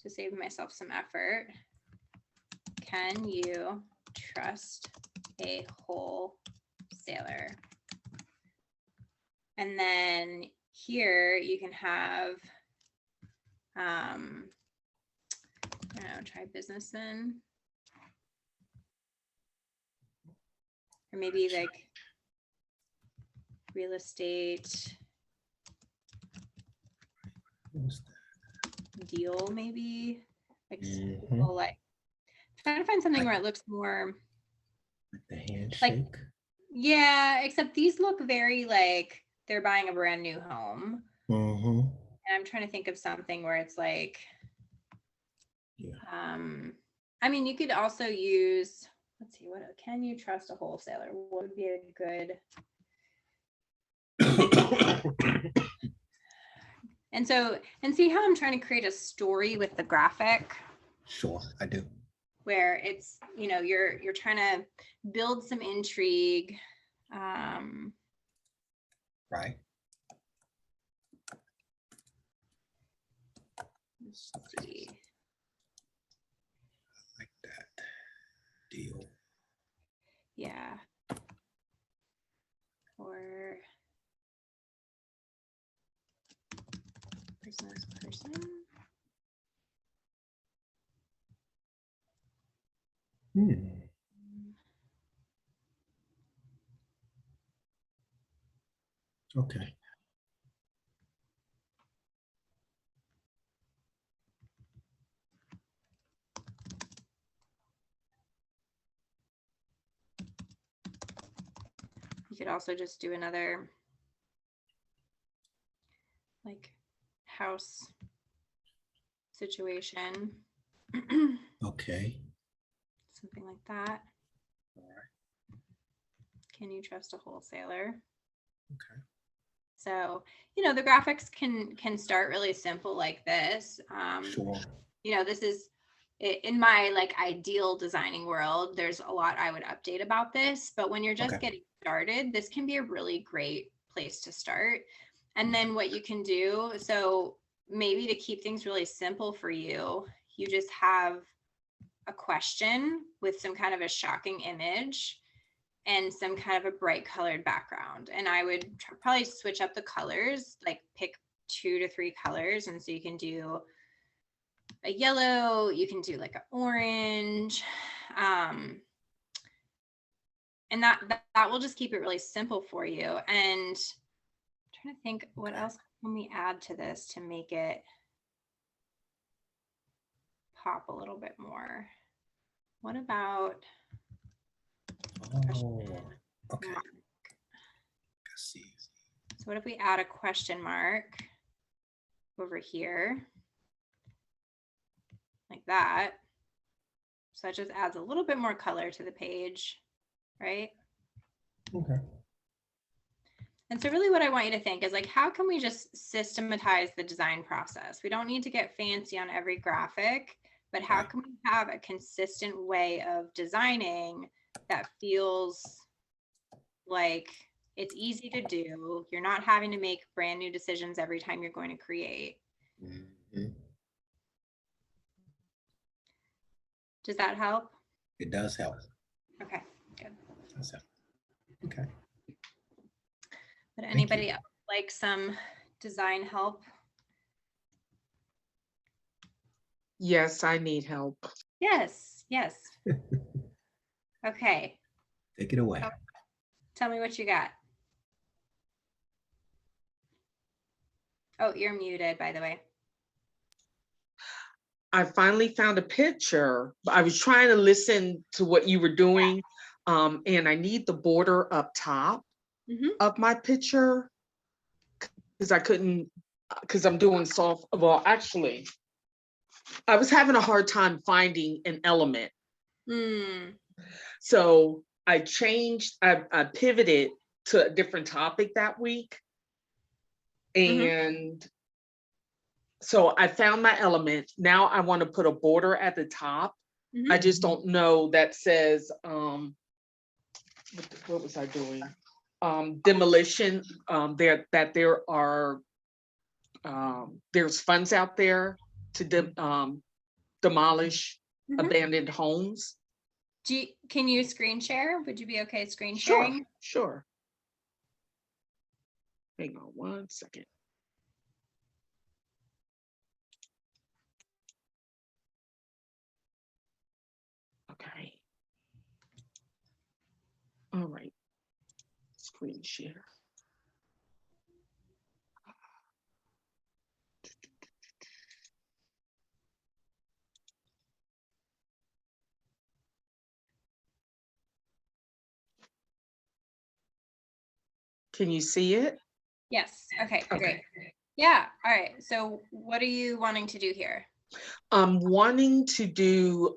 to save myself some effort. Can you trust a wholesaler? And then here you can have, I don't know, try business then. Or maybe like real estate deal, maybe. Like, Mhm. like trying to find something where it looks more Like the handshake. yeah, except these look very like they're buying a brand new home. Mm-hmm. And I'm trying to think of something where it's like, Yeah. I mean, you could also use, let's see, what can you trust a wholesaler? What would be a good, and so, and see how I'm trying to create a story with the graphic Sure, I do. where it's, you know, you're trying to build some intrigue. Right. Let's see. Like that. Deal. Yeah. Or business person. Okay. You could also just do another like house situation. Okay. Something like that. All right. Can you trust a wholesaler? Okay. So, you know, the graphics can start really simple like this. Sure. You know, this is in my like ideal designing world, there's a lot I would update about this, but when you're just getting started, this can be a really great place to start. And then what you can do, so maybe to keep things really simple for you, you just have a question with some kind of a shocking image. and some kind of a bright colored background. And I would probably switch up the colors, like pick 2 to 3 colors. And so you can do a yellow, you can do like an orange. And that will just keep it really simple for you. And I'm trying to think, what else can we add to this to make it pop a little bit more? What about Oh, okay. mark? I see. So what if we add a question mark over here like that? So that just adds a little bit more color to the page, right? Okay. And so really what I want you to think is like, how can we just systematize the design process? We don't need to get fancy on every graphic, but how Right. can we have a consistent way of designing that feels like it's easy to do? You're not having to make brand new decisions every time you're going to create. Mhm. Does that help? It does help. Okay, good. Does help. Okay. Would you. anybody else like some design help? Yes, I need help. Yes, yes. Okay, Take it away. tell me what you got. Oh, you're muted, by the way. I finally found a picture. I was trying to listen to what you were doing, and I need the border up top Mhm. of my picture because I couldn't, because I'm doing soft. Well, actually, I was having a hard time finding an element. Hmm. So I pivoted to a different topic that week. And so I found my element. Now I want to put a border at the top. Mhm. I just don't know that says, what was I doing? Demolition, there are, there's funds out there to demolish Mhm. abandoned homes. Can you screen share? Would you be okay screen Sure, sharing? sure. Hang on 1 second. Okay. All right. Screen share. Can you see it? Yes. Okay, Okay. great. Yeah. All right. So what are you wanting to do here? I'm wanting to do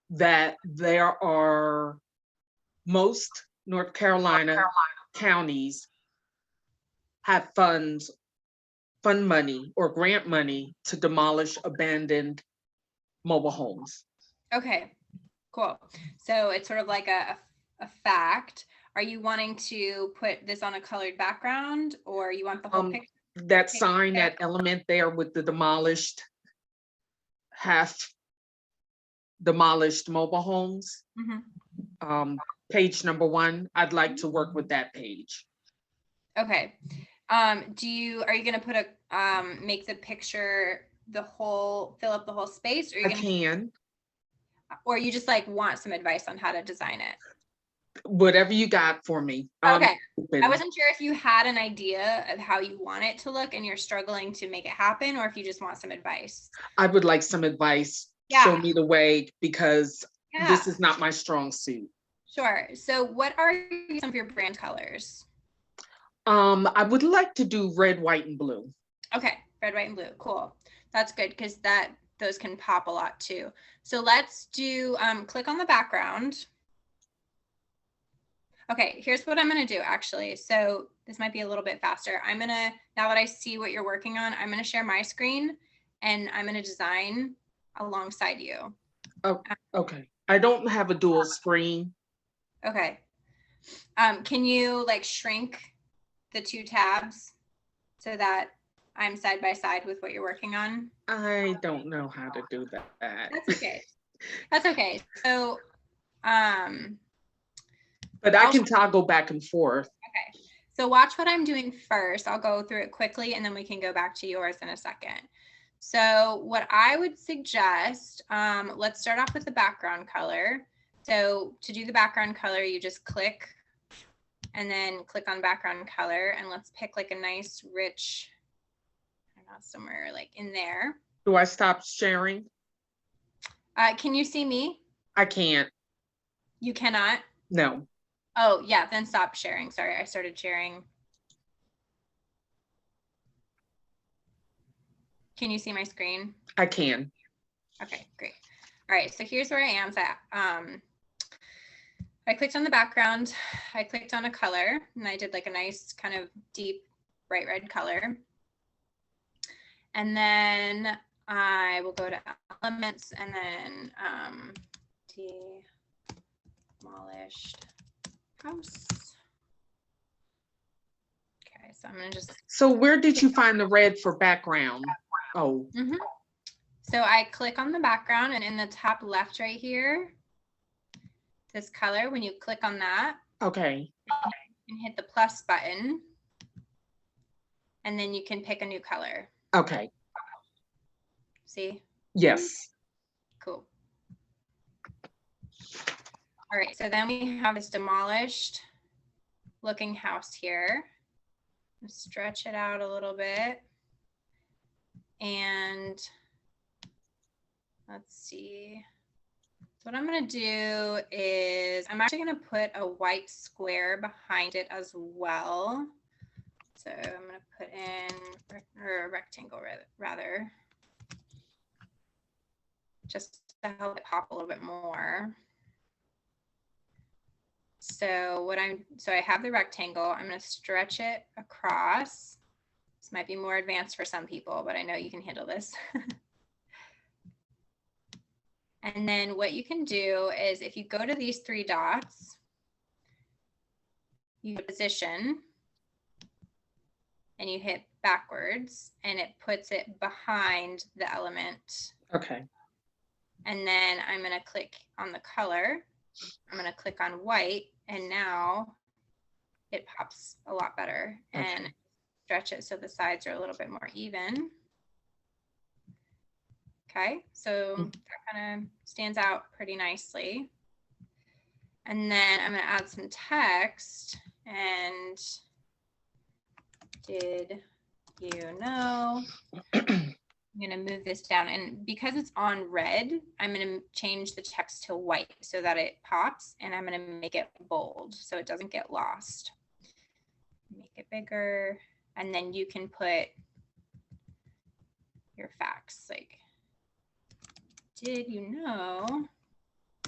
that there are most North Carolina counties have fund money or grant money to demolish abandoned mobile homes. Okay, cool. So it's sort of like a fact. Are you wanting to put this on a colored background, or you want the whole picture? That sign, that element there with the half demolished mobile homes. Mhm. Page number 1, I'd like to work with that page. Okay. Are you gonna put make the picture fill up the whole space, or I can. or you just like want some advice on how to design it? Whatever you got for me. Okay. Open. I wasn't sure if you had an idea of how you want it to look and you're struggling to make it happen, or if you just want some advice. I would like some advice. Yeah. Show me the way, because Yeah. this is not my strong suit. Sure. So what are some of your brand colors? I would like to do red, white, and blue. Okay, red, white, and blue. Cool. That's good because those can pop a lot too. So let's do click on the background. Okay, here's what I'm going to do actually. So this might be a little bit faster. Now that I see what you're working on, I'm going to share my screen and I'm going to design alongside you. Oh, okay. I don't have a dual screen. Okay. Can you like shrink the 2 tabs so that I'm side by side with what you're working on? I don't know how to do that. That's okay. That's okay. So But I I'll- can toggle back and forth. Okay, so watch what I'm doing first. I'll go through it quickly and then we can go back to yours in a second. So what I would suggest, let's start off with the background color. So to do the background color, you just click and then click on background color, and let's pick like a nice rich, I don't know, somewhere like in there. Do I stop sharing? Can you see me? I can't. You cannot? No. Oh yeah, then stop sharing. Sorry, I started sharing. Can you see my screen? I can. Okay, great. All right, so here's where I am. So, I clicked on the background, I clicked on a color, and I did like a nice kind of deep bright red color. And then I will go to elements and then demolished house. Okay, so I'm gonna just. So where did you find the red for background? Oh, So I click on the background, and in the top left right here, this color, when you click on that, okay. you can hit the plus button, and then you can pick a new color. Okay. See? Yes. Cool. All right, so then we have this demolished looking house here. Stretch it out a little bit. And let's see. So what I'm going to do is I'm actually going to put a white square behind it as well. So I'm going to put in or a rectangle rather, just to help it pop a little bit more. So I have the rectangle. I'm going to stretch it across. This might be more advanced for some people, but I know you can handle this. And then what you can do is if you go to these three dots, you position and you hit backwards and it puts it behind the element. Okay. And then I'm going to click on the color. I'm going to click on white, and now it pops a lot better. Okay. And stretch it so the sides are a little bit more even. Okay, so that kind of stands out pretty nicely. And then I'm going to add some text. And did you know? I'm going to move this down, and because it's on red, I'm going to change the text to white so that it pops, and I'm going to make it bold so it doesn't get lost. Make it bigger, and then you can put your facts like, did you know, ...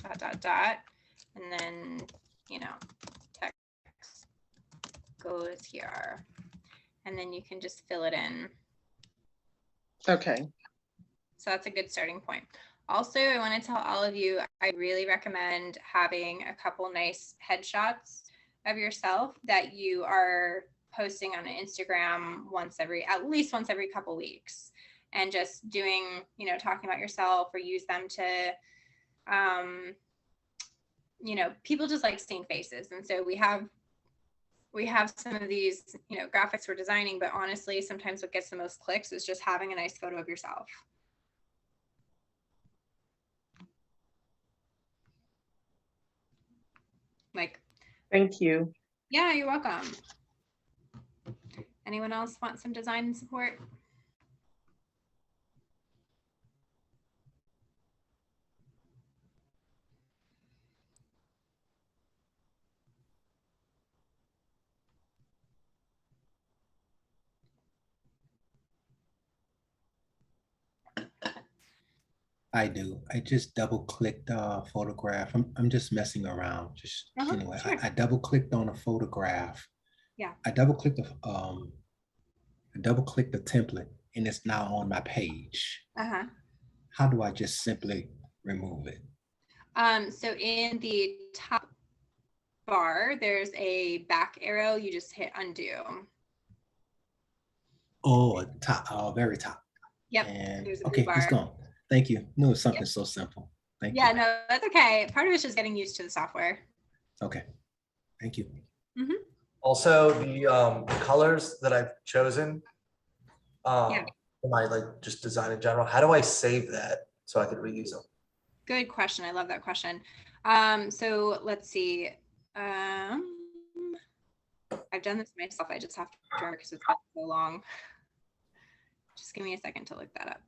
and then, you know, text goes here, and then you can just fill it in. Okay. So that's a good starting point. Also, I want to tell all of you, I really recommend having a couple nice headshots of yourself that you are posting on Instagram at least once every couple weeks, and just doing, you know, talking about yourself, or use them to, you know, people just like seeing faces. And so we have some of these, you know, graphics we're designing, but honestly, sometimes what gets the most clicks is just having a nice photo of yourself. Like, Thank you. yeah, you're welcome. Anyone else want some design support? I do. I just double clicked photograph. I'm just messing around. Just anyway, sure. I double clicked on a photograph. Yeah. I double clicked the template, and it's now on my page. Uh-huh. How do I just simply remove it? So in the top bar, there's a back arrow. You just hit undo. Oh, top, very top. Yep. And there's a okay, blue it's bar. gone. Thank you. No, it's something so simple. Thank Yeah, you. no, that's okay. Part of it's just getting used to the software. Okay. Thank you. Also, the colors that I've chosen, Yeah. am I like just design in general? How do I save that so I could reuse them? Good question. I love that question. So let's see. I've done this myself. I just have to remember because it's been so long. Just give me a second to look that up.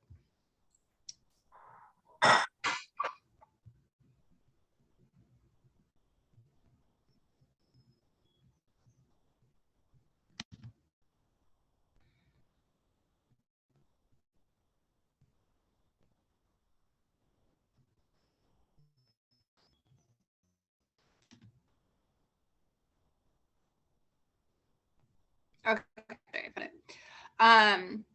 Okay, sorry, I put it.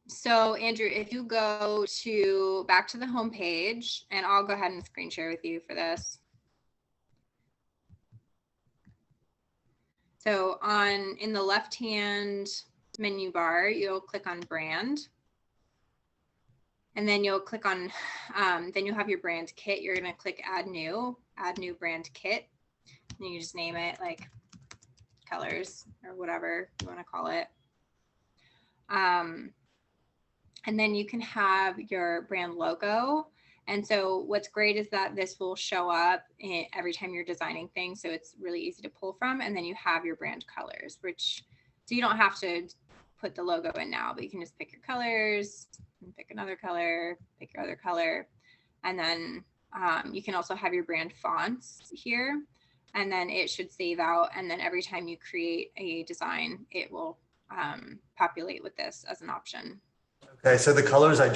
So Andrew, if you go to back to the home page, and I'll go ahead and screen share with you for this. So in the left-hand menu bar, you'll click on brand. And then you'll click on, then you'll have your brand kit. You're gonna click add new brand kit. And you just name it like colors or whatever you wanna call it. And then you can have your brand logo. And so what's great is that this will show up every time you're designing things. So it's really easy to pull from. And then you have your brand colors, so you don't have to put the logo in now, but you can just pick your colors and pick another color, pick your other color. And then you can also have your brand fonts here. And then it should save out. And then every time you create a design, it will populate with this as an option. Okay, so the colors I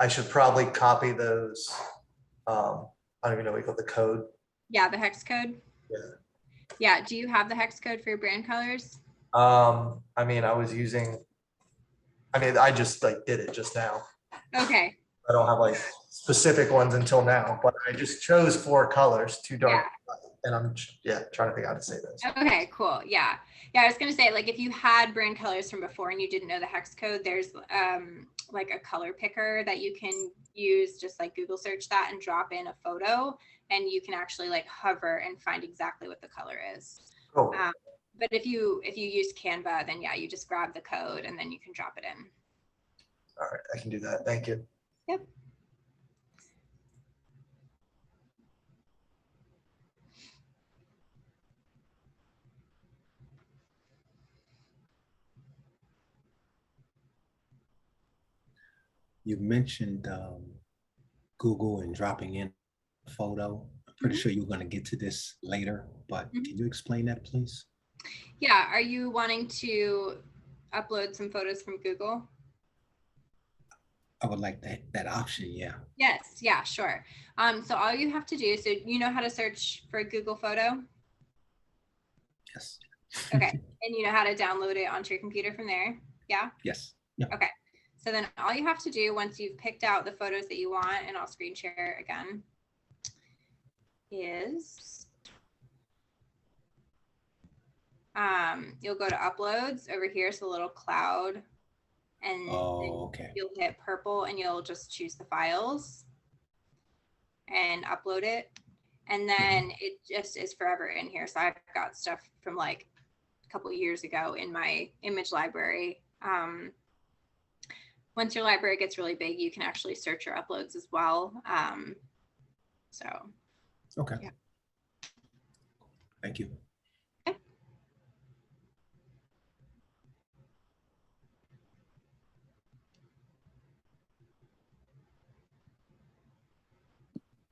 should probably copy those. I don't even know what you call the code. Yeah, the hex code. Yeah. Yeah. Do you have the hex code for your brand colors? I mean, I just like did it just now. Okay. I don't have like specific ones until now, but I just chose 4 colors, 2 dark, and I'm trying to figure out how to say those. Okay, cool. Yeah. Yeah, I was gonna say, like, if you had brand colors from before and you didn't know the hex code, there's like a color picker that you can use, just like Google search that and drop in a photo, and you can actually like hover and find exactly what the color is. Cool. But if you use Canva, then yeah, you just grab the code and then you can drop it in. All right, I can do that. Thank you. Yep. You mentioned Google and dropping in a photo. I'm pretty sure you're going to get to this later, but can you explain that, please? Yeah. Are you wanting to upload some photos from Google? I would like that option, yeah. Yes. Yeah, sure. So all you have to do, so you know how to search for a Google photo? Yes. Okay. And you know how to download it onto your computer from there? Yeah? Yes. Yeah. Okay. So then all you have to do once you've picked out the photos that you want, and I'll screen share again, is you'll go to uploads over here. It's a little cloud, and okay. You'll hit purple and you'll just choose the files and upload it. And then it just is forever in here. So I've got stuff from like a couple of years ago in my image library. Once your library gets really big, you can actually search your uploads as well. Okay. Yeah. Thank you. Okay.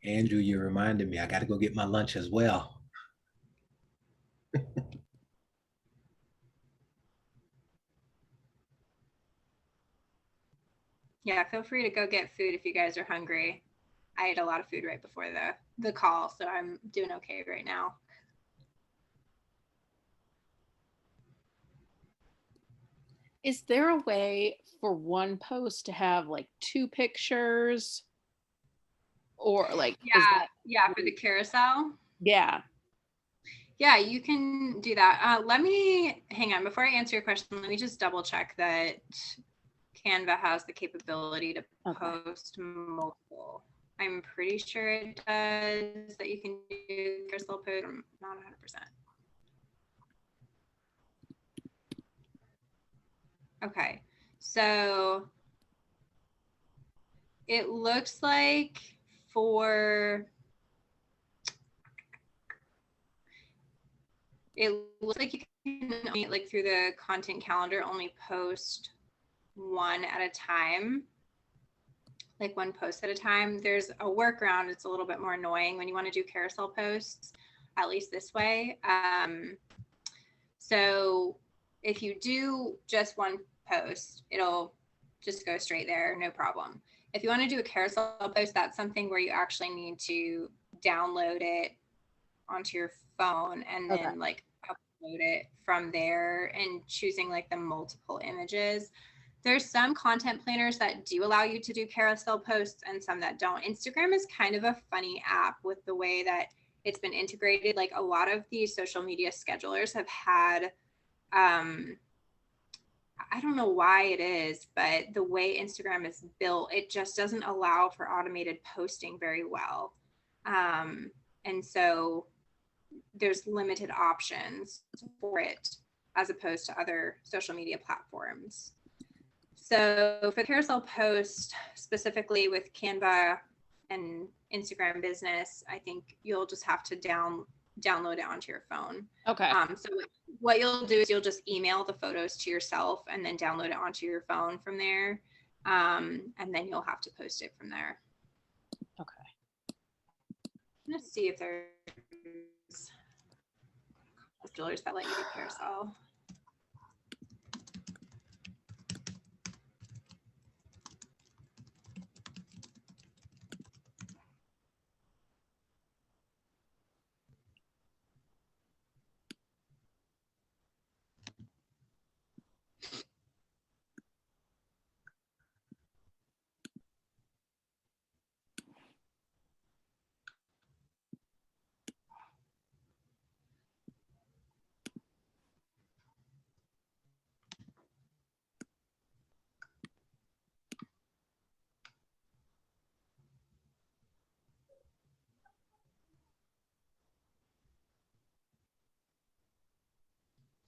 Andrew, you reminded me, I got to go get my lunch as well. Yeah, feel free to go get food if you guys are hungry. I ate a lot of food right before the call, so I'm doing okay right now. Is there a way for one post to have like 2 pictures? Or like, Yeah, for the carousel. Yeah. Yeah, you can do that. Let me hang on before I answer your question. Let me just double check that Canva has the capability to post multiple. I'm pretty sure it does, that you can do carousel post. I'm not 100%. Okay, so it looks like it looks like you can only, like through the content calendar, only post one at a time, like one post at a time. There's a workaround. It's a little bit more annoying when you want to do carousel posts, at least this way. So if you do just one post, it'll just go straight there, no problem. If you want to do a carousel post, that's something where you actually need to download it onto your phone and then like upload it from there, and choosing like the multiple images. There's some content planners that do allow you to do carousel posts and some that don't. Instagram is kind of a funny app with the way that it's been integrated. Like a lot of these social media schedulers have had, I don't know why it is, but the way Instagram is built, it just doesn't allow for automated posting very well. And so there's limited options for it as opposed to other social media platforms. So for carousel post, specifically with Canva and Instagram Business, I think you'll just have to download it onto your phone. Okay. So what you'll do is you'll just email the photos to yourself and then download it onto your phone from there. And then you'll have to post it from there. Okay. Let's see if there's schedulers that let you do carousel.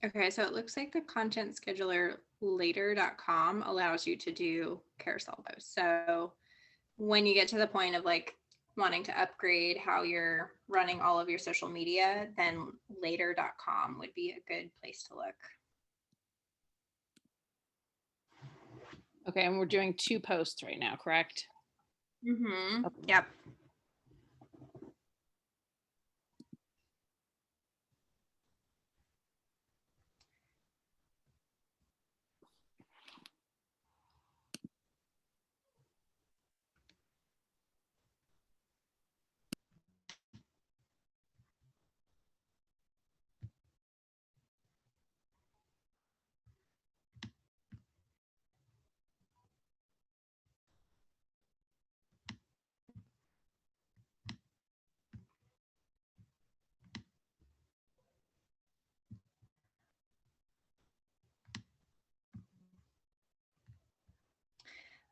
Okay, so it looks like the content scheduler later.com allows you to do carousel posts. So when you get to the point of like wanting to upgrade how you're running all of your social media, then later.com would be a good place to look. Okay, and we're doing 2 posts right now, correct? Mm-hmm. Okay. Yep.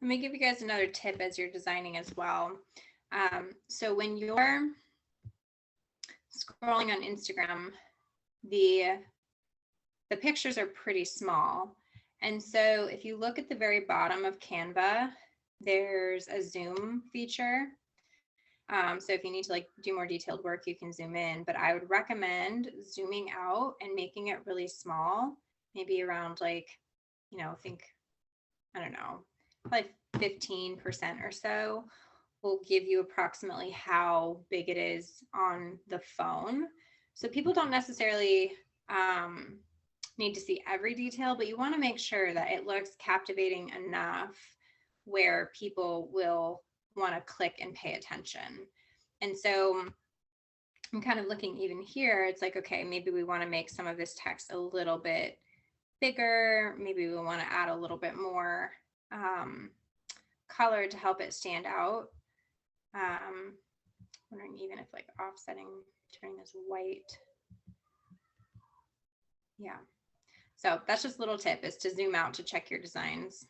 Let me give you guys another tip as you're designing as well. So when you're scrolling on Instagram, the pictures are pretty small. And so if you look at the very bottom of Canva, there's a zoom feature. So if you need to like do more detailed work, you can zoom in, but I would recommend zooming out and making it really small, maybe around like, you know, I don't know, probably 15% or so will give you approximately how big it is on the phone. So people don't necessarily need to see every detail, but you want to make sure that it looks captivating enough where people will want to click and pay attention. And so I'm kind of looking even here, it's like, okay, maybe we want to make some of this text a little bit bigger. Maybe we want to add a little bit more color to help it stand out. Wondering even if like offsetting, turning this white. Yeah. So that's just a little tip, is to zoom out to check your designs.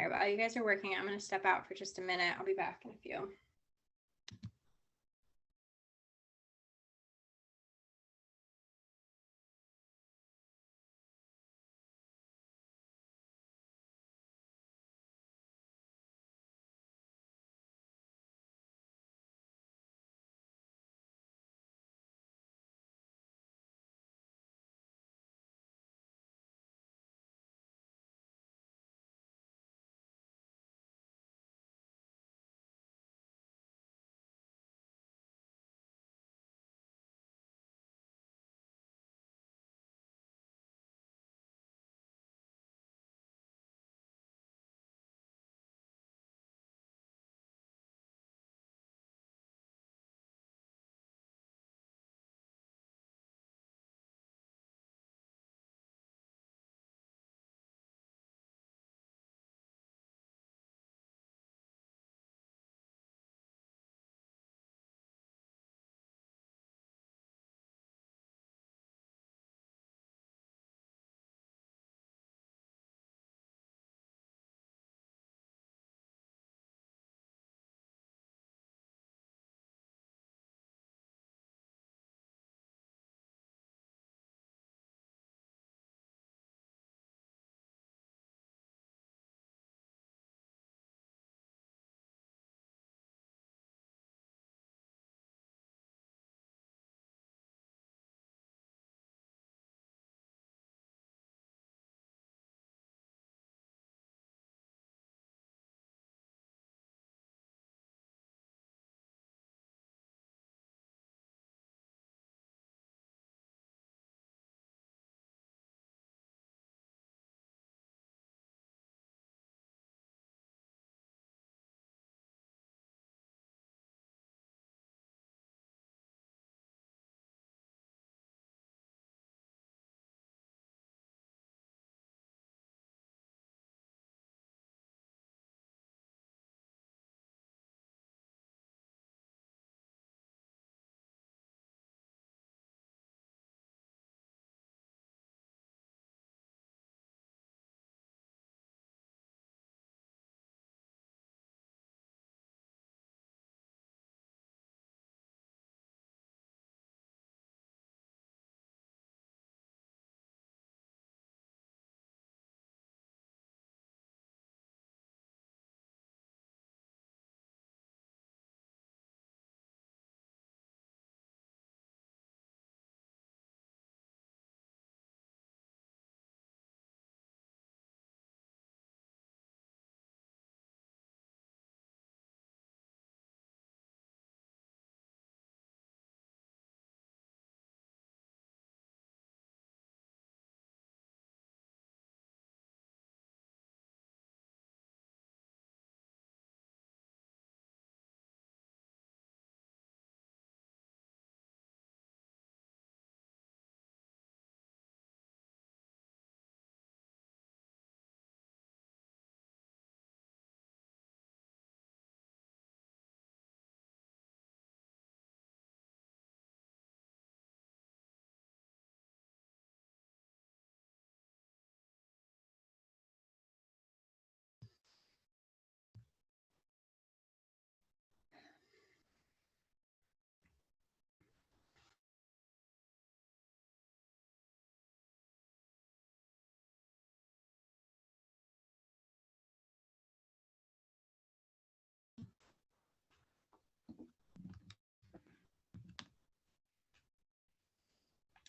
right, while you guys are working, I'm going to step out for just a minute. I'll be back in a few.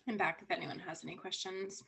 I'm back if anyone has any questions.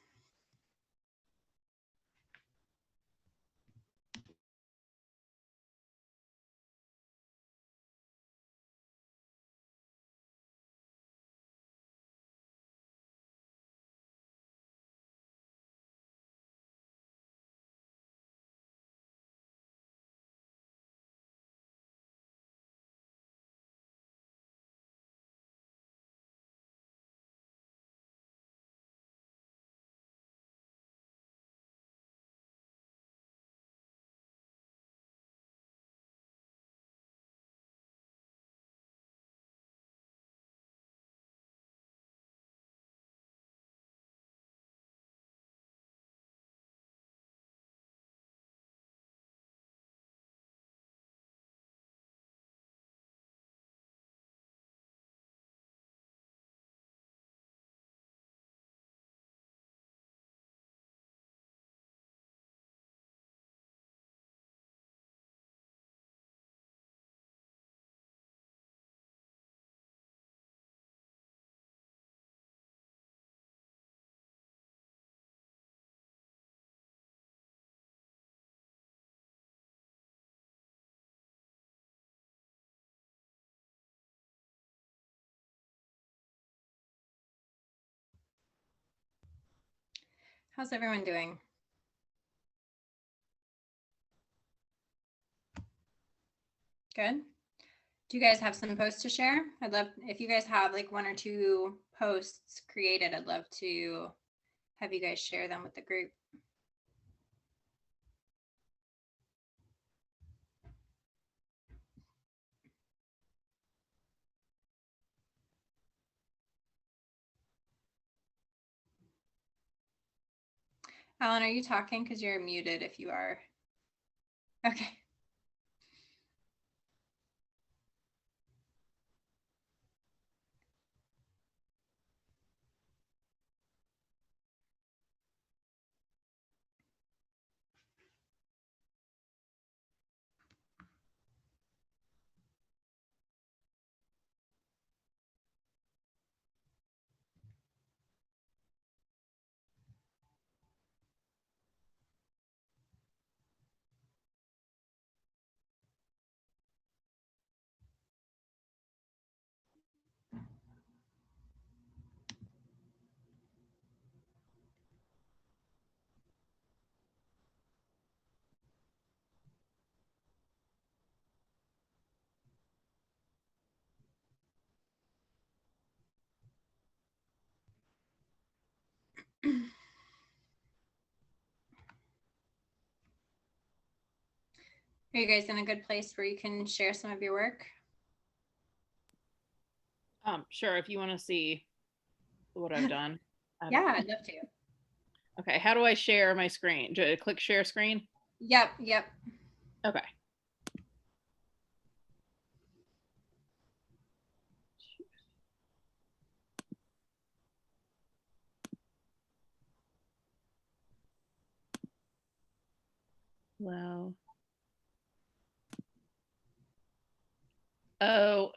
How's everyone doing? Good. Do you guys have some posts to share? I'd love, if you guys have like 1 or 2 posts created, I'd love to have you guys share them with the group. Alan, are you talking? Because you're muted if you are. Okay. Are you guys in a good place where you can share some of your work? Sure, if you want to see what I've done. Yeah, I'd love to. Okay, how do I share my screen? Do I click share screen? Yep. Okay. Wow. Oh,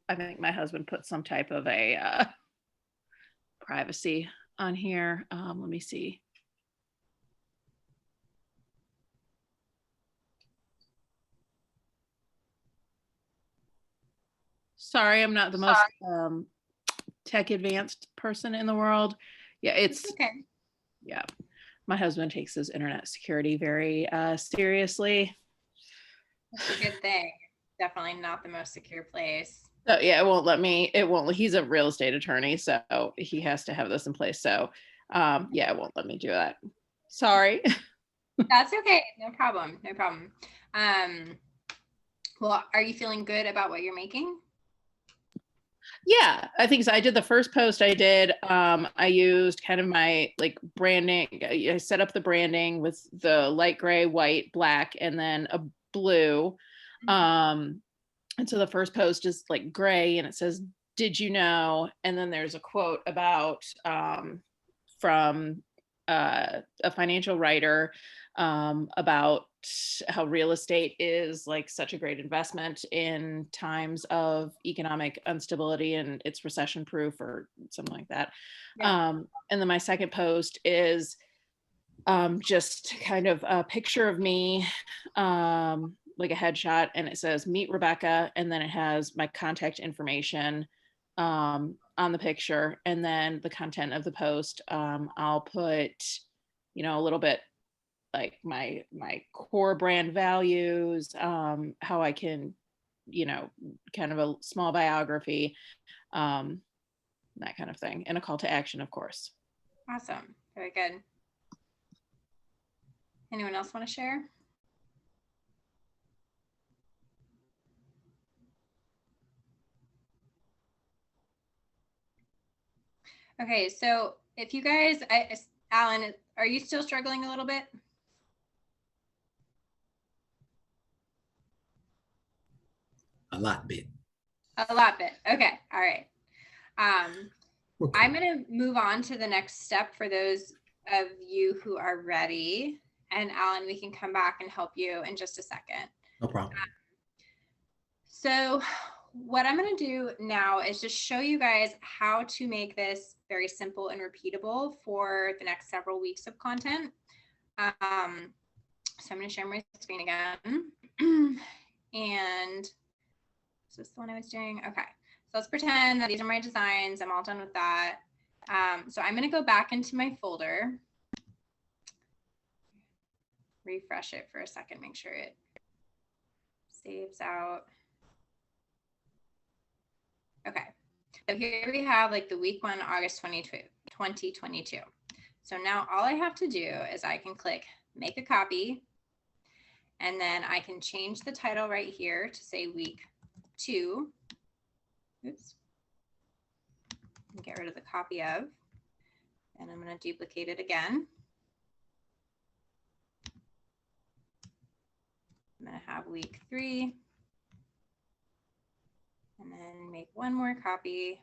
I think my husband put some type of a privacy on here. Let me see. Sorry, I'm not the most tech advanced person in the world. Yeah, it's okay. Yeah, my husband takes his internet security very seriously. That's a good thing. Definitely not the most secure place. So yeah, he's a real estate attorney, so he has to have this in place. So yeah, it won't let me do that. Sorry. That's okay. No problem. Well, are you feeling good about what you're making? Yeah, I think so. I did the first post I did. I used kind of my like branding. I set up the branding with the light gray, white, black, and then a blue. And so the first post is like gray and it says, "Did you know?" And then there's a quote about from a financial writer about how real estate is like such a great investment in times of economic instability and it's recession proof or something like that. Yeah. And then my second post is just kind of a picture of me, like a headshot, and it says "Meet Rebecca," and then it has my contact information on the picture, and then the content of the post. I'll put, a little bit like my core brand values, how I can, kind of a small biography, that kind of thing, and a call to action, of course. Awesome. Very good. Anyone else want to share? Okay, so if you guys, Alan, are you still struggling a little bit? A lot bit. A lot bit. Okay. All right. I'm going to move on to the next step for those of you who are ready. And Alan, we can come back and help you in just a second. No problem. So what I'm going to do now is just show you guys how to make this very simple and repeatable for the next several weeks of content. So I'm going to share my screen again. And is this the one I was doing? Okay. So let's pretend that these are my designs. I'm all done with that. So I'm going to go back into my folder, refresh it for a second, make sure it saves out. Okay, so here we have like the week 1, August 2022. So now all I have to do is I can click make a copy, and then I can change the title right here to say week 2. Oops. Get rid of the copy of, and I'm going to duplicate it again. I'm going to have week 3, and then make one more copy.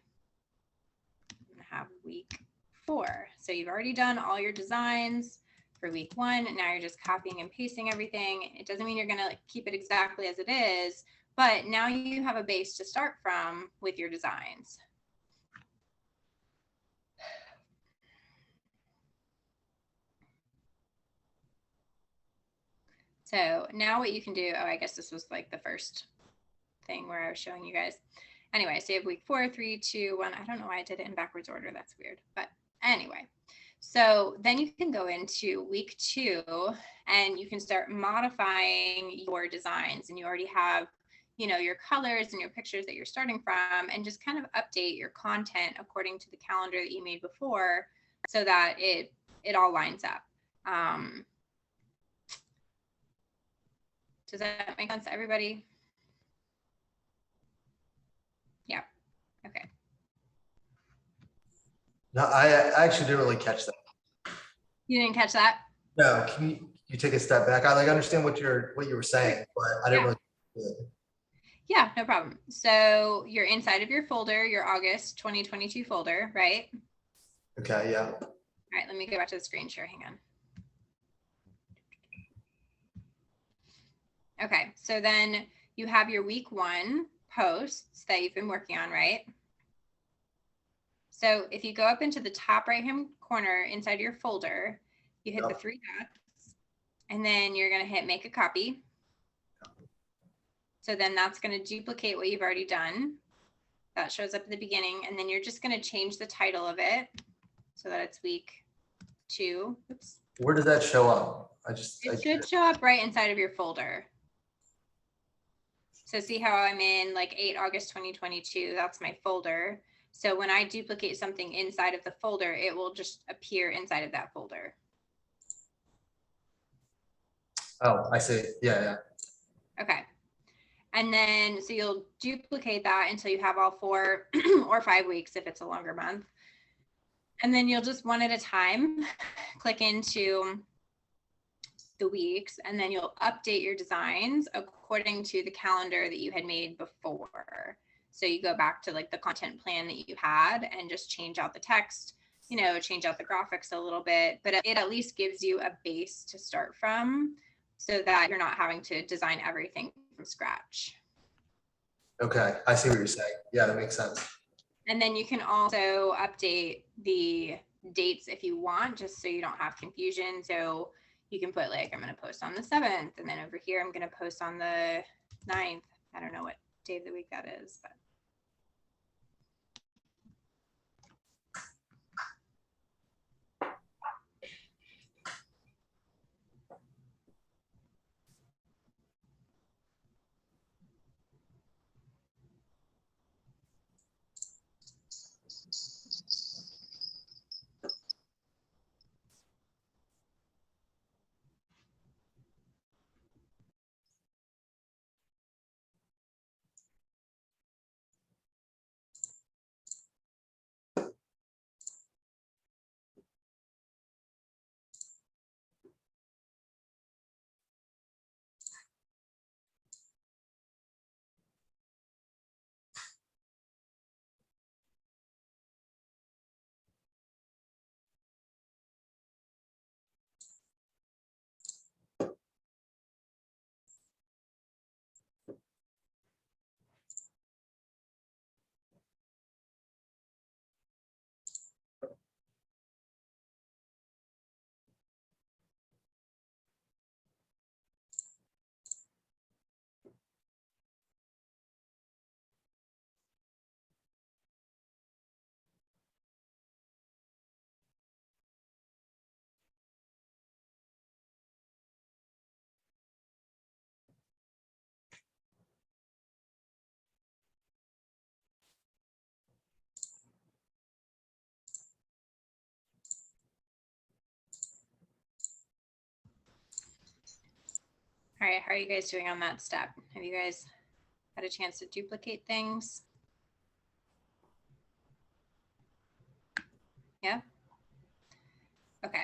I'm going to have week 4. So you've already done all your designs for week 1, and now you're just copying and pasting everything. It doesn't mean you're going to keep it exactly as it is, but now you have a base to start from with your designs. So now what you can do, oh, I guess this was like the first thing where I was showing you guys. Anyway, so you have week 4, 3, 2, 1. I don't know why I did it in backwards order. That's weird. But anyway, so then you can go into week 2 and you can start modifying your designs, and you already have, you know, your colors and your pictures that you're starting from, and just kind of update your content according to the calendar that you made before so that it all lines up. Does that make sense to everybody? Yeah. Okay. No, I actually didn't really catch that. You didn't catch that? No, can you take a step back? I like understand what you were saying, but I didn't really. Yeah, no problem. So you're inside of your folder, your August 2022 folder, right? Okay, yeah. All right, let me go back to the screen share. Hang on. Okay, so then you have your week 1 posts that you've been working on, right? So if you go up into the top right-hand corner inside your folder, you hit the 3 dots, and then you're going to hit make a copy. So then that's going to duplicate what you've already done. That shows up at the beginning, and then you're just going to change the title of it so that it's week 2. Oops. Where does that show up? It should show up right inside of your folder. So see how I'm in like 8 August 2022, that's my folder. So when I duplicate something inside of the folder, it will just appear inside of that folder. Oh, I see. Yeah, yeah. Okay. And then, so you'll duplicate that until you have all 4 or 5 weeks if it's a longer month. And then you'll just one at a time click into the weeks, and then you'll update your designs according to the calendar that you had made before. So you go back to like the content plan that you had and just change out the text, you know, change out the graphics a little bit, but it at least gives you a base to start from so that you're not having to design everything from scratch. Okay, I see what you're saying. Yeah, that makes sense. And then you can also update the dates if you want, just so you don't have confusion. So you can put like, I'm going to post on the 7th, and then over here, I'm going to post on the 9th. I don't know what day of the week that is, but. All right, how are you guys doing on that step? Have you guys had a chance to duplicate things? Yeah. Okay.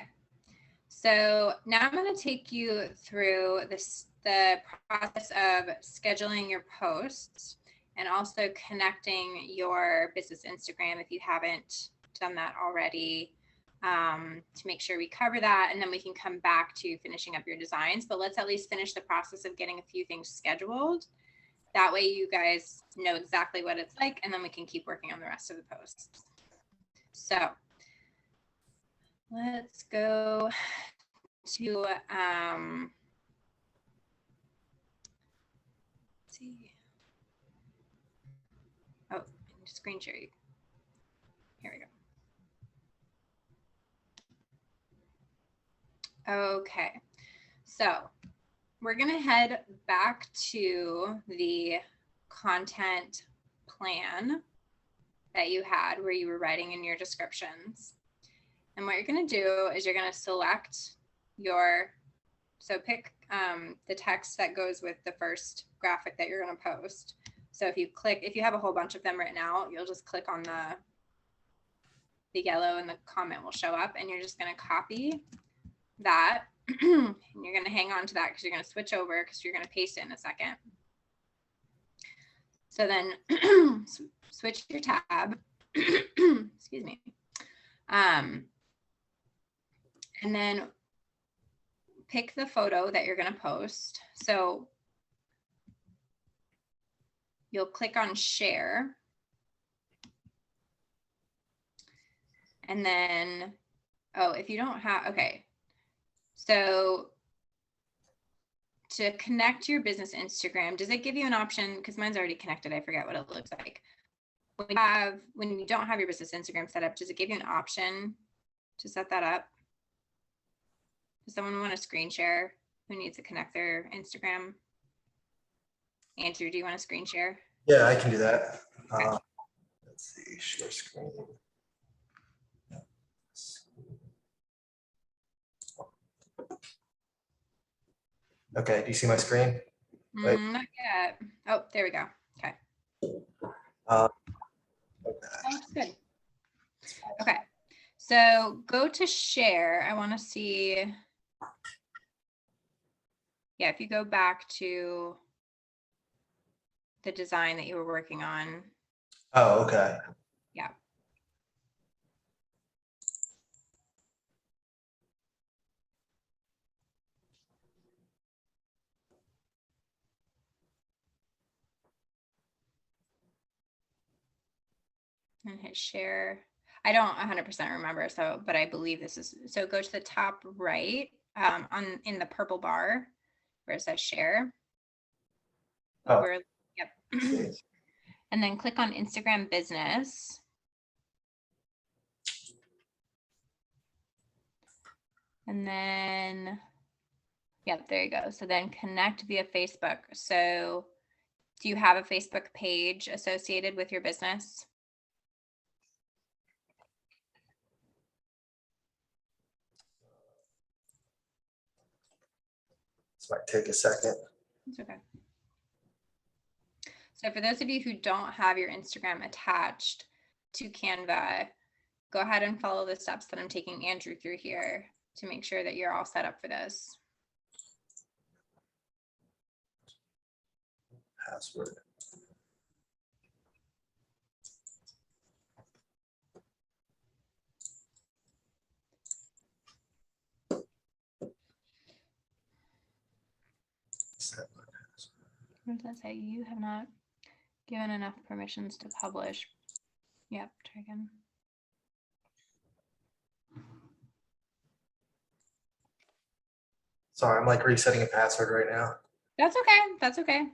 So now I'm going to take you through the process of scheduling your posts and also connecting your business Instagram if you haven't done that already, to make sure we cover that, and then we can come back to finishing up your designs. But let's at least finish the process of getting a few things scheduled. That way you guys know exactly what it's like, and then we can keep working on the rest of the posts. So let's go to, let's see. Oh, I need to screen share you. Here we go. Okay, so we're gonna head back to the content plan that you had where you were writing in your descriptions. And what you're gonna do is you're gonna select so pick the text that goes with the first graphic that you're gonna post. So if you have a whole bunch of them written out, you'll just click on the yellow and the comment will show up, and you're just gonna copy that and you're gonna hang on to that because you're gonna switch over because you're gonna paste it in a second. So then switch your tab, excuse me. And then pick the photo that you're gonna post. So you'll click on share. And then, oh, if you don't have, okay. So to connect your business Instagram, does it give you an option? Because mine's already connected. I forget what it looks like. When you don't have your business Instagram set up, does it give you an option to set that up? Does someone want to screen share who needs to connect their Instagram? Andrew, do you want to screen share? Yeah, I can do that. Okay. Let's see, share screen. Okay, do you see my screen? Right. Not yet. Oh, there we go. Okay. Okay. Oh, good. Okay. So go to share. I want to see. Yeah, if you go back to the design that you were working on. Oh, okay. Yeah. And hit share. I don't 100% remember, but I believe this is, so go to the top right in the purple bar where it says share. Oh. Yep. And then click on Instagram business. And then, yep, there you go. So then connect via Facebook. So do you have a Facebook page associated with your business? This might take a second. It's okay. So for those of you who don't have your Instagram attached to Canva, go ahead and follow the steps that I'm taking Andrew through here to make sure that you're all set up for this. Password. What does that say? You have not given enough permissions to publish. Yep, try again. Sorry, I'm like resetting a password right now. That's okay. That's okay.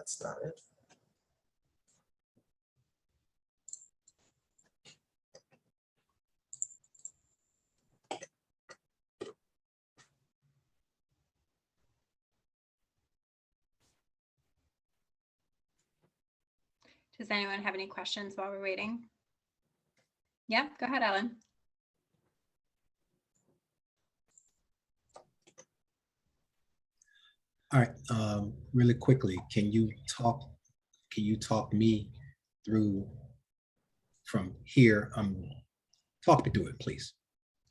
that's not it. Does anyone have any questions while we're waiting? Yeah, go ahead, Ellen. All right, really quickly, can you talk me through from here? Talk me through it, please.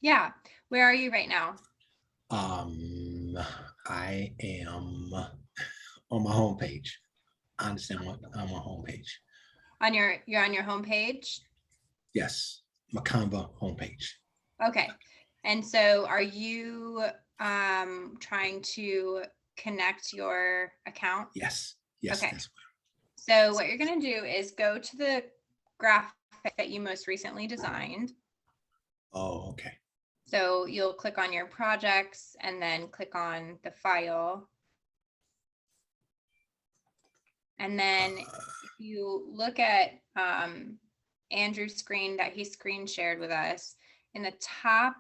Yeah, where are you right now? I am on my homepage. I understand what I'm on homepage. You're on your homepage? Yes, my Canva homepage. Okay. And so are you trying to connect your account? Yes, yes. Okay. That's So what you're going to do is go to the graphic that you most recently designed. Oh, okay. So you'll click on your projects and then click on the file. And then if you look at Andrew's screen that he screen shared with us, in the top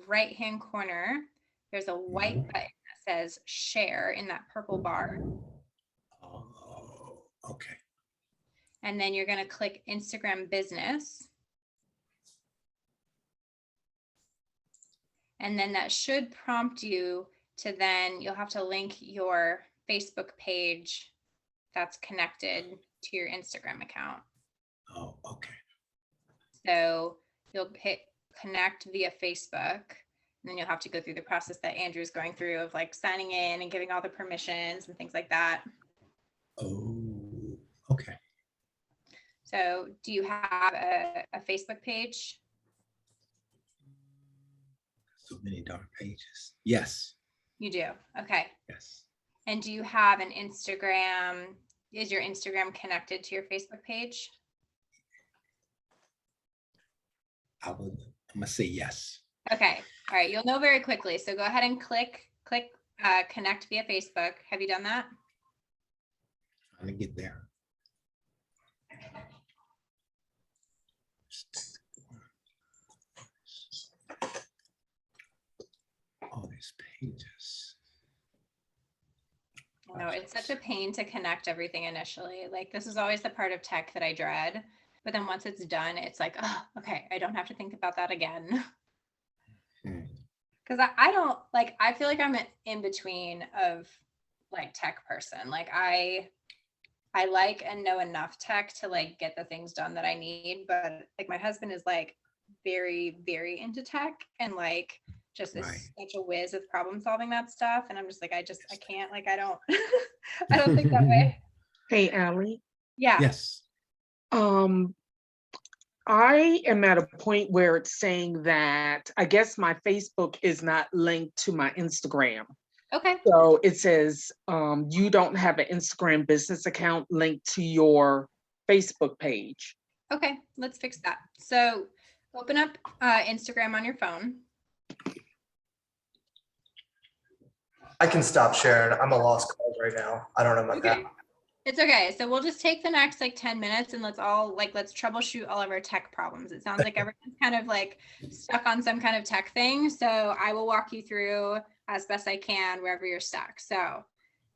right-hand corner, there's a white button that says share in that purple bar. Oh, okay. And then you're going to click Instagram business. And then that should prompt you to then you'll have to link your Facebook page that's connected to your Instagram account. Oh, okay. So you'll hit connect via Facebook, and then you'll have to go through the process that Andrew's going through of like signing in and giving all the permissions and things like that. Oh, okay. So do you have a Facebook page? So many dark pages. Yes. You do. Okay. Yes. And do you have an Instagram? Is your Instagram connected to your Facebook page? I'm gonna say yes. Okay. All right. You'll know very quickly. So go ahead and click connect via Facebook. Have you done that? Trying to get there. All these pages. No, it's such a pain to connect everything initially. Like this is always the part of tech that I dread. But then once it's done, it's like, oh, okay, I don't have to think about that again. Because I don't like, I feel like I'm in between of like tech person. Like I like and know enough tech to like get the things done that I need. But like my husband is like very, very into tech and like just is such a whiz of problem solving that stuff. And I'm just like, I can't, like, I don't, I don't think that way. Hey, Allie. Yeah. Yes. I am at a point where it's saying that I guess my Facebook is not linked to my Instagram. Okay. So it says you don't have an Instagram business account linked to your Facebook page. Okay, let's fix that. So open up Instagram on your phone. I can stop sharing. I'm a lost cause right now. I don't know about that. It's okay. So we'll just take the next like 10 minutes and let's troubleshoot all of our tech problems. It sounds like everyone's kind of like stuck on some kind of tech thing. So I will walk you through as best I can wherever you're stuck. So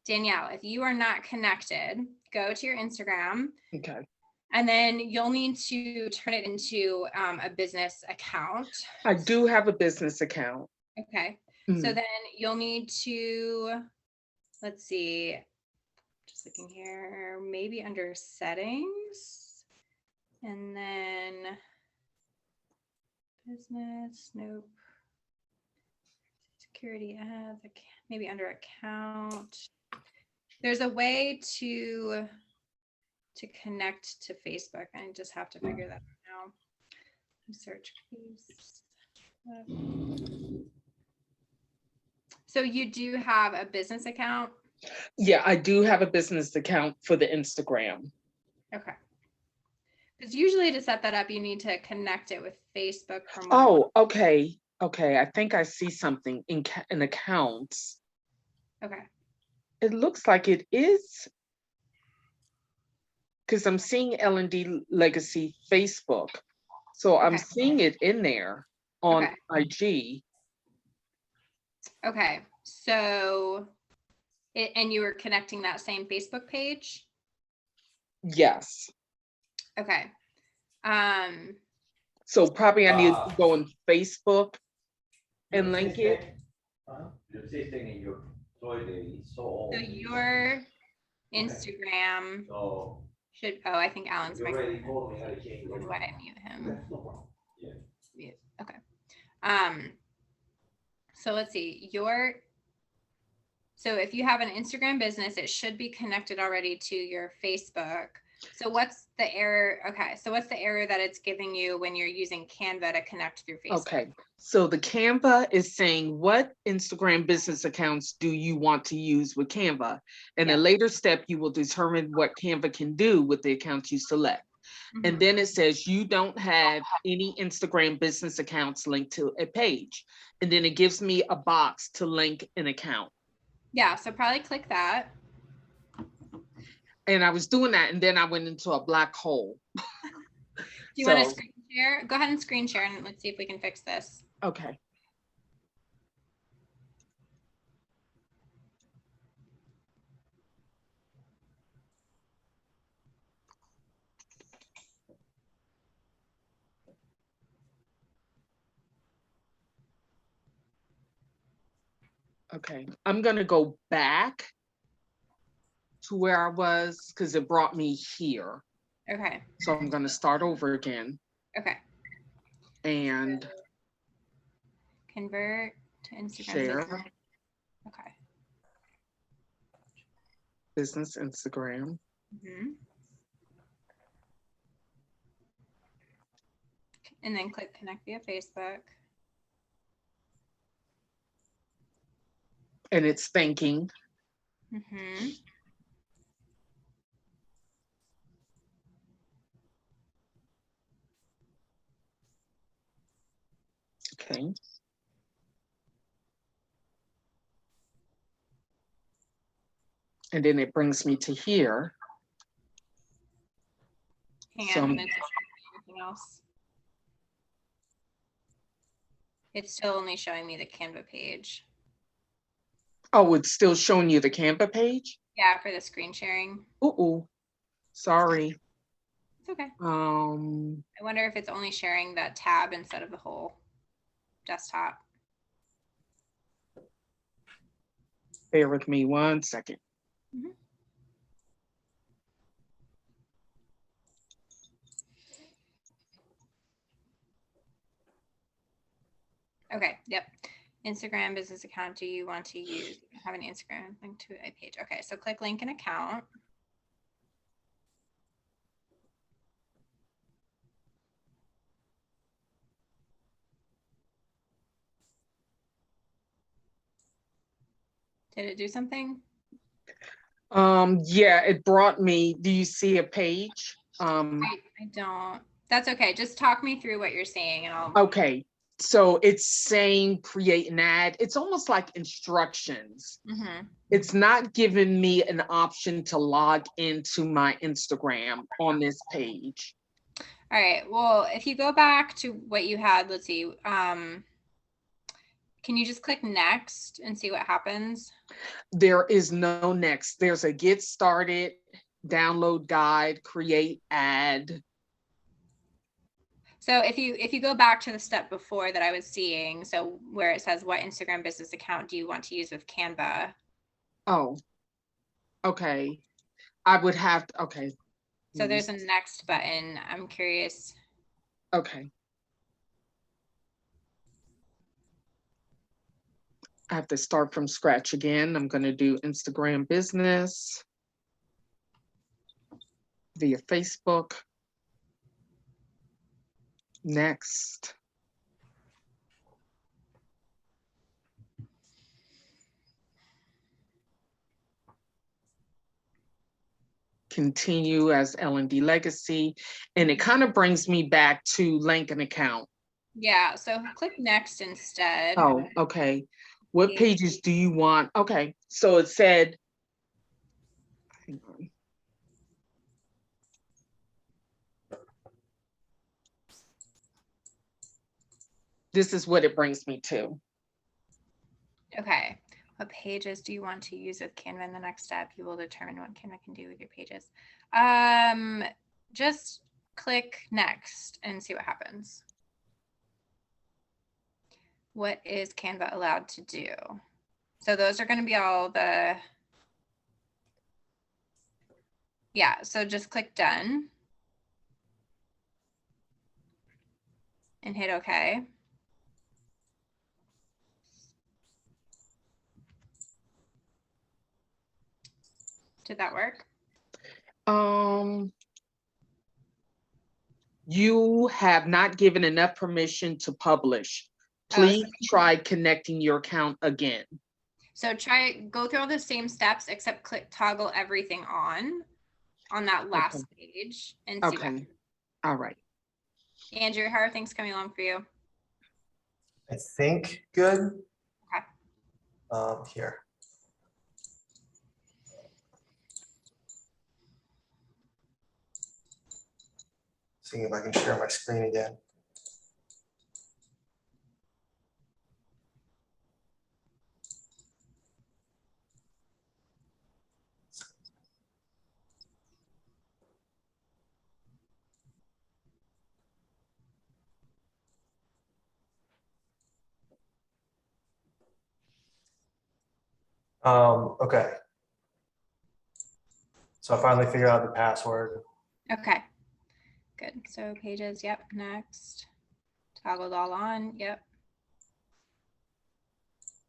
Danielle, if you are not connected, go to your Instagram. Okay. And then you'll need to turn it into a business account. I do have a business account. Okay. So then you'll need to, let's see, just looking here, maybe under settings, and then business, nope. Security ads, maybe under account. There's a way to connect to Facebook. I just have to figure that out now. Search please. So you do have a business account? Yeah, I do have a business account for the Instagram. Okay. Because usually to set that up, you need to connect it with Facebook. Oh, okay. Okay, I think I see something in accounts. Okay. It looks like it is because I'm seeing L&D Legacy Facebook. So I'm Okay. seeing it in there on Okay. IG. Okay, so, and you were connecting that same Facebook page? Yes. Okay. So probably I need to go on Facebook and link it. So your Instagram should, oh, I think Alan's microphone. How do I mute him? Mute, okay. So let's see, so if you have an Instagram business, it should be connected already to your Facebook. So what's the error? Okay, so what's the error that it's giving you when you're using Canva to connect through Facebook? Okay, so the Canva is saying, what Instagram business accounts do you want to use with Canva? In a later step, you will determine what Canva can do with the accounts you select. And then it says you don't have any Instagram business accounts linked to a page. And then it gives me a box to link an account. Yeah, so probably click that. And I was doing that, and then I went into a black hole. Do you want to screen share? Go ahead and screen share and let's see if we can fix this. Okay. Okay, I'm gonna go back to where I was because it brought me here. Okay. So I'm gonna start over again. Okay. And convert to Instagram. Share. Okay. Business Instagram. And then click connect via Facebook. And it's thinking. Okay. And then it brings me to here. Hang So on, anything else? It's still only showing me the Canva page. Oh, it's still showing you the Canva page? Yeah, for the screen sharing. Ooh, sorry. It's okay. I wonder if it's only sharing that tab instead of the whole desktop. Bear with me 1 second. Okay, yep. Instagram business account do you want to use? Have an Instagram link to a page. Okay, so click link an account. Did it do something? Yeah, it brought me, do you see a page? I don't. That's okay. Just talk me through what you're seeing and I'll. Okay, so it's saying create an ad. It's almost like instructions. It's not giving me an option to log into my Instagram on this page. All right, well, if you go back to what you had, let's see. Can you just click next and see what happens? There is no next. There's a get started, download guide, create ad. So if you go back to the step before that I was seeing, so where it says what Instagram business account do you want to use with Canva? Oh, okay. I would have to, okay. So there's a next button. I'm curious. Okay. I have to start from scratch again. I'm going to do Instagram business via Facebook. Next. Continue as L&D Legacy. And it kind of brings me back to link an account. Yeah, so click next instead. Oh, okay. What pages do you want? Okay, so it said, hang on. this is what it brings me to. Okay. What pages do you want to use with Canva in the next step? You will determine what Canva can do with your pages. Just click next and see what happens. What is Canva allowed to do? So those are going to be all the, yeah, so just click done and hit OK. Did that work? You have not given enough permission to publish. Please try connecting your account again. So go through all the same steps except click toggle everything on that last page and see. Okay. All right. Andrew, how are things coming along for you? I think good. Okay. Here. Seeing if I can share my screen again. Okay. So I finally figured out the password. Okay. Good. So pages, yep, next. Toggled all on, yep.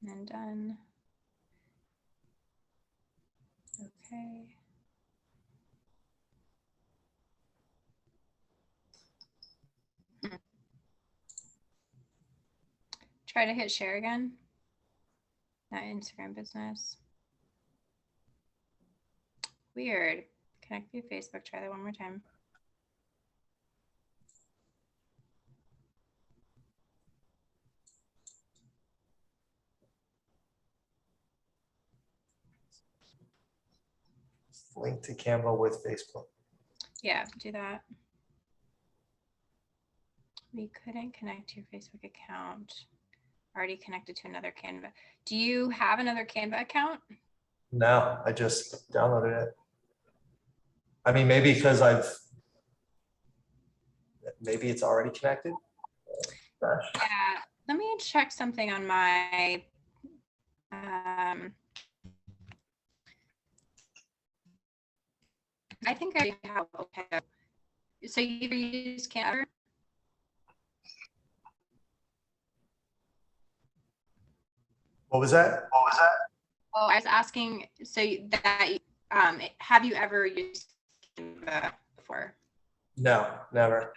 And done. Okay. Try to hit share again. Not Instagram business. Weird. Connect via Facebook. Try that one more time. Link to Canva with Facebook. Yeah, do that. We couldn't connect to your Facebook account. Already connected to another Canva. Do you have another Canva account? No, I just downloaded it. I mean, maybe because maybe it's already connected. Gosh. Yeah, let me check something on my, I think I have, okay. So you use Canva? What was that? Oh, I was asking, so that, have you ever used Canva before? No, never.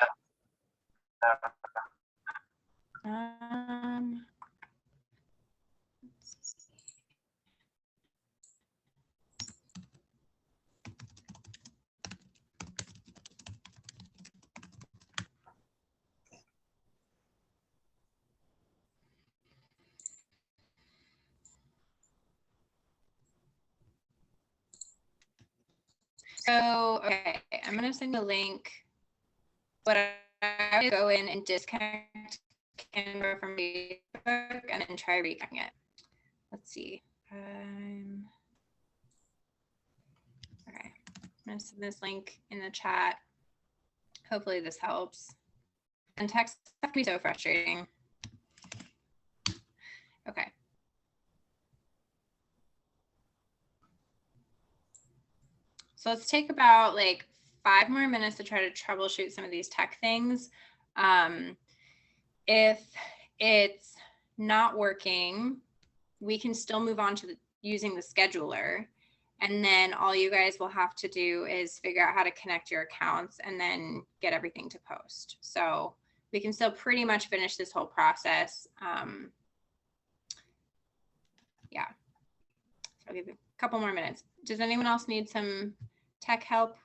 So, okay, I'm going to send you a link, but I would go in and disconnect Canva from Facebook and then try reconnecting it. Let's see. Okay, I'm going to send this link in the chat. Hopefully this helps. And text can be so frustrating. Okay. So let's take about like 5 more minutes to try to troubleshoot some of these tech things. If it's not working, we can still move on to using the scheduler. And then all you guys will have to do is figure out how to connect your accounts and then get everything to post. So we can still pretty much finish this whole process. Yeah, so I'll give you a couple more minutes. Does anyone else need some tech help?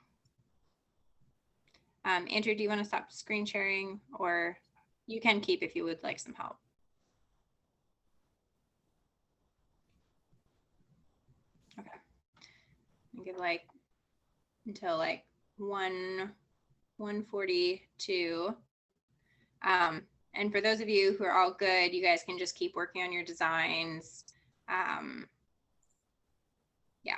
Andrew, do you want to stop screen sharing, or you can keep if you would like some help? Okay. I'll give like until like 1:42. And And for those of you who are all good, you guys can just keep working on your designs. Yeah.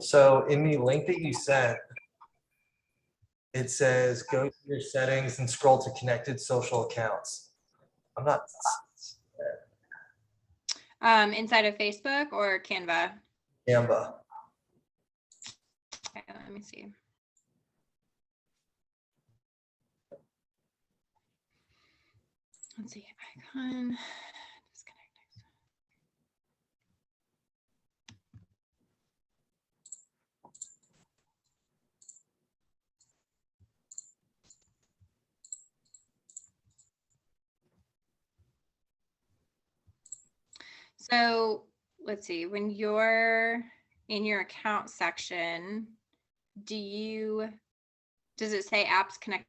So in the link that you sent, it says go to your settings and scroll to connected social accounts. I'm not. Inside of Facebook or Canva? Canva. Okay, let me see. Let's see, icon, disconnect. So let's see, when you're in your account section, does it say apps connected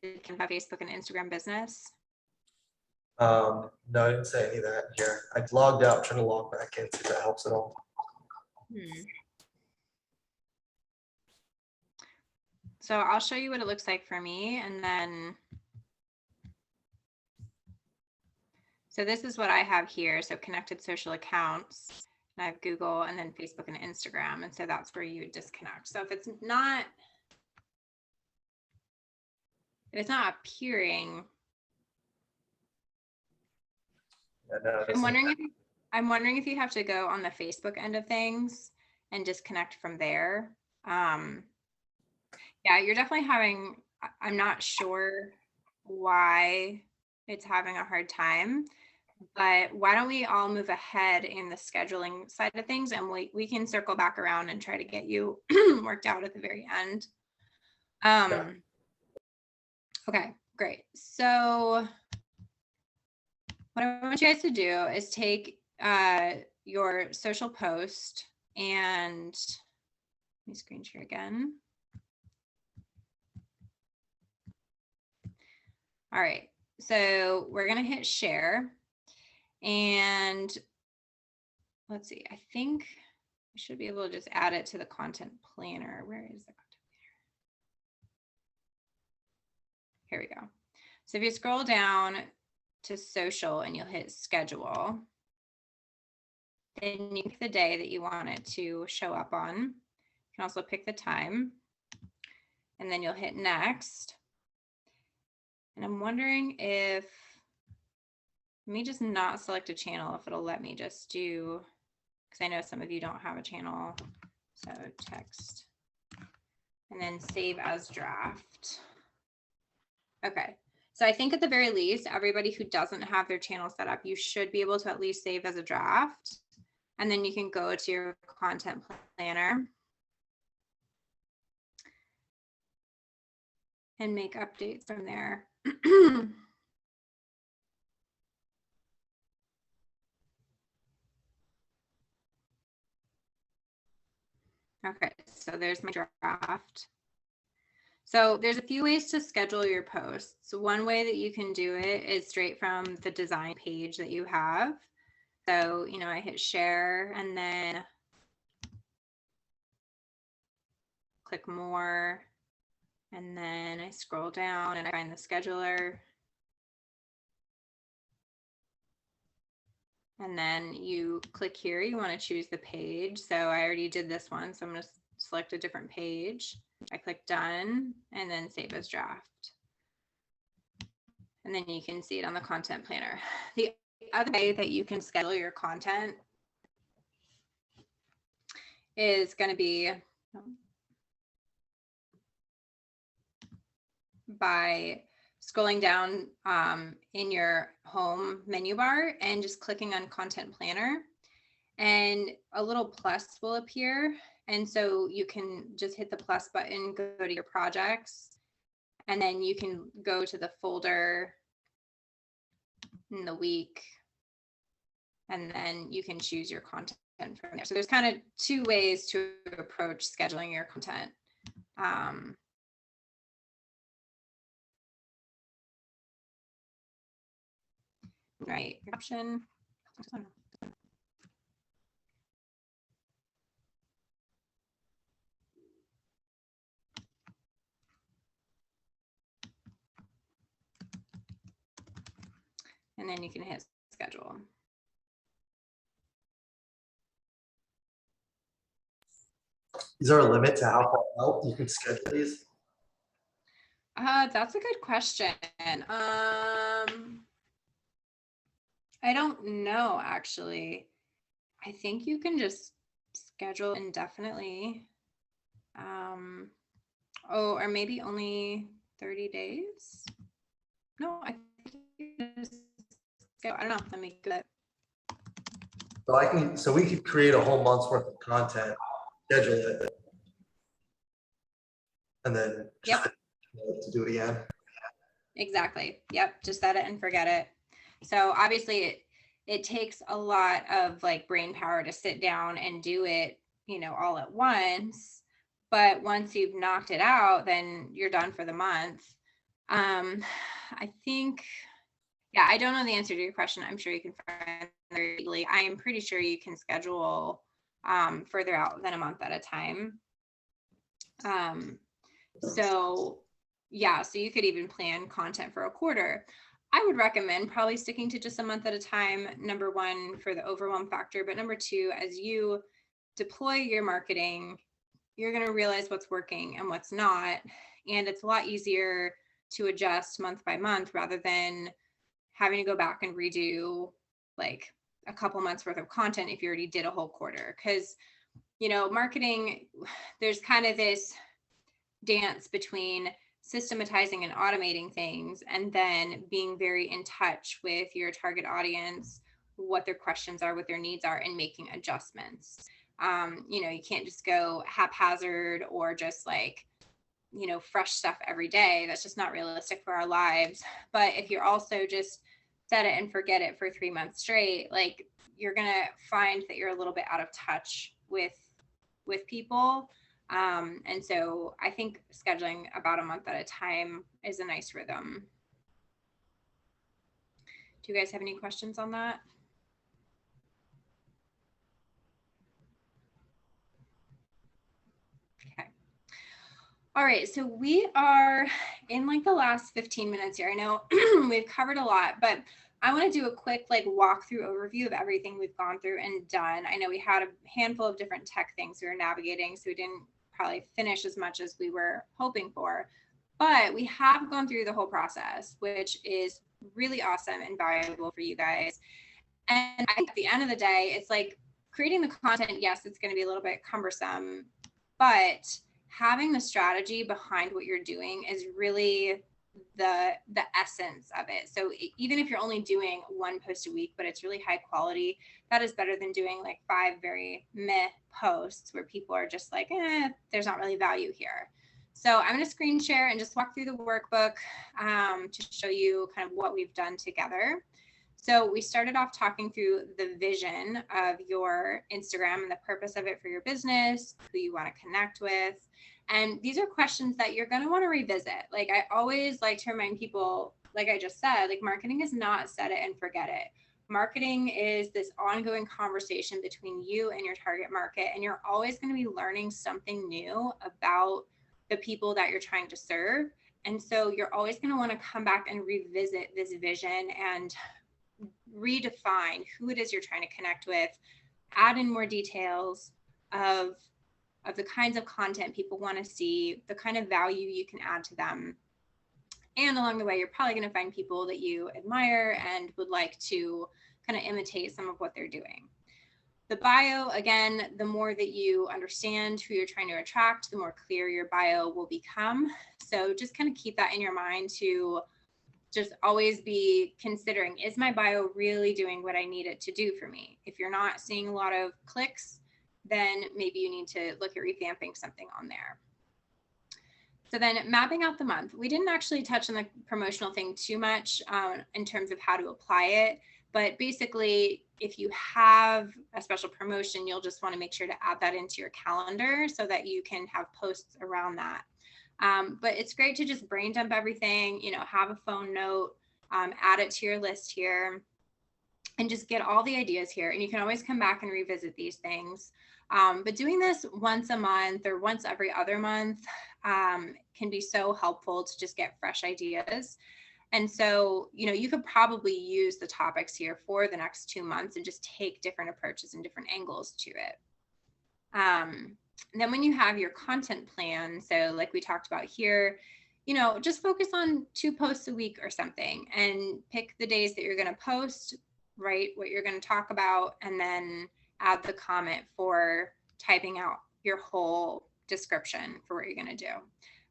to Canva, Facebook, and Instagram business? No, I didn't say any of that here. I logged out, trying to log back in, see if that helps at all. So I'll show you what it looks like for me, and then, so this is what I have here. So connected social accounts, and I have Google and then Facebook and Instagram. And so that's where you would disconnect. So if it's not appearing, Yeah, no, I'm wondering if you have to go on the Facebook end of things and disconnect from there. Yeah, you're definitely having, I'm not sure why it's having a hard time, but why don't we all move ahead in the scheduling side of things, and we can circle back around and try to get you worked out at the very end. Okay, great. So what I want you guys to do is take your social post, and let me screen share again. All right, so we're gonna hit share, and let's see, I think we should be able to just add it to the content planner. Where is the content planner? Here we go. So if you scroll down to social and you'll hit schedule, then you pick the day that you want it to show up on. You can also pick the time, and then you'll hit next. And I'm wondering if, let me just not select a channel, if it'll let me just do, because I know some of you don't have a channel. So text, and then save as draft. Okay, So I think at the very least, everybody who doesn't have their channel set up, you should be able to at least save as a draft. And then you can go to your content planner and make updates from there. Okay, so there's my draft. So there's a few ways to schedule your posts. One way that you can do it is straight from the design page that you have. So, you know, I hit share and then click more, and then I scroll down and I find the scheduler. And then you click here, you want to choose the page. So I already did this one, so I'm going to select a different page. I click done and then save as draft. And then you can see it on the content planner. The other way that you can schedule your content is going to be by scrolling down in your home menu bar and just clicking on content planner, and a little plus will appear. And so you can just hit the plus button, go to your projects, and then you can go to the folder in the week, and then you can choose your content from there. So there's kind of two ways to approach scheduling your content. Right, option. And then you can hit schedule. Is there a limit to how far out you can schedule these? That's a good question. I don't know, actually. I think you can just schedule indefinitely. Oh, or maybe only 30 days? No, I think you just, I don't know, let me get it. So we could create a whole month's worth of content, schedule it, and then Yep. to do it again. Exactly. Yep. Just set it and forget it. So obviously it takes a lot of like brain power to sit down and do it, you know, all at once. But once you've knocked it out, then you're done for the month. I think, yeah, I don't know the answer to your question. I'm sure you can find very easily. I am pretty sure you can schedule further out than a month at a time. So yeah, so you could even plan content for a quarter. I would recommend probably sticking to just a month at a time. Number one, for the overwhelm factor, but number two, as you deploy your marketing, you're going to realize what's working and what's not. And it's a lot easier to adjust month by month rather than having to go back and redo like a couple months worth of content if you already did a whole quarter. Because, you know, marketing, there's kind of this dance between systematizing and automating things and then being very in touch with your target audience, what their questions are, what their needs are, and making adjustments. You know, you can't just go haphazard or just like, you know, fresh stuff every day. That's just not realistic for our lives. But if you're also just set it and forget it for 3 months straight, like you're going to find that you're a little bit out of touch with people. And so I think scheduling about a month at a time is a nice rhythm. Do you guys have any questions on that? Okay. All right, so we are in like the last 15 minutes here. I know we've covered a lot, but I want to do a quick like walkthrough overview of everything we've gone through and done. I know we had a handful of different tech things we were navigating, so we didn't probably finish as much as we were hoping for, but we have gone through the whole process, which is really awesome and valuable for you guys. And I think at the end of the day, it's like creating the content. Yes, it's going to be a little bit cumbersome, but having the strategy behind what you're doing is really the essence of it. So even if you're only doing one post a week, but it's really high quality, that is better than doing like 5 very meh posts where people are just like, there's not really value here. So I'm going to screen share and just walk through the workbook to show you kind of what we've done together. So we started off talking through the vision of your Instagram and the purpose of it for your business, who you want to connect with. And these are questions that you're going to want to revisit. Like I always like to remind people, like I just said, like marketing is not set it and forget it. Marketing is this ongoing conversation between you and your target market. And you're always going to be learning something new about the people that you're trying to serve. And so you're always going to want to come back and revisit this vision and redefine who it is you're trying to connect with, add in more details of the kinds of content people want to see, the kind of value you can add to them. And along the way, you're probably going to find people that you admire and would like to kind of imitate some of what they're doing. The bio, again, the more that you understand who you're trying to attract, the more clear your bio will become. So just kind of keep that in your mind to just always be considering, is my bio really doing what I need it to do for me? If you're not seeing a lot of clicks, then maybe you need to look at revamping something on there. So then mapping out the month. We didn't actually touch on the promotional thing too much in terms of how to apply it, but basically if you have a special promotion, you'll just want to make sure to add that into your calendar so that you can have posts around that. But it's great to just brain dump everything, you know, have a phone note, add it to your list here, and just get all the ideas here. And you can always come back and revisit these things. But doing this once a month or once every other month can be so helpful to just get fresh ideas. And so, you know, you could probably use the topics here for the next 2 months and just take different approaches and different angles to it. And then when you have your content plan, so like we talked about here, you know, just focus on 2 posts a week or something and pick the days that you're going to post, write what you're going to talk about, and then add the comment for typing out your whole description for what you're going to do.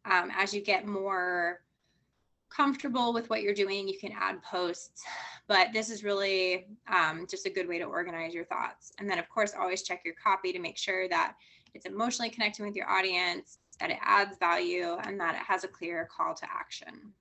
As you get more comfortable with what you're doing, you can add posts, but this is really just a good way to organize your thoughts. And then of course, always check your copy to make sure that it's emotionally connecting with your audience, that it adds value, and that it has a clear call to action.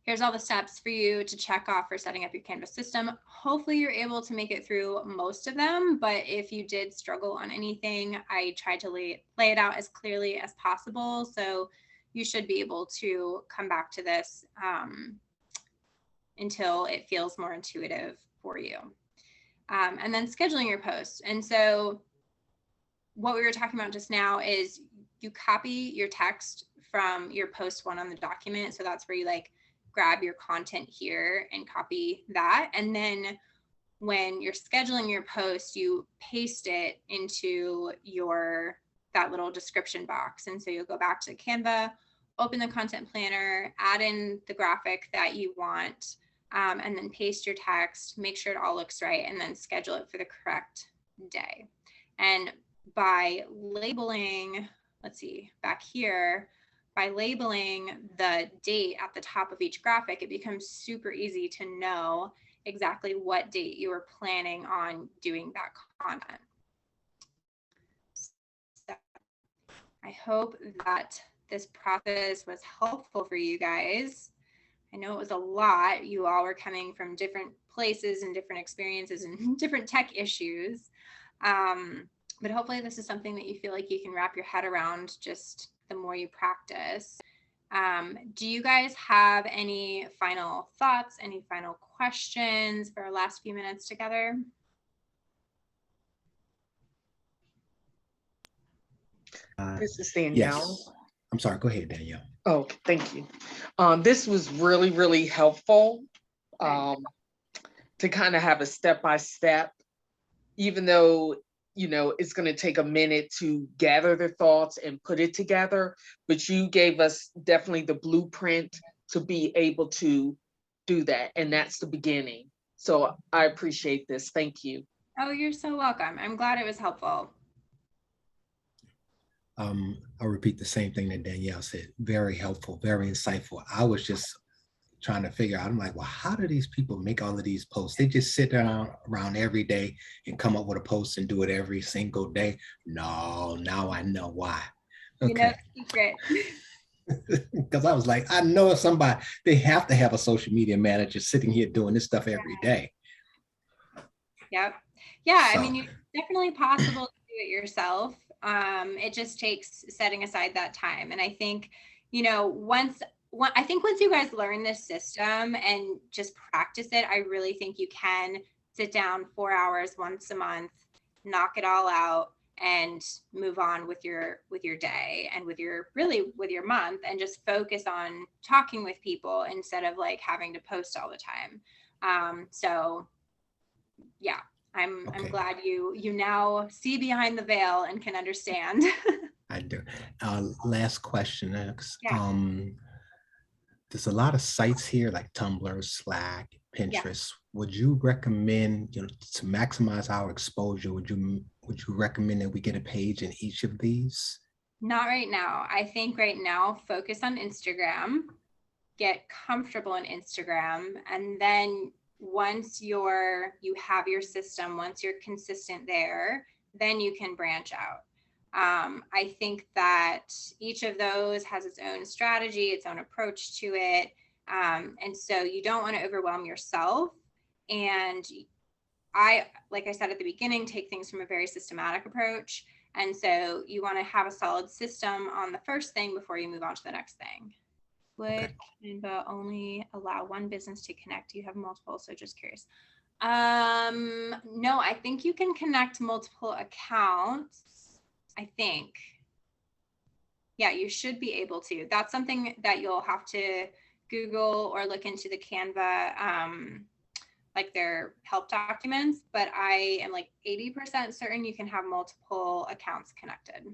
Here's all the steps for you to check off for setting up your Canvas system. Hopefully you're able to make it through most of them, but if you did struggle on anything, I tried to lay it out as clearly as possible. So you should be able to come back to this until it feels more intuitive for you. And then scheduling your posts. And so what we were talking about just now is you copy your text from your post 1 on the document. So that's where you like grab your content here and copy that. And then when you're scheduling your post, you paste it into that little description box. And so you'll go back to Canva, open the content planner, add in the graphic that you want, and then paste your text, make sure it all looks right, and then schedule it for the correct day. And by labeling, let's see, back here, by labeling the date at the top of each graphic, it becomes super easy to know exactly what date you were planning on doing that content. So I hope that this process was helpful for you guys. I know it was a lot. You all were coming from different places and different experiences and different tech issues. But hopefully this is something that you feel like you can wrap your head around just the more you practice. Do you guys have any final thoughts, any final questions for our last few minutes together? This is Danielle. Yes. I'm sorry, go ahead, Danielle. Oh, thank you. This was really, really helpful to kind of have a step-by-step, even though, you know, it's going to take a minute to gather the thoughts and put it together, but you gave us definitely the blueprint to be able to do that. And that's the beginning. So I appreciate this. Thank you. Oh, you're so welcome. I'm glad it was helpful. I'll repeat the same thing that Danielle said. Very helpful, very insightful. I was just trying to figure out, I'm like, well, how do these people make all of these posts? They just sit down around every day and come up with a post and do it every single day. No, now I know why. You know, Okay. secret. Because I was like, I know somebody, they have to have a social media manager sitting here doing this stuff every day. Yep. Yeah, So, I mean, it's definitely possible to do it yourself. It just takes setting aside that time. And I think, you know, once you guys learn this system and just practice it, I really think you can sit down 4 hours once a month, knock it all out, and move on with your day and with your month, and just focus on talking with people instead of like having to post all the time. So yeah, I'm glad you now see behind the veil and can understand. I do. Last question. Yeah. There's a lot of sites here like Tumblr, Slack, Pinterest. Would you recommend, to maximize our exposure, would you recommend that we get a page in each of these? Not right now. I think right now, focus on Instagram, get comfortable in Instagram, and then once you have your system, once you're consistent there, then you can branch out. I think that each of those has its own strategy, its own approach to it. And so you don't want to overwhelm yourself. And like I said at the beginning, take things from a very systematic approach. And so you want to have a solid system on the first thing before you move on to the next thing. Would Canva only allow one business to connect? You have multiple, so just curious. No, I think you can connect multiple accounts. I think. Yeah, you should be able to. That's something that you'll have to Google or look into the Canva, like their help documents, but I am like 80% certain you can have multiple accounts connected.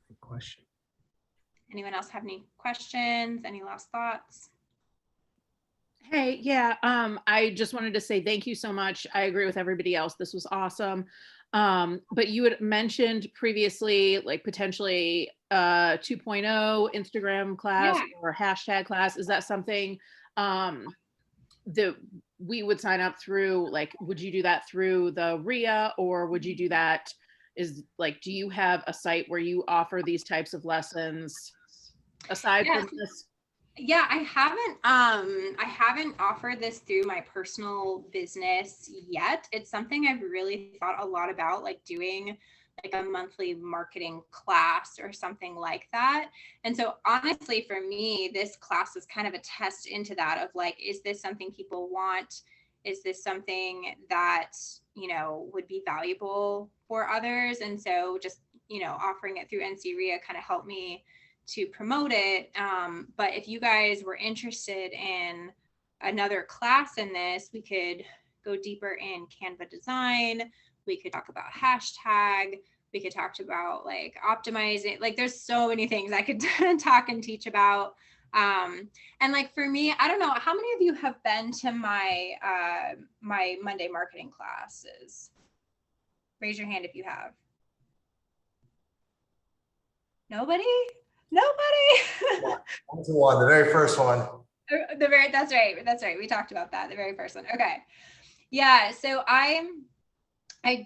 Good question. Anyone else have any questions? Any last thoughts? Hey, yeah, I just wanted to say thank you so much. I agree with everybody else. This was awesome. But you had mentioned previously, like potentially 2.0 Instagram class or hashtag class. Is that something that we would sign up through? Like, would you do that through the RIA, or would you do that do you have a site where you offer these types of lessons aside from this? Yeah, I haven't offered this through my personal business yet. It's something I've really thought a lot about, like doing like a monthly marketing class or something like that. And so honestly, for me, this class is kind of a test into that of like, is this something people want? Is this something that, would be valuable for others? And so just, offering it through NCRIA kind of helped me to promote it. But if you guys were interested in another class in this, we could go deeper in Canva design. We could talk about hashtag. We could talk about like optimizing. Like there's so many things I could talk and teach about. And like for me, I don't know, how many of you have been to my my Monday marketing classes? Raise your hand if you have. Nobody? One, the very first one. That's right. We talked about that, the very first one. Okay. Yeah. So I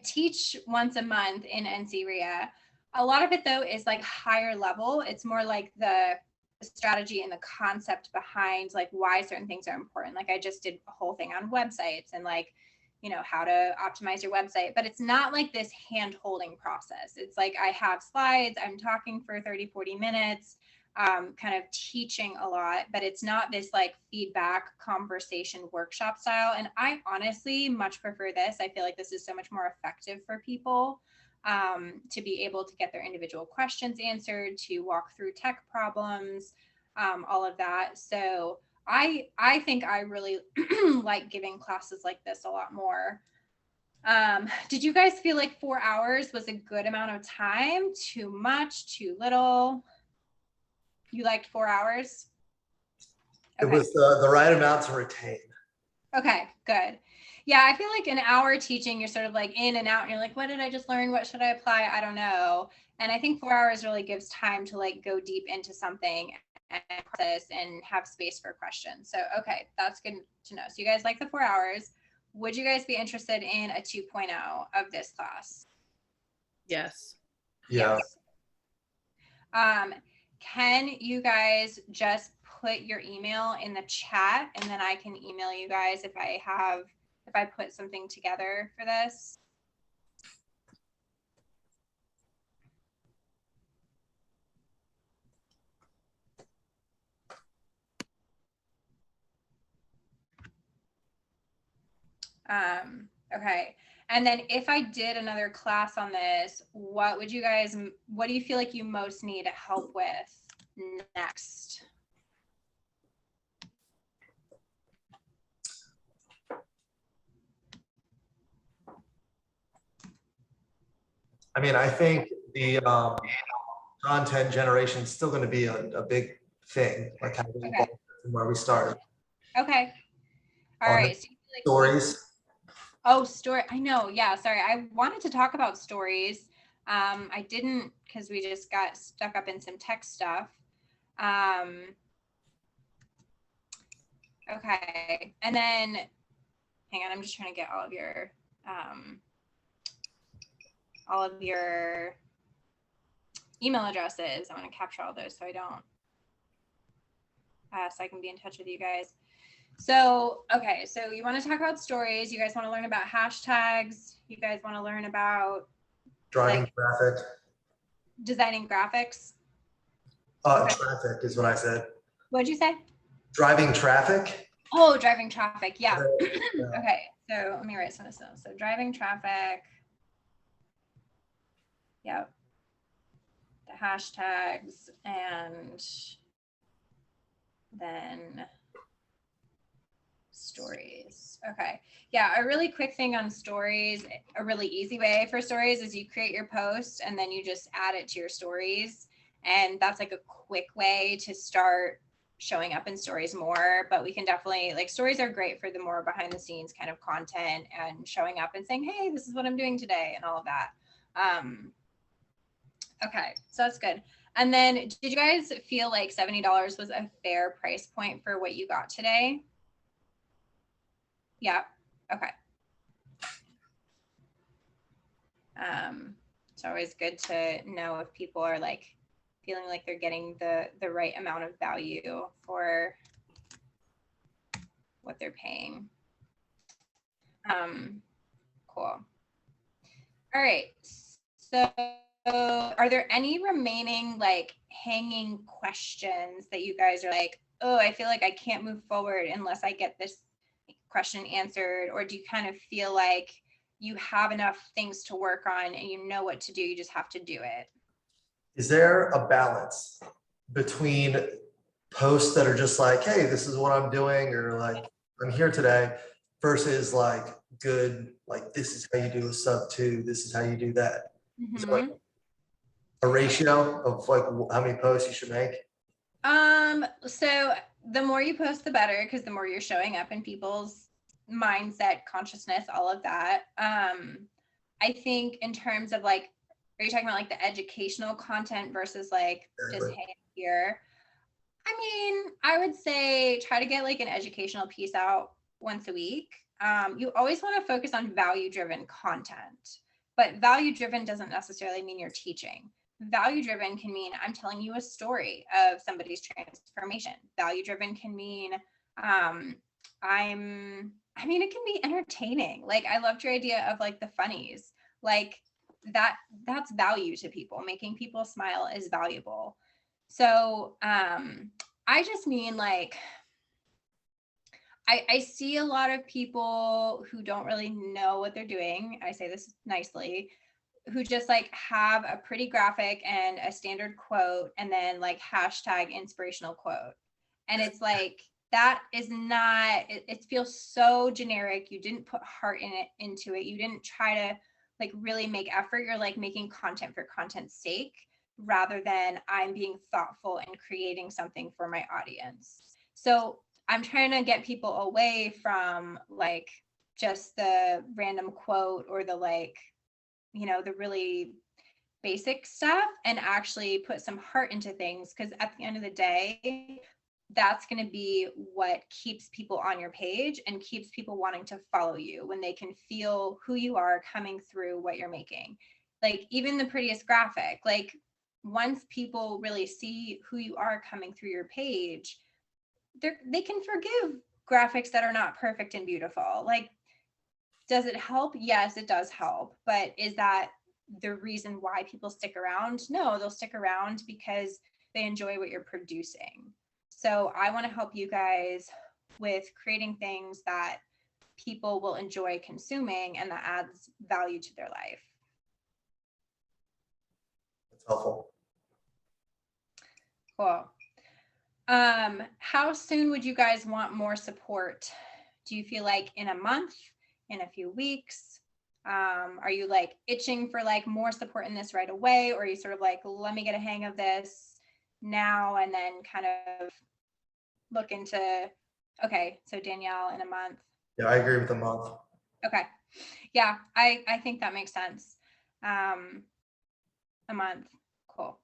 teach once a month in NCRIA. A lot of it though is like higher level. It's more like the strategy and the concept behind like why certain things are important. Like I just did a whole thing on websites and like, how to optimize your website, but it's not like this hand holding process. It's like, I have slides, I'm talking for 30, 40 minutes, kind of teaching a lot, but it's not this like feedback conversation workshop style. And I honestly much prefer this. I feel like this is so much more effective for people to be able to get their individual questions answered, to walk through tech problems, all of that. So I think I really like giving classes like this a lot more. Did you guys feel like 4 hours was a good amount of time? Too much, too little? You liked 4 hours? Okay. It was the right amount to retain. Okay, good. Yeah, I feel like an hour teaching, you're sort of like in and out and you're like, what did I just learn? What should I apply? I don't know. And I think 4 hours really gives time to like go deep into something and process and have space for questions. So, okay, that's good to know. So you guys like the 4 hours. Would you guys be interested in a 2.0 of this class? Yes. Yeah. Yes. Can you guys just put your email in the chat and then I can email you guys if I put something together for this? Okay. And then if I did another class on this, what do you feel like you most need help with next? I mean, I think the content generation is still going to be a big thing, like how we Okay. from where we started. Okay. All On right. So you feel like Stories. Oh, story. I know. Yeah. Sorry. I wanted to talk about stories. I didn't because we just got stuck up in some tech stuff. Okay. And then hang on, I'm just trying to get all of your email addresses. I want to capture all those so I don't so I can be in touch with you guys. So, okay, so you want to talk about stories. You guys want to learn about hashtags. You guys want to learn about Driving like, traffic. designing graphics. Okay. Traffic is what I said. What'd you say? Driving traffic. Oh, driving traffic. Yeah. Yeah. Okay, so let me write some of this down. So driving traffic. Yep. The hashtags and then stories. Okay. Yeah, a really quick thing on stories, a really easy way for stories is you create your post and then you just add it to your stories. And that's like a quick way to start showing up in stories more. But we can definitely, like, stories are great for the more behind the scenes kind of content and showing up and saying, hey, this is what I'm doing today and all of that. Okay, so that's good. And then did you guys feel like $70 was a fair price point for what you got today? Yeah. Okay. It's always good to know if people are like feeling like they're getting the right amount of value for what they're paying. Cool. All right. So are there any remaining like hanging questions that you guys are like, oh, I feel like I can't move forward unless I get this question answered? Or do you kind of feel like you have enough things to work on and you know what to do, you just have to do it? Is there a balance between posts that are just like, hey, this is what I'm doing, or like, I'm here today, versus like good, like, this is how you do a sub 2, this is how you do that? Is there like a ratio of like how many posts you should make? So the more you post, the better, because the more you're showing up in people's mindset, consciousness, all of that. I think in terms of like, are you talking about like the educational content versus like just hey, I'm here? I mean, I would say try to get like an educational piece out once a week. You always want to focus on value-driven content, but value-driven doesn't necessarily mean you're teaching. Value-driven can mean I'm telling you a story of somebody's transformation. Value-driven can mean it can be entertaining. Like, I loved your idea of like the funnies. Like that's value to people. Making people smile is valuable. So I just mean like, I see a lot of people who don't really know what they're doing. I say this nicely, who just like have a pretty graphic and a standard quote and then like hashtag inspirational quote. And it's like, that is not, it feels so generic. You didn't put heart into it. You didn't try to like really make effort. You're like making content for content's sake rather than I'm being thoughtful and creating something for my audience. So I'm trying to get people away from like just the random quote or the like, you know, the really basic stuff, and actually put some heart into things. Because at the end of the day, that's going to be what keeps people on your page and keeps people wanting to follow you, when they can feel who you are coming through what you're making. Like even the prettiest graphic, like once people really see who you are coming through your page, they can forgive graphics that are not perfect and beautiful. Like, does it help? Yes, it does help. But is that the reason why people stick around? No, they'll stick around because they enjoy what you're producing. So I want to help you guys with creating things that people will enjoy consuming and that adds value to their life. That's helpful. Cool. How soon would you guys want more support? Do you feel like in a month, in a few weeks? Are you like itching for like more support in this right away? Or are you sort of like, let me get a hang of this now and then kind of look into, okay, so Danielle in a month. Yeah, I agree with a month. Okay. Yeah, I think that makes sense. A month. Cool.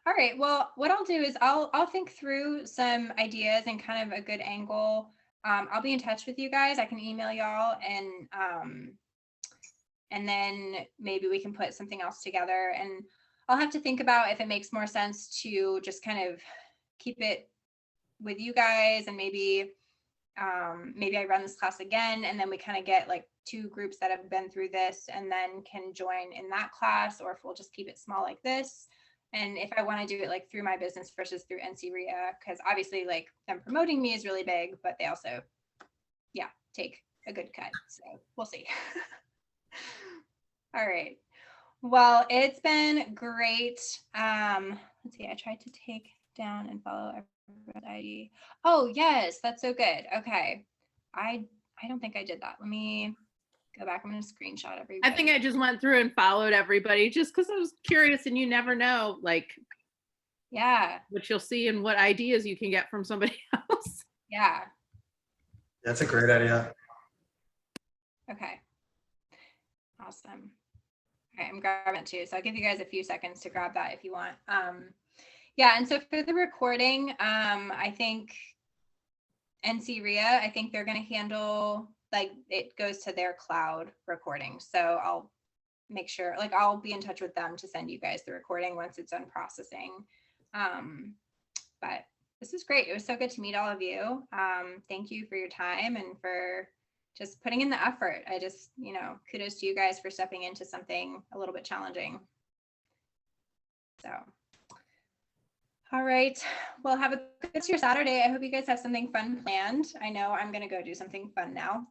All right. Well, what I'll do is I'll think through some ideas and kind of a good angle. I'll be in touch with you guys. I can email y'all and then maybe we can put something else together, and I'll have to think about if it makes more sense to just kind of keep it with you guys, and maybe I run this class again, and then we kind of get like 2 groups that have been through this and then can join in that class, or if we'll just keep it small like this. And if I want to do it like through my business versus through NC-REA, because obviously like them promoting me is really big, but they also, yeah, take a good cut. So we'll see. All right. Well, it's been great. Let's see, I tried to take down and follow everyone's ID. Oh, yes, that's so good. Okay. I don't think I did that. Let me go back. I'm going to screenshot everybody. I think I just went through and followed everybody just because I was curious, and you never know, like, yeah, what you'll see and what ideas you can get from somebody else. yeah. That's a great idea. Okay. Awesome. Okay, I'm grabbing it too. So I'll give you guys a few seconds to grab that if you want. Yeah, and so for the recording, I think NC-REA, I think they're going to handle, like, it goes to their cloud recording. So I'll make sure, like, I'll be in touch with them to send you guys the recording once it's done processing. But this is great. It was so good to meet all of you. Thank you for your time and for just putting in the effort. I just, you know, kudos to you guys for stepping into something a little bit challenging. So, all right. Well, have a good rest of your Saturday. I hope you guys have something fun planned. I know I'm going to go do something fun now.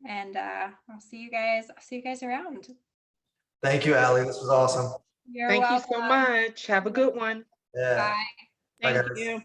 And I'll see you guys around. Thank you, Allie. This was awesome. You're Thank you welcome. so much. Have a good one. Yeah. Bye. Bye, Thank guys. you.